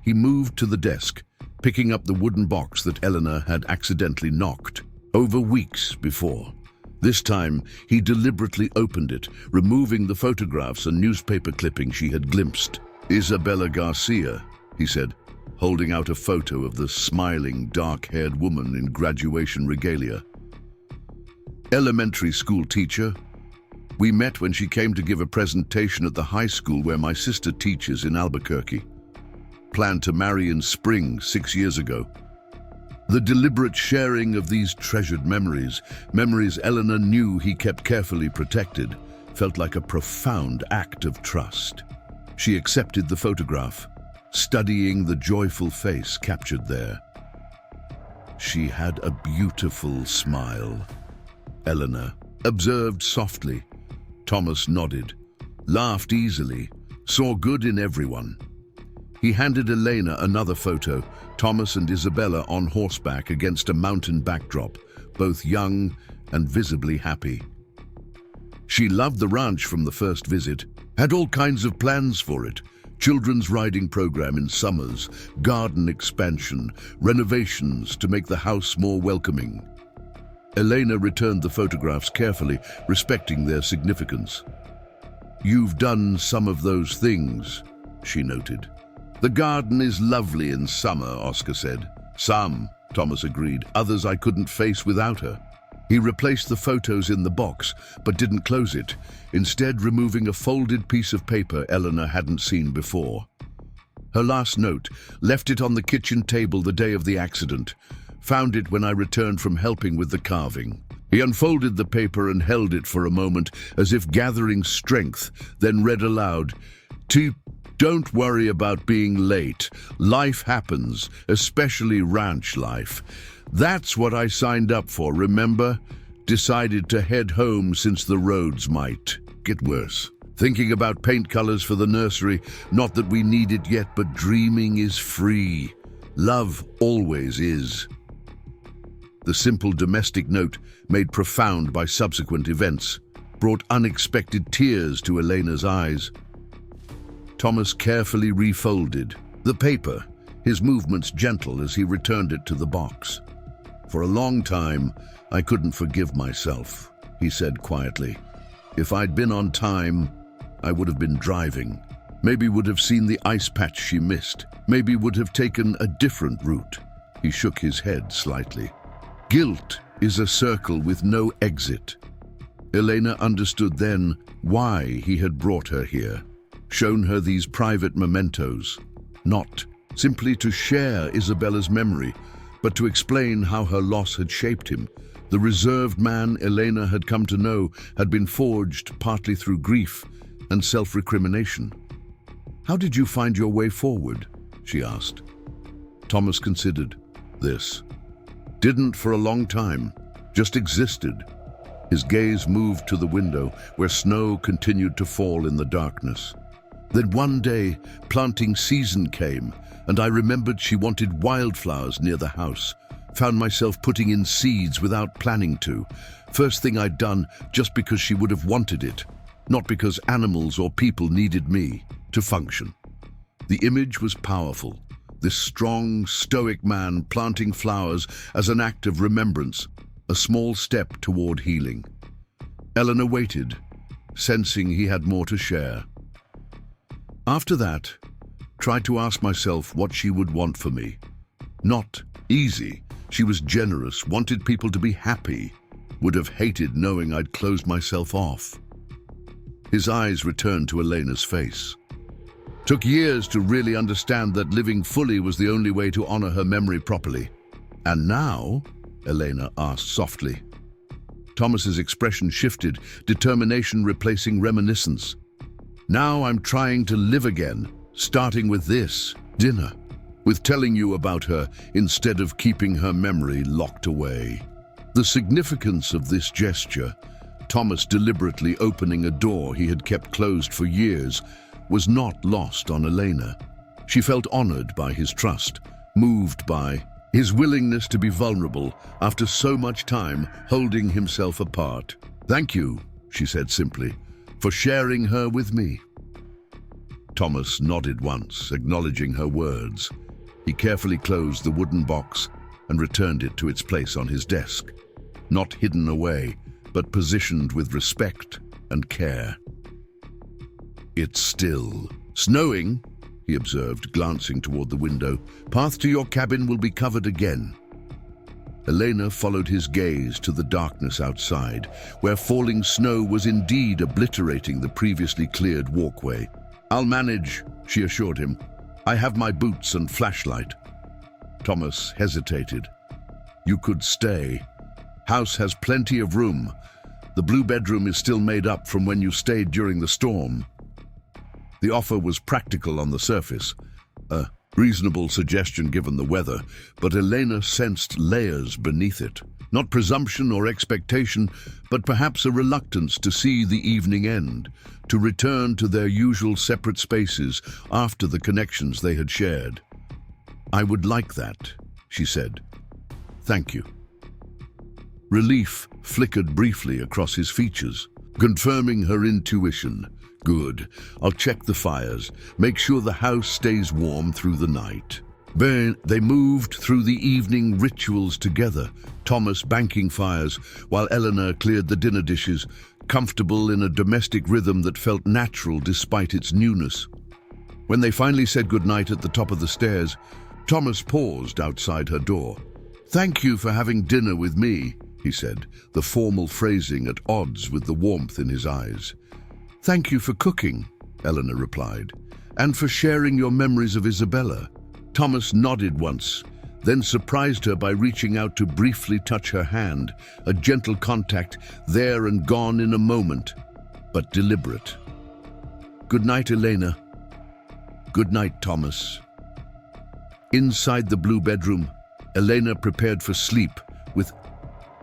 He moved to the desk, picking up the wooden box that Elena had accidentally knocked over weeks before. This time, he deliberately opened it, removing the photographs and newspaper clippings she had glimpsed. "Isabella Garcia," he said, holding out a photo of the smiling, dark-haired woman in graduation regalia. "Elementary school teacher. We met when she came to give a presentation at the high school where my sister teaches in Albuquerque. Planned to marry in spring 6 years ago." The deliberate sharing of these treasured memories Elena knew he kept carefully protected, felt like a profound act of trust. She accepted the photograph, studying the joyful face captured there. She had a beautiful smile. Elena observed softly. Thomas nodded, laughed easily, saw good in everyone. He handed Elena another photo, Thomas and Isabella on horseback against a mountain backdrop, both young and visibly happy. She loved the ranch from the first visit, had all kinds of plans for it. Children's riding program in summers, garden expansion, renovations to make the house more welcoming. Elena returned the photographs carefully, respecting their significance. "You've done some of those things," she noted. "The garden is lovely in summer," Oscar said. "Some," Thomas agreed. "Others I couldn't face without her." He replaced the photos in the box, but didn't close it, instead removing a folded piece of paper Elena hadn't seen before. Her last note, left it on the kitchen table the day of the accident. Found it when I returned from helping with the carving. He unfolded the paper and held it for a moment, as if gathering strength, then read aloud, "Don't worry about being late. Life happens, especially ranch life. That's what I signed up for, remember? Decided to head home since the roads might get worse. Thinking about paint colors for the nursery, not that we need it yet, but dreaming is free. Love always is." The simple domestic note, made profound by subsequent events, brought unexpected tears to Elena's eyes. Thomas carefully refolded the paper, his movements gentle as he returned it to the box. "For a long time, I couldn't forgive myself," he said quietly. "If I'd been on time, I would have been driving. Maybe would have seen the ice patch she missed. Maybe would have taken a different route." He shook his head slightly. "Guilt is a circle with no exit." Elena understood then why he had brought her here, shown her these private mementos, not simply to share Isabella's memory, but to explain how her loss had shaped him. The reserved man Elena had come to know had been forged partly through grief and self-recrimination. "How did you find your way forward?" she asked. Thomas considered. "This. Didn't for a long time, just existed." His gaze moved to the window, where snow continued to fall in the darkness. "Then one day, planting season came, and I remembered she wanted wildflowers near the house. Found myself putting in seeds without planning to. First thing I'd done, just because she would have wanted it, not because animals or people needed me to function." The image was powerful. This strong, stoic man planting flowers as an act of remembrance, a small step toward healing. Elena waited, sensing he had more to share. After that, tried to ask myself what she would want for me. Not easy. She was generous, wanted people to be happy. Would have hated knowing I'd closed myself off. His eyes returned to Elena's face. Took years to really understand that living fully was the only way to honor her memory properly. "And now?" Elena asked softly. Thomas's expression shifted, determination replacing reminiscence. "Now I'm trying to live again, starting with this dinner, with telling you about her instead of keeping her memory locked away." The significance of this gesture, Thomas deliberately opening a door he had kept closed for years, was not lost on Elena. She felt honored by his trust, moved by his willingness to be vulnerable after so much time holding himself apart. "Thank you," she said simply, "for sharing her with me." Thomas nodded once, acknowledging her words. He carefully closed the wooden box and returned it to its place on his desk, not hidden away, but positioned with respect and care. "It's still snowing," he observed, glancing toward the window. "Path to your cabin will be covered again." Elena followed his gaze to the darkness outside, where falling snow was indeed obliterating the previously cleared walkway. "I'll manage," she assured him. "I have my boots and flashlight." Thomas hesitated. "You could stay. House has plenty of room. The blue bedroom is still made up from when you stayed during the storm." The offer was practical on the surface. Reasonable suggestion given the weather, but Elena sensed layers beneath it. Not presumption or expectation, but perhaps a reluctance to see the evening end, to return to their usual separate spaces after the connections they had shared. "I would like that," she said. "Thank you." Relief flickered briefly across his features, confirming her intuition. "Good. I'll check the fires, make sure the house stays warm through the night." Then they moved through the evening rituals together, Thomas banking fires while Eleanor cleared the dinner dishes, comfortable in a domestic rhythm that felt natural despite its newness. When they finally said goodnight at the top of the stairs, Thomas paused outside her door. "Thank you for having dinner with me," he said, the formal phrasing at odds with the warmth in his eyes. "Thank you for cooking," Eleanor replied, "and for sharing your memories of Isabella." Thomas nodded once, then surprised her by reaching out to briefly touch her hand, a gentle contact there and gone in a moment, but deliberate. "Good night, Elena." "Good night, Thomas." Inside the blue bedroom, Elena prepared for sleep with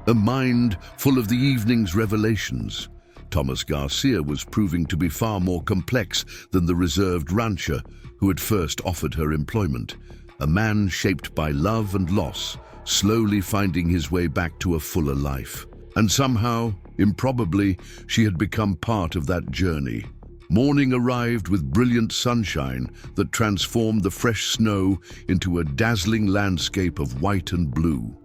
a mind full of the evening's revelations. Thomas Garcia was proving to be far more complex than the reserved rancher who had first offered her employment, a man shaped by love and loss, slowly finding his way back to a fuller life. And somehow, improbably, she had become part of that journey. Morning arrived with brilliant sunshine that transformed the fresh snow into a dazzling landscape of white and blue.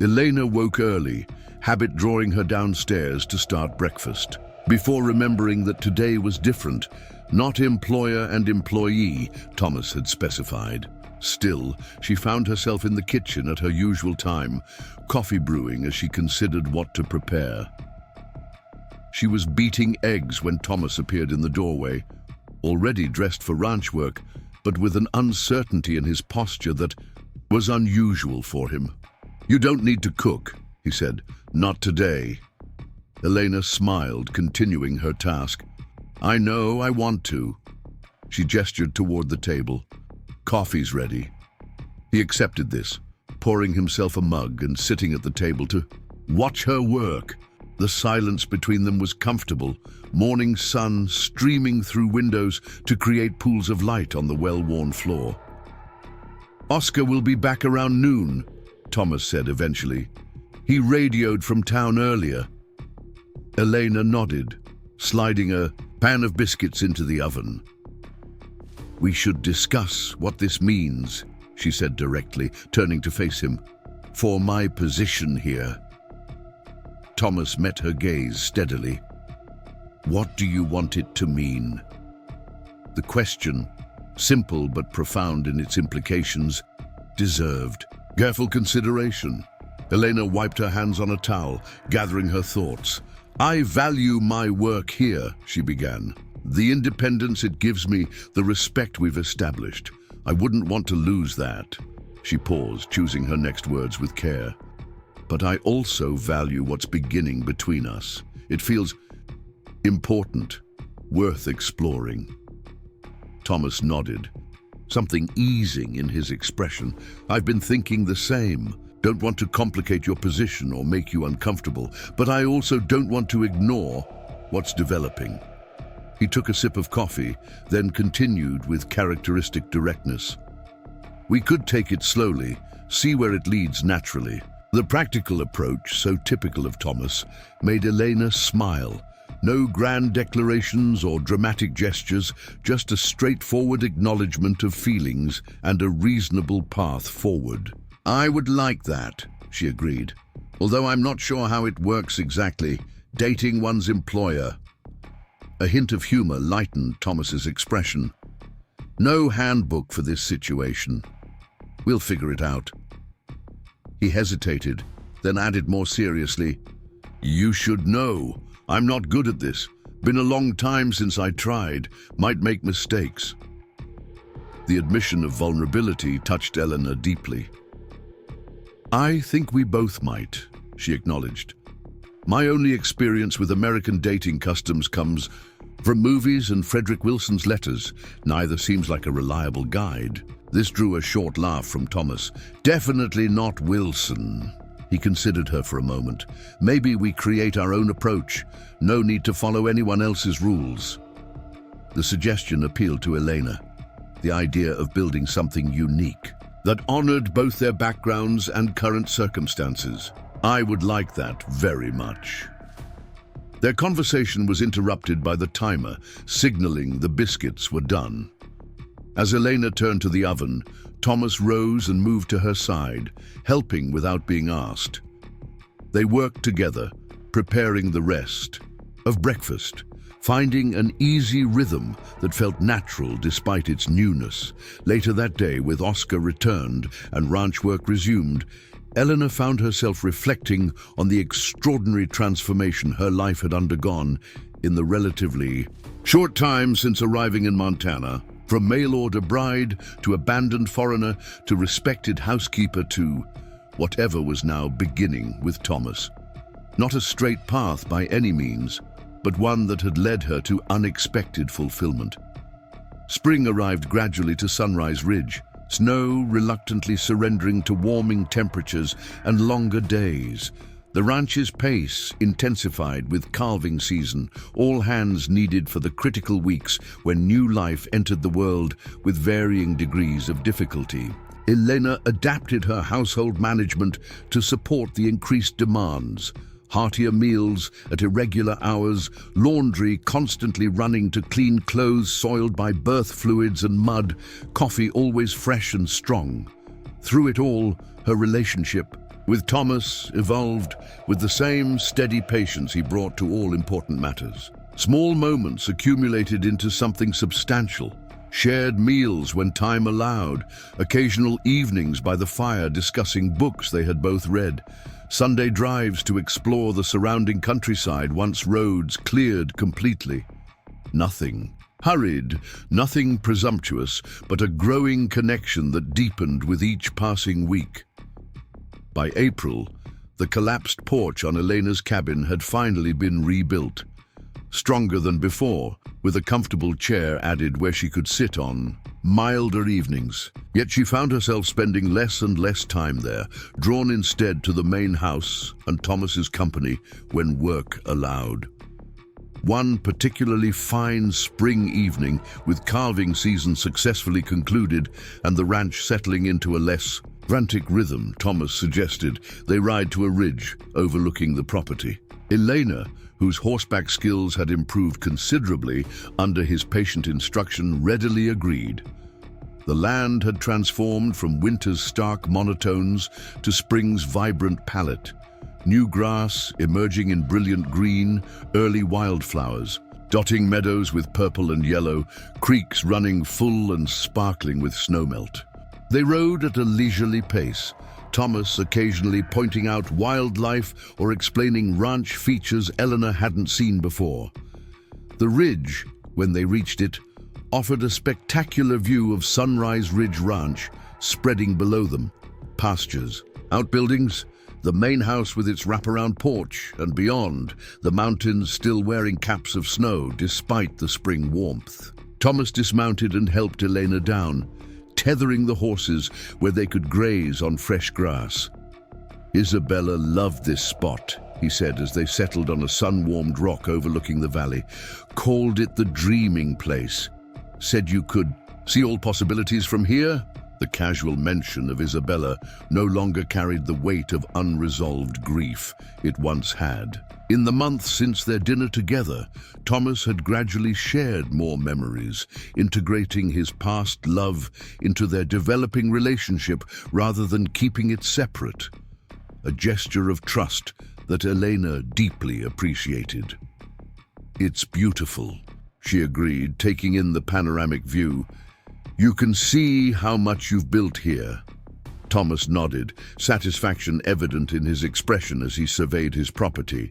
Elena woke early, habit drawing her downstairs to start breakfast, before remembering that today was different, not employer and employee, Thomas had specified. Still, she found herself in the kitchen at her usual time, coffee brewing as she considered what to prepare. She was beating eggs when Thomas appeared in the doorway, already dressed for ranch work, but with an uncertainty in his posture that was unusual for him. "You don't need to cook," he said. "Not today." Elena smiled, continuing her task. "I know I want to." She gestured toward the table. "Coffee's ready." He accepted this, pouring himself a mug and sitting at the table to watch her work. The silence between them was comfortable, morning sun streaming through windows to create pools of light on the well-worn floor. "Oscar will be back around noon," Thomas said eventually. "He radioed from town earlier." Elena nodded, sliding a pan of biscuits into the oven. "We should discuss what this means," she said directly, turning to face him. "For my position here." Thomas met her gaze steadily. "What do you want it to mean?" The question, simple but profound in its implications, deserved careful consideration. Elena wiped her hands on a towel, gathering her thoughts. "I value my work here," she began. "The independence it gives me, the respect we've established. I wouldn't want to lose that." She paused, choosing her next words with care. "But I also value what's beginning between us. It feels important, worth exploring." Thomas nodded, something easing in his expression. "I've been thinking the same. Don't want to complicate your position or make you uncomfortable, but I also don't want to ignore what's developing." He took a sip of coffee, then continued with characteristic directness. "We could take it slowly, see where it leads naturally." The practical approach, so typical of Thomas, made Elena smile. No grand declarations or dramatic gestures, just a straightforward acknowledgement of feelings and a reasonable path forward. "I would like that," she agreed, "although I'm not sure how it works exactly, dating one's employer." A hint of humor lightened Thomas's expression. "No handbook for this situation. We'll figure it out." He hesitated, then added more seriously, "You should know. I'm not good at this. Been a long time since I tried. Might make mistakes." The admission of vulnerability touched Eleanor deeply. "I think we both might," she acknowledged. "My only experience with American dating customs comes From movies and Frederick Wilson's letters, neither seems like a reliable guide. This drew a short laugh from Thomas. Definitely not Wilson. He considered her for a moment. Maybe we create our own approach. No need to follow anyone else's rules. The suggestion appealed to Elena. The idea of building something unique that honored both their backgrounds and current circumstances. I would like that very much. Their conversation was interrupted by the timer, signaling the biscuits were done. As Elena turned to the oven, Thomas rose and moved to her side, helping without being asked. They worked together, preparing the rest of breakfast, finding an easy rhythm that felt natural despite its newness. Later that day, with Oscar returned and ranch work resumed, Elena found herself reflecting on the extraordinary transformation her life had undergone in the relatively short time since arriving in Montana. From mail-order bride to abandoned foreigner to respected housekeeper to whatever was now beginning with Thomas. Not a straight path by any means, but one that had led her to unexpected fulfillment. Spring arrived gradually to Sunrise Ridge, snow reluctantly surrendering to warming temperatures and longer days. The ranch's pace intensified with calving season, all hands needed for the critical weeks when new life entered the world with varying degrees of difficulty. Elena adapted her household management to support the increased demands. Heartier meals at irregular hours, laundry constantly running to clean clothes soiled by birth fluids and mud, coffee always fresh and strong. Through it all, her relationship with Thomas evolved with the same steady patience he brought to all important matters. Small moments accumulated into something substantial. Shared meals when time allowed, occasional evenings by the fire discussing books they had both read, Sunday drives to explore the surrounding countryside once roads cleared completely. Nothing hurried, nothing presumptuous, but a growing connection that deepened with each passing week. By April, the collapsed porch on Elena's cabin had finally been rebuilt. Stronger than before, with a comfortable chair added where she could sit on milder evenings. Yet she found herself spending less and less time there, drawn instead to the main house and Thomas's company when work allowed. One particularly fine spring evening, with calving season successfully concluded and the ranch settling into a less frantic rhythm, Thomas suggested they ride to a ridge overlooking the property. Elena, whose horseback skills had improved considerably under his patient instruction, readily agreed. The land had transformed from winter's stark monotones to spring's vibrant palette. New grass emerging in brilliant green, early wildflowers, dotting meadows with purple and yellow, creeks running full and sparkling with snowmelt. They rode at a leisurely pace, Thomas occasionally pointing out wildlife or explaining ranch features Elena hadn't seen before. The ridge, when they reached it, offered a spectacular view of Sunrise Ridge Ranch spreading below them. Pastures, outbuildings, the main house with its wraparound porch, and beyond, the mountains still wearing caps of snow despite the spring warmth. Thomas dismounted and helped Elena down, tethering the horses where they could graze on fresh grass. Isabella loved this spot, he said as they settled on a sun-warmed rock overlooking the valley. Called it the dreaming place. Said you could see all possibilities from here. The casual mention of Isabella no longer carried the weight of unresolved grief it once had. In the months since their dinner together, Thomas had gradually shared more memories, integrating his past love into their developing relationship rather than keeping it separate. A gesture of trust that Elena deeply appreciated. "It's beautiful," she agreed, taking in the panoramic view. "You can see how much you've built here." Thomas nodded, satisfaction evident in his expression as he surveyed his property.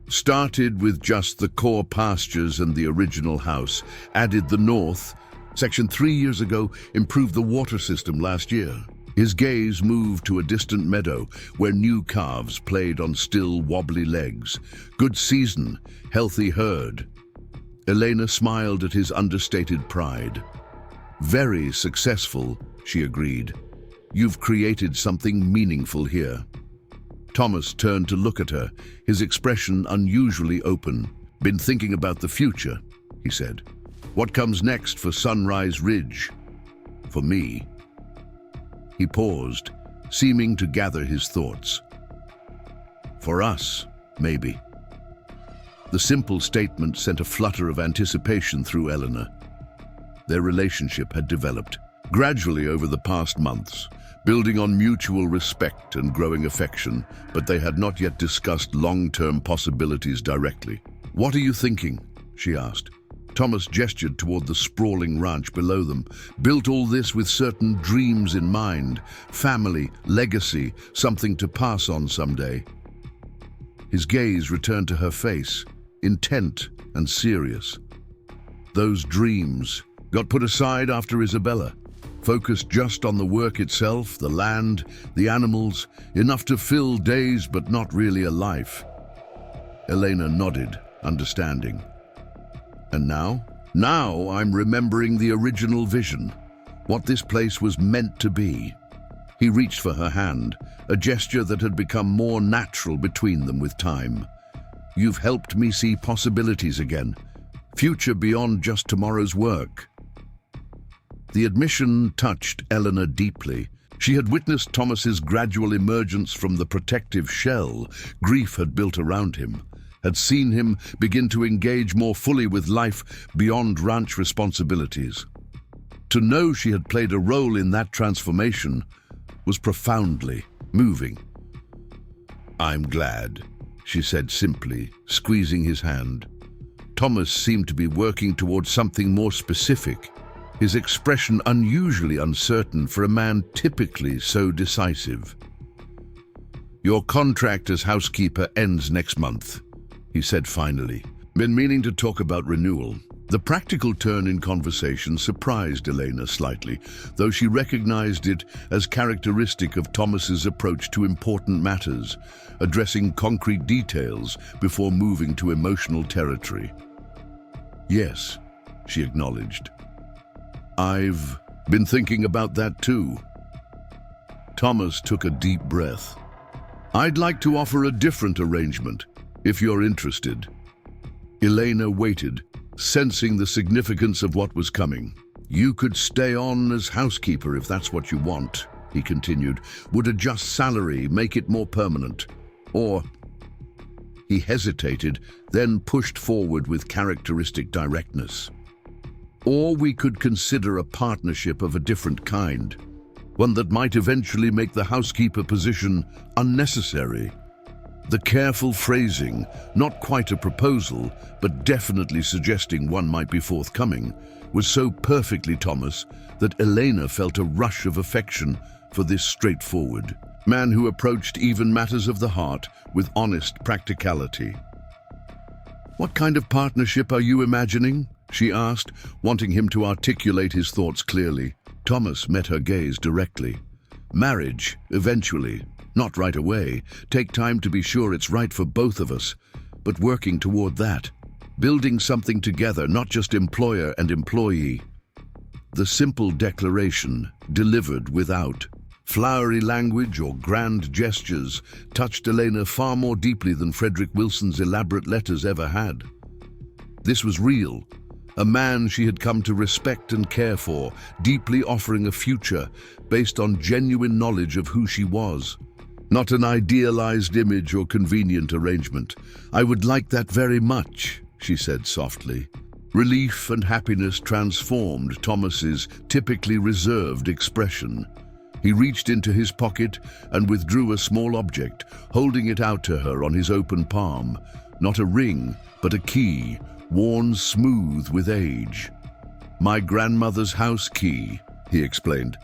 Started with just the core pastures and the original house, added the north, Section 3 years ago, improved the water system last year. His gaze moved to a distant meadow where new calves played on still wobbly legs. Good season, healthy herd. Elena smiled at his understated pride. Very successful, she agreed. You've created something meaningful here. Thomas turned to look at her, his expression unusually open. Been thinking about the future, he said. What comes next for Sunrise Ridge? For me. He paused, seeming to gather his thoughts. For us, maybe. The simple statement sent a flutter of anticipation through Elena. Their relationship had developed gradually over the past months, building on mutual respect and growing affection, but they had not yet discussed long-term possibilities directly. What are you thinking? She asked. Thomas gestured toward the sprawling ranch below them, built all this with certain dreams in mind, family, legacy, something to pass on someday. His gaze returned to her face, intent and serious. Those dreams got put aside after Isabella, focused just on the work itself, the land, the animals, enough to fill days but not really a life. Elena nodded, understanding. And now? Now I'm remembering the original vision, what this place was meant to be. He reached for her hand, a gesture that had become more natural between them with time. You've helped me see possibilities again, future beyond just tomorrow's work. The admission touched Elena deeply. She had witnessed Thomas's gradual emergence from the protective shell grief had built around him, had seen him begin to engage more fully with life beyond ranch responsibilities. To know she had played a role in that transformation was profoundly moving. I'm glad, she said simply, squeezing his hand. Thomas seemed to be working towards something more specific, his expression unusually uncertain for a man typically so decisive. Your contract as housekeeper ends next month, he said finally. Been meaning to talk about renewal. The practical turn in conversation surprised Elena slightly, though she recognized it as characteristic of Thomas's approach to important matters, addressing concrete details before moving to emotional territory. Yes, she acknowledged. I've been thinking about that too. Thomas took a deep breath. I'd like to offer a different arrangement, if you're interested. Elena waited, sensing the significance of what was coming. You could stay on as housekeeper if that's what you want, he continued. Would adjust salary, make it more permanent. Or... He hesitated, then pushed forward with characteristic directness. Or we could consider a partnership of a different kind, one that might eventually make the housekeeper position unnecessary. The careful phrasing, not quite a proposal, but definitely suggesting one might be forthcoming, was so perfectly Thomas that Elena felt a rush of affection for this straightforward man who approached even matters of the heart with honest practicality. What kind of partnership are you imagining? She asked, wanting him to articulate his thoughts clearly. Thomas met her gaze directly. Marriage, eventually. Not right away. Take time to be sure it's right for both of us. But working toward that. Building something together, not just employer and employee. The simple declaration, delivered without flowery language or grand gestures, touched Elena far more deeply than Frederick Wilson's elaborate letters ever had. This was real. A man she had come to respect and care for, deeply offering a future based on genuine knowledge of who she was. Not an idealized image or convenient arrangement. I would like that very much, she said softly. Relief and happiness transformed Thomas's typically reserved expression. He reached into his pocket and withdrew a small object, holding it out to her on his open palm. Not a ring, but a key, worn smooth with age. My grandmother's house key, he explained.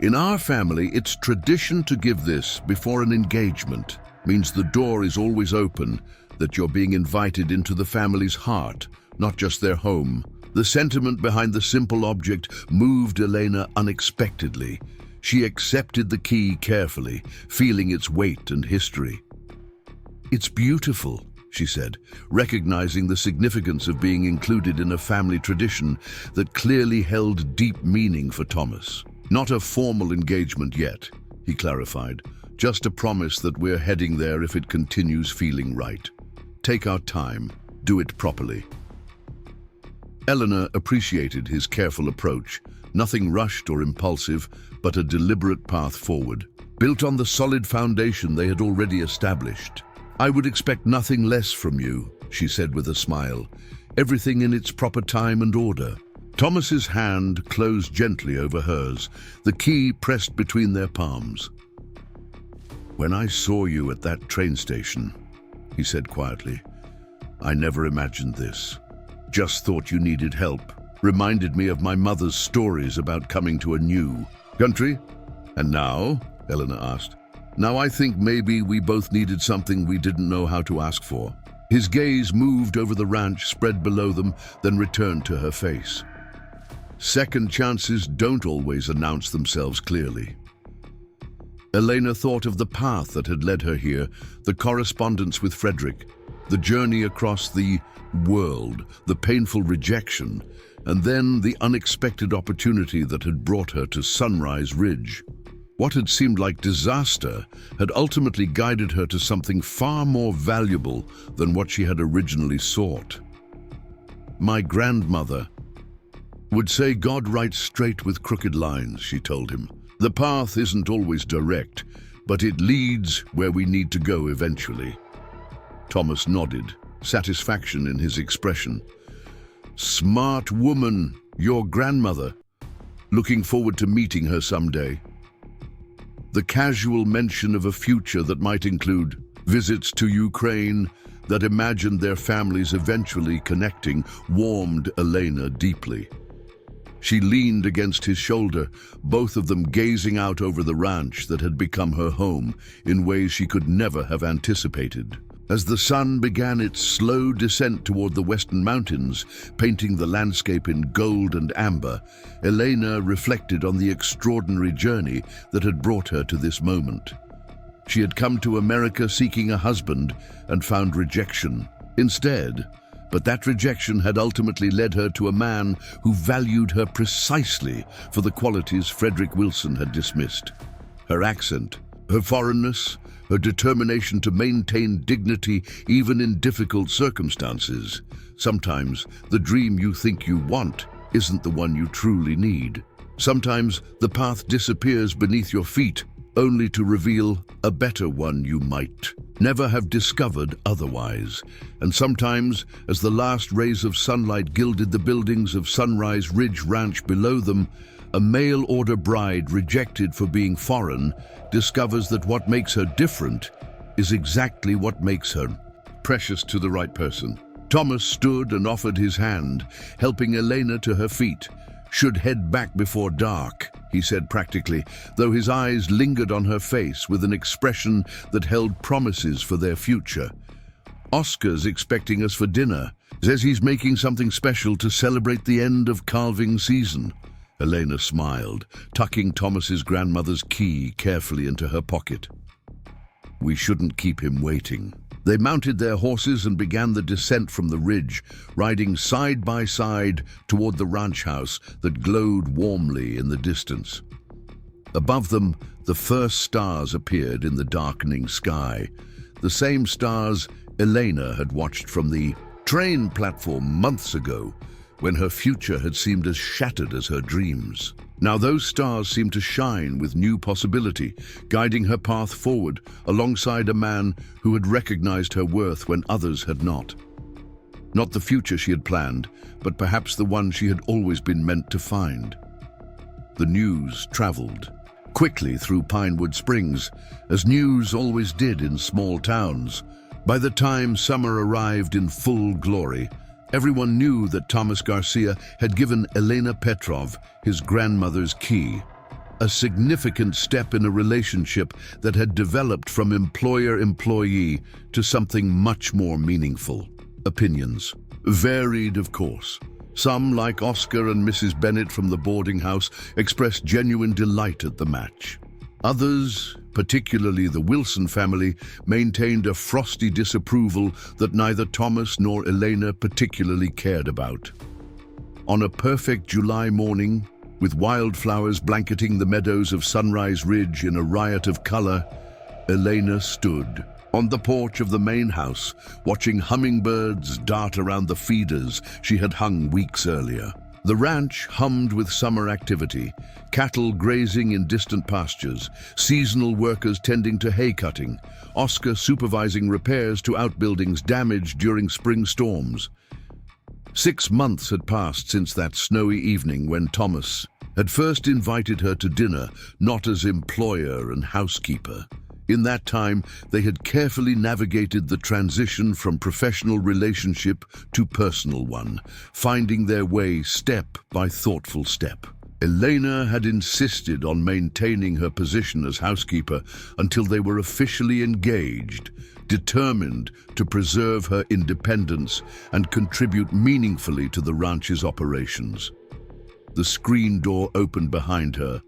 In our family, it's tradition to give this before an engagement. Means the door is always open, that you're being invited into the family's heart, not just their home. The sentiment behind the simple object moved Elena unexpectedly. She accepted the key carefully, feeling its weight and history. It's beautiful, she said, recognizing the significance of being included in a family tradition that clearly held deep meaning for Thomas. Not a formal engagement yet, he clarified, just a promise that we're heading there if it continues feeling right. Take our time, do it properly. Elena appreciated his careful approach, nothing rushed or impulsive, but a deliberate path forward, built on the solid foundation they had already established. I would expect nothing less from you, she said with a smile, everything in its proper time and order. Thomas's hand closed gently over hers, the key pressed between their palms. When I saw you at that train station, he said quietly, I never imagined this. Just thought you needed help. Reminded me of my mother's stories about coming to a new country. And now? Elena asked. Now I think maybe we both needed something we didn't know how to ask for. His gaze moved over the ranch spread below them, then returned to her face. Second chances don't always announce themselves clearly. Elena thought of the path that had led her here, the correspondence with Frederick, the journey across the world, the painful rejection, and then the unexpected opportunity that had brought her to Sunrise Ridge. What had seemed like disaster had ultimately guided her to something far more valuable than what she had originally sought. My grandmother would say God writes straight with crooked lines, she told him. The path isn't always direct, but it leads where we need to go eventually. Thomas nodded, satisfaction in his expression. Smart woman, your grandmother. Looking forward to meeting her someday. The casual mention of a future that might include visits to Ukraine that imagined their families eventually connecting warmed Elena deeply. She leaned against his shoulder, both of them gazing out over the ranch that had become her home in ways she could never have anticipated. As the sun began its slow descent toward the western mountains, painting the landscape in gold and amber, Elena reflected on the extraordinary journey that had brought her to this moment. She had come to America seeking a husband and found rejection instead, but that rejection had ultimately led her to a man who valued her precisely for the qualities Frederick Wilson had dismissed. Her accent, her foreignness, her determination to maintain dignity even in difficult circumstances. Sometimes the dream you think you want isn't the one you truly need. Sometimes the path disappears beneath your feet, only to reveal a better one you might never have discovered otherwise. And sometimes, as the last rays of sunlight gilded the buildings of Sunrise Ridge Ranch below them, a mail-order bride rejected for being foreign discovers that what makes her different is exactly what makes her precious to the right person. Thomas stood and offered his hand, helping Elena to her feet. Should head back before dark, he said practically, though his eyes lingered on her face with an expression that held promises for their future. Oscar's expecting us for dinner. Says he's making something special to celebrate the end of calving season. Elena smiled, tucking Thomas's grandmother's key carefully into her pocket. We shouldn't keep him waiting. They mounted their horses and began the descent from the ridge, riding side by side toward the ranch house that glowed warmly in the distance. Above them, the first stars appeared in the darkening sky, the same stars Elena had watched from the train platform months ago, when her future had seemed as shattered as her dreams. Now those stars seemed to shine with new possibility, guiding her path forward alongside a man who had recognized her worth when others had not. Not the future she had planned, but perhaps the one she had always been meant to find. The news traveled quickly through Pinewood Springs, as news always did in small towns. By the time summer arrived in full glory, everyone knew that Thomas Garcia had given Elena Petrov his grandmother's key, a significant step in a relationship that had developed from employer-employee to something much more meaningful. Opinions varied, of course. Some, like Oscar and Mrs. Bennett from the boarding house, expressed genuine delight at the match. Others, particularly the Wilson family, maintained a frosty disapproval that neither Thomas nor Elena particularly cared about. On a perfect July morning, with wildflowers blanketing the meadows of Sunrise Ridge in a riot of color, Elena stood on the porch of the main house, watching hummingbirds dart around the feeders she had hung weeks earlier. The ranch hummed with summer activity, cattle grazing in distant pastures, seasonal workers tending to hay cutting, Oscar supervising repairs to outbuildings damaged during spring storms. 6 months had passed since that snowy evening when Thomas had first invited her to dinner, not as employer and housekeeper. In that time, they had carefully navigated the transition from professional relationship to personal one, finding their way step by thoughtful step. Elena had insisted on maintaining her position as housekeeper until they were officially engaged, determined to preserve her independence and contribute meaningfully to the ranch's operations. The screen door opened behind her,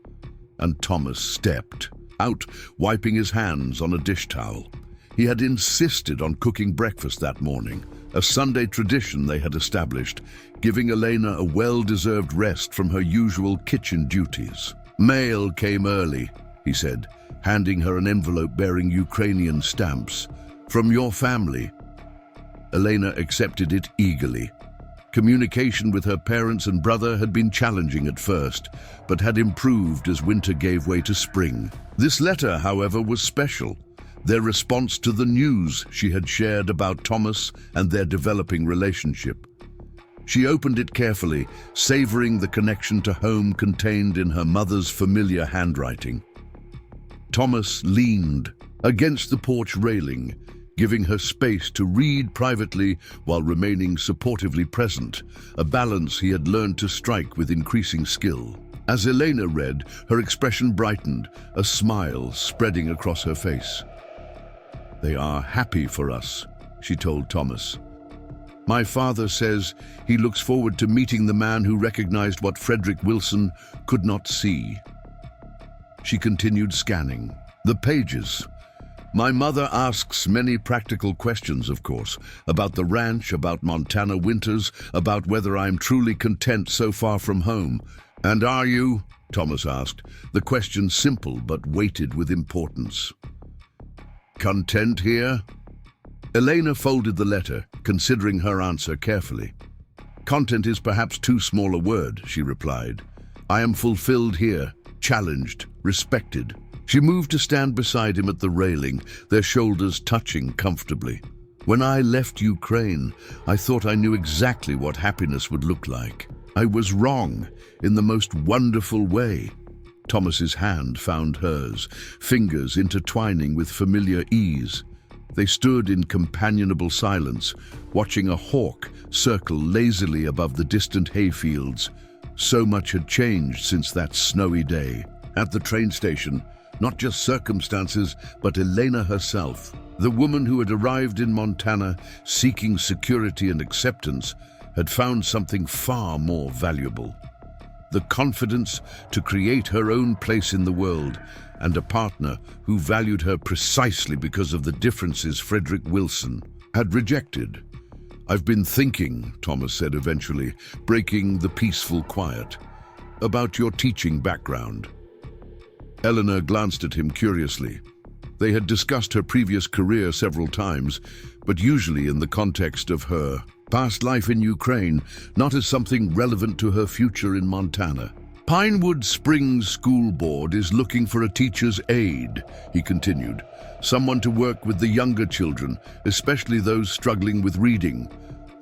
and Thomas stepped out, wiping his hands on a dish towel. He had insisted on cooking breakfast that morning, a Sunday tradition they had established, giving Elena a well-deserved rest from her usual kitchen duties. "Mail came early," he said, handing her an envelope bearing Ukrainian stamps. "From your family." Elena accepted it eagerly. Communication with her parents and brother had been challenging at first, but had improved as winter gave way to spring. This letter, however, was special. Their response to the news she had shared about Thomas and their developing relationship. She opened it carefully, savoring the connection to home contained in her mother's familiar handwriting. Thomas leaned against the porch railing, giving her space to read privately while remaining supportively present, a balance he had learned to strike with increasing skill. As Elena read, her expression brightened, a smile spreading across her face. "They are happy for us," she told Thomas. "My father says he looks forward to meeting the man who recognized what Frederick Wilson could not see." She continued scanning the pages. "My mother asks many practical questions, of course, about the ranch, about Montana winters, about whether I'm truly content so far from home. And are you?" Thomas asked, the question simple but weighted with importance. "Content here?" Elena folded the letter, considering her answer carefully. "Content is perhaps too small a word," she replied. "I am fulfilled here, challenged, respected." She moved to stand beside him at the railing, their shoulders touching comfortably. "When I left Ukraine, I thought I knew exactly what happiness would look like. I was wrong, in the most wonderful way." Thomas's hand found hers, fingers intertwining with familiar ease. They stood in companionable silence, watching a hawk circle lazily above the distant hayfields. So much had changed since that snowy day. At the train station, not just circumstances, but Elena herself, the woman who had arrived in Montana seeking security and acceptance, had found something far more valuable. The confidence to create her own place in the world, and a partner who valued her precisely because of the differences Frederick Wilson had rejected. "I've been thinking," Thomas said eventually, breaking the peaceful quiet, "about your teaching background." Eleanor glanced at him curiously. They had discussed her previous career several times, but usually in the context of her past life in Ukraine, not as something relevant to her future in Montana. "Pinewood Springs School Board is looking for a teacher's aide," he continued. "Someone to work with the younger children, especially those struggling with reading.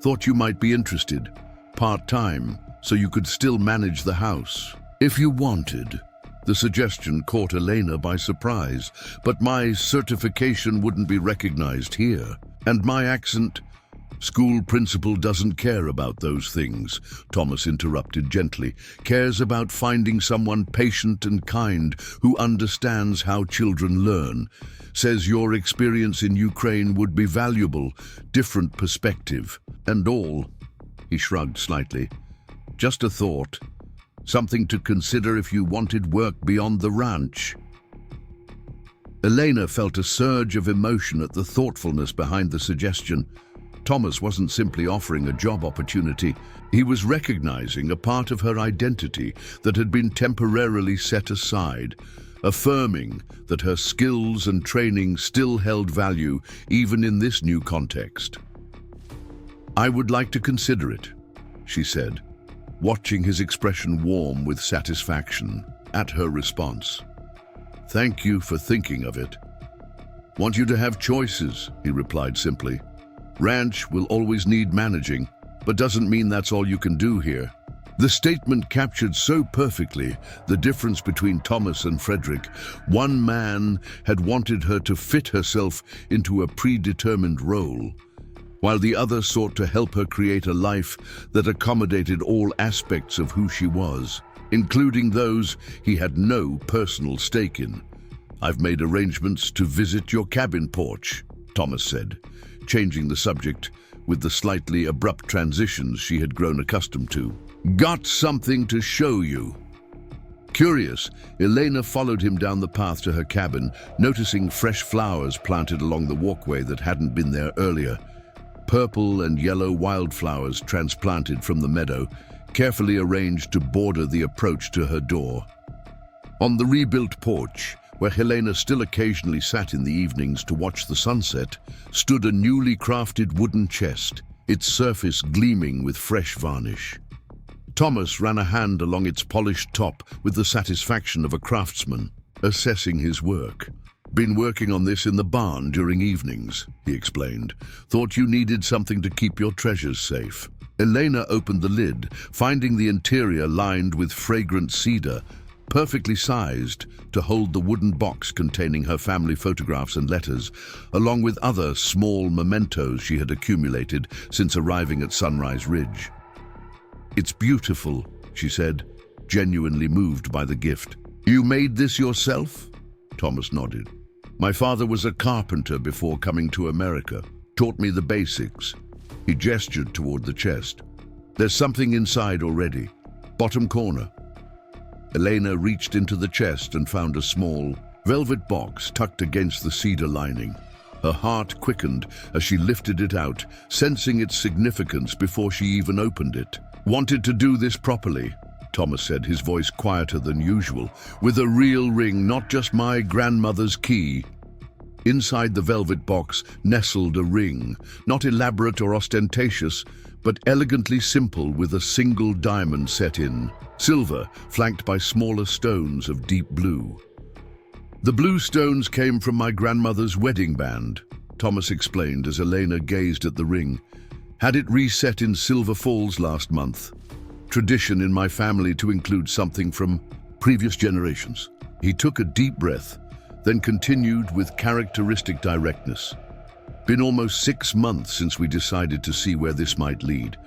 Thought you might be interested. Part-time, so you could still manage the house, if you wanted." The suggestion caught Elena by surprise. "But my certification wouldn't be recognized here. And my accent—" "School principal doesn't care about those things," Thomas interrupted gently. "Cares about finding someone patient and kind who understands how children learn. Says your experience in Ukraine would be valuable, different perspective. And all." He shrugged slightly. "Just a thought. Something to consider if you wanted work beyond the ranch." Elena felt a surge of emotion at the thoughtfulness behind the suggestion. Thomas wasn't simply offering a job opportunity. He was recognizing a part of her identity that had been temporarily set aside, affirming that her skills and training still held value even in this new context. "I would like to consider it," she said, watching his expression warm with satisfaction at her response. "Thank you for thinking of it." "Want you to have choices," he replied simply. "Ranch will always need managing, but doesn't mean that's all you can do here." The statement captured so perfectly the difference between Thomas and Frederick. One man had wanted her to fit herself into a predetermined role, while the other sought to help her create a life that accommodated all aspects of who she was, including those he had no personal stake in. "I've made arrangements to visit your cabin porch," Thomas said, changing the subject with the slightly abrupt transitions she had grown accustomed to. "Got something to show you." Curious, Elena followed him down the path to her cabin, noticing fresh flowers planted along the walkway that hadn't been there earlier. Purple and yellow wildflowers transplanted from the meadow, carefully arranged to border the approach to her door. On the rebuilt porch, where Helena still occasionally sat in the evenings to watch the sunset, stood a newly crafted wooden chest, its surface gleaming with fresh varnish. Thomas ran a hand along its polished top with the satisfaction of a craftsman, assessing his work. "Been working on this in the barn during evenings," he explained. "Thought you needed something to keep your treasures safe." Elena opened the lid, finding the interior lined with fragrant cedar, perfectly sized to hold the wooden box containing her family photographs and letters, along with other small mementos she had accumulated since arriving at Sunrise Ridge. "It's beautiful," she said, genuinely moved by the gift. "You made this yourself?" Thomas nodded. "My father was a carpenter before coming to America, taught me the basics." He gestured toward the chest. "There's something inside already. Bottom corner." Elena reached into the chest and found a small, velvet box tucked against the cedar lining. Her heart quickened as she lifted it out, sensing its significance before she even opened it. "Wanted to do this properly," Thomas said, his voice quieter than usual. "With a real ring, not just my grandmother's key." Inside the velvet box nestled a ring, not elaborate or ostentatious, but elegantly simple, with a single diamond set in, silver flanked by smaller stones of deep blue. "The blue stones came from my grandmother's wedding band," Thomas explained as Elena gazed at the ring. "Had it reset in Silver Falls last month. Tradition in my family to include something from previous generations." He took a deep breath, then continued with characteristic directness. "Been almost 6 months since we decided to see where this might lead.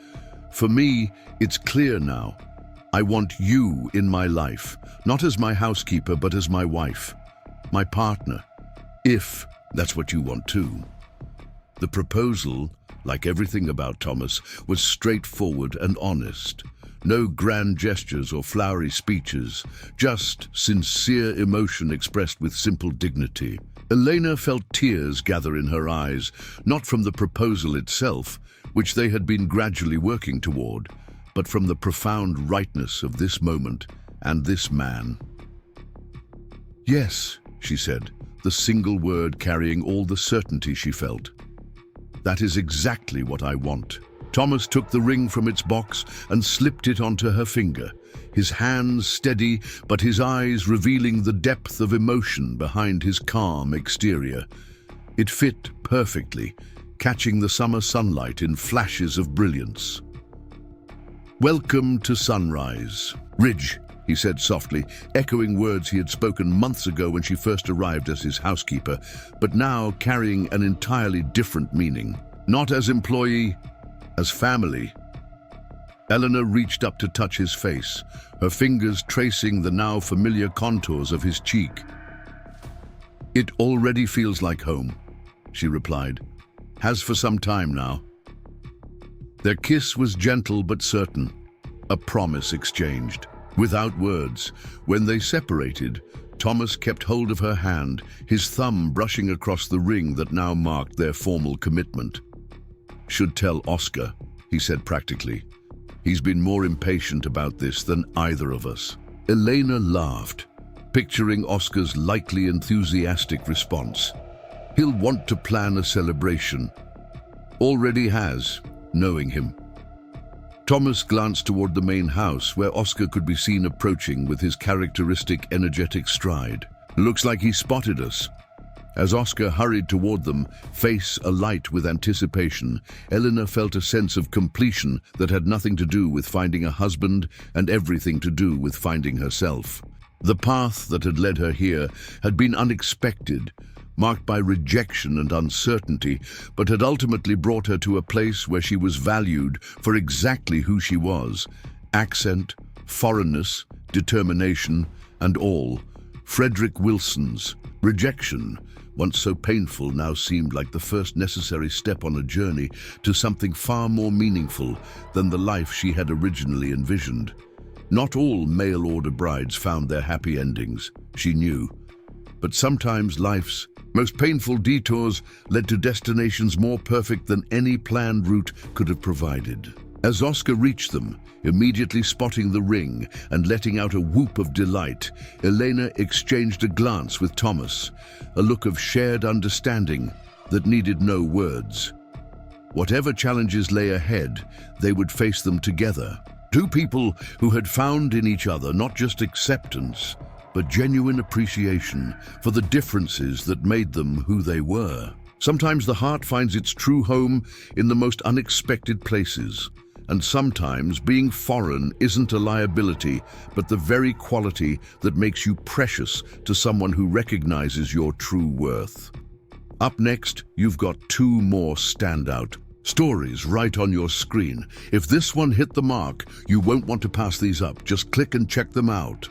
For me, it's clear now. I want you in my life, not as my housekeeper, but as my wife, my partner, if that's what you want too." The proposal, like everything about Thomas, was straightforward and honest. No grand gestures or flowery speeches, just sincere emotion expressed with simple dignity. Elena felt tears gather in her eyes, not from the proposal itself, which they had been gradually working toward, but from the profound rightness of this moment and this man. "Yes," she said, the single word carrying all the certainty she felt. "That is exactly what I want." Thomas took the ring from its box and slipped it onto her finger, his hands steady but his eyes revealing the depth of emotion behind his calm exterior. It fit perfectly, catching the summer sunlight in flashes of brilliance. "Welcome to Sunrise Ridge," he said softly, echoing words he had spoken months ago when she first arrived as his housekeeper, but now carrying an entirely different meaning. "Not as employee, as family." Elena reached up to touch his face, her fingers tracing the now familiar contours of his cheek. "It already feels like home," she replied. "Has for some time now." Their kiss was gentle but certain, a promise exchanged. Without words, when they separated, Thomas kept hold of her hand, his thumb brushing across the ring that now marked their formal commitment. "Should tell Oscar," he said practically. "He's been more impatient about this than either of us." Elena laughed, picturing Oscar's likely enthusiastic response. "He'll want to plan a celebration. Already has, knowing him." Thomas glanced toward the main house, where Oscar could be seen approaching with his characteristic energetic stride. "Looks like he spotted us." As Oscar hurried toward them, face alight with anticipation, Elena felt a sense of completion that had nothing to do with finding a husband and everything to do with finding herself. The path that had led her here had been unexpected, marked by rejection and uncertainty, but had ultimately brought her to a place where she was valued for exactly who she was: accent, foreignness, determination, and all. Frederick Wilson's rejection, once so painful, now seemed like the first necessary step on a journey to something far more meaningful than the life she had originally envisioned. Not all mail-order brides found their happy endings, she knew. But sometimes life's most painful detours led to destinations more perfect than any planned route could have provided. As Oscar reached them, immediately spotting the ring and letting out a whoop of delight, Elena exchanged a glance with Thomas, a look of shared understanding that needed no words. Whatever challenges lay ahead, they would face them together. Two people who had found in each other not just acceptance, but genuine appreciation for the differences that made them who they were. Sometimes the heart finds its true home in the most unexpected places, and sometimes being foreign isn't a liability, but the very quality that makes you precious to someone who recognizes your true worth. Up next, you've got two more standout stories right on your screen. If this one hit the mark, you won't want to pass these up. Just click and check them out.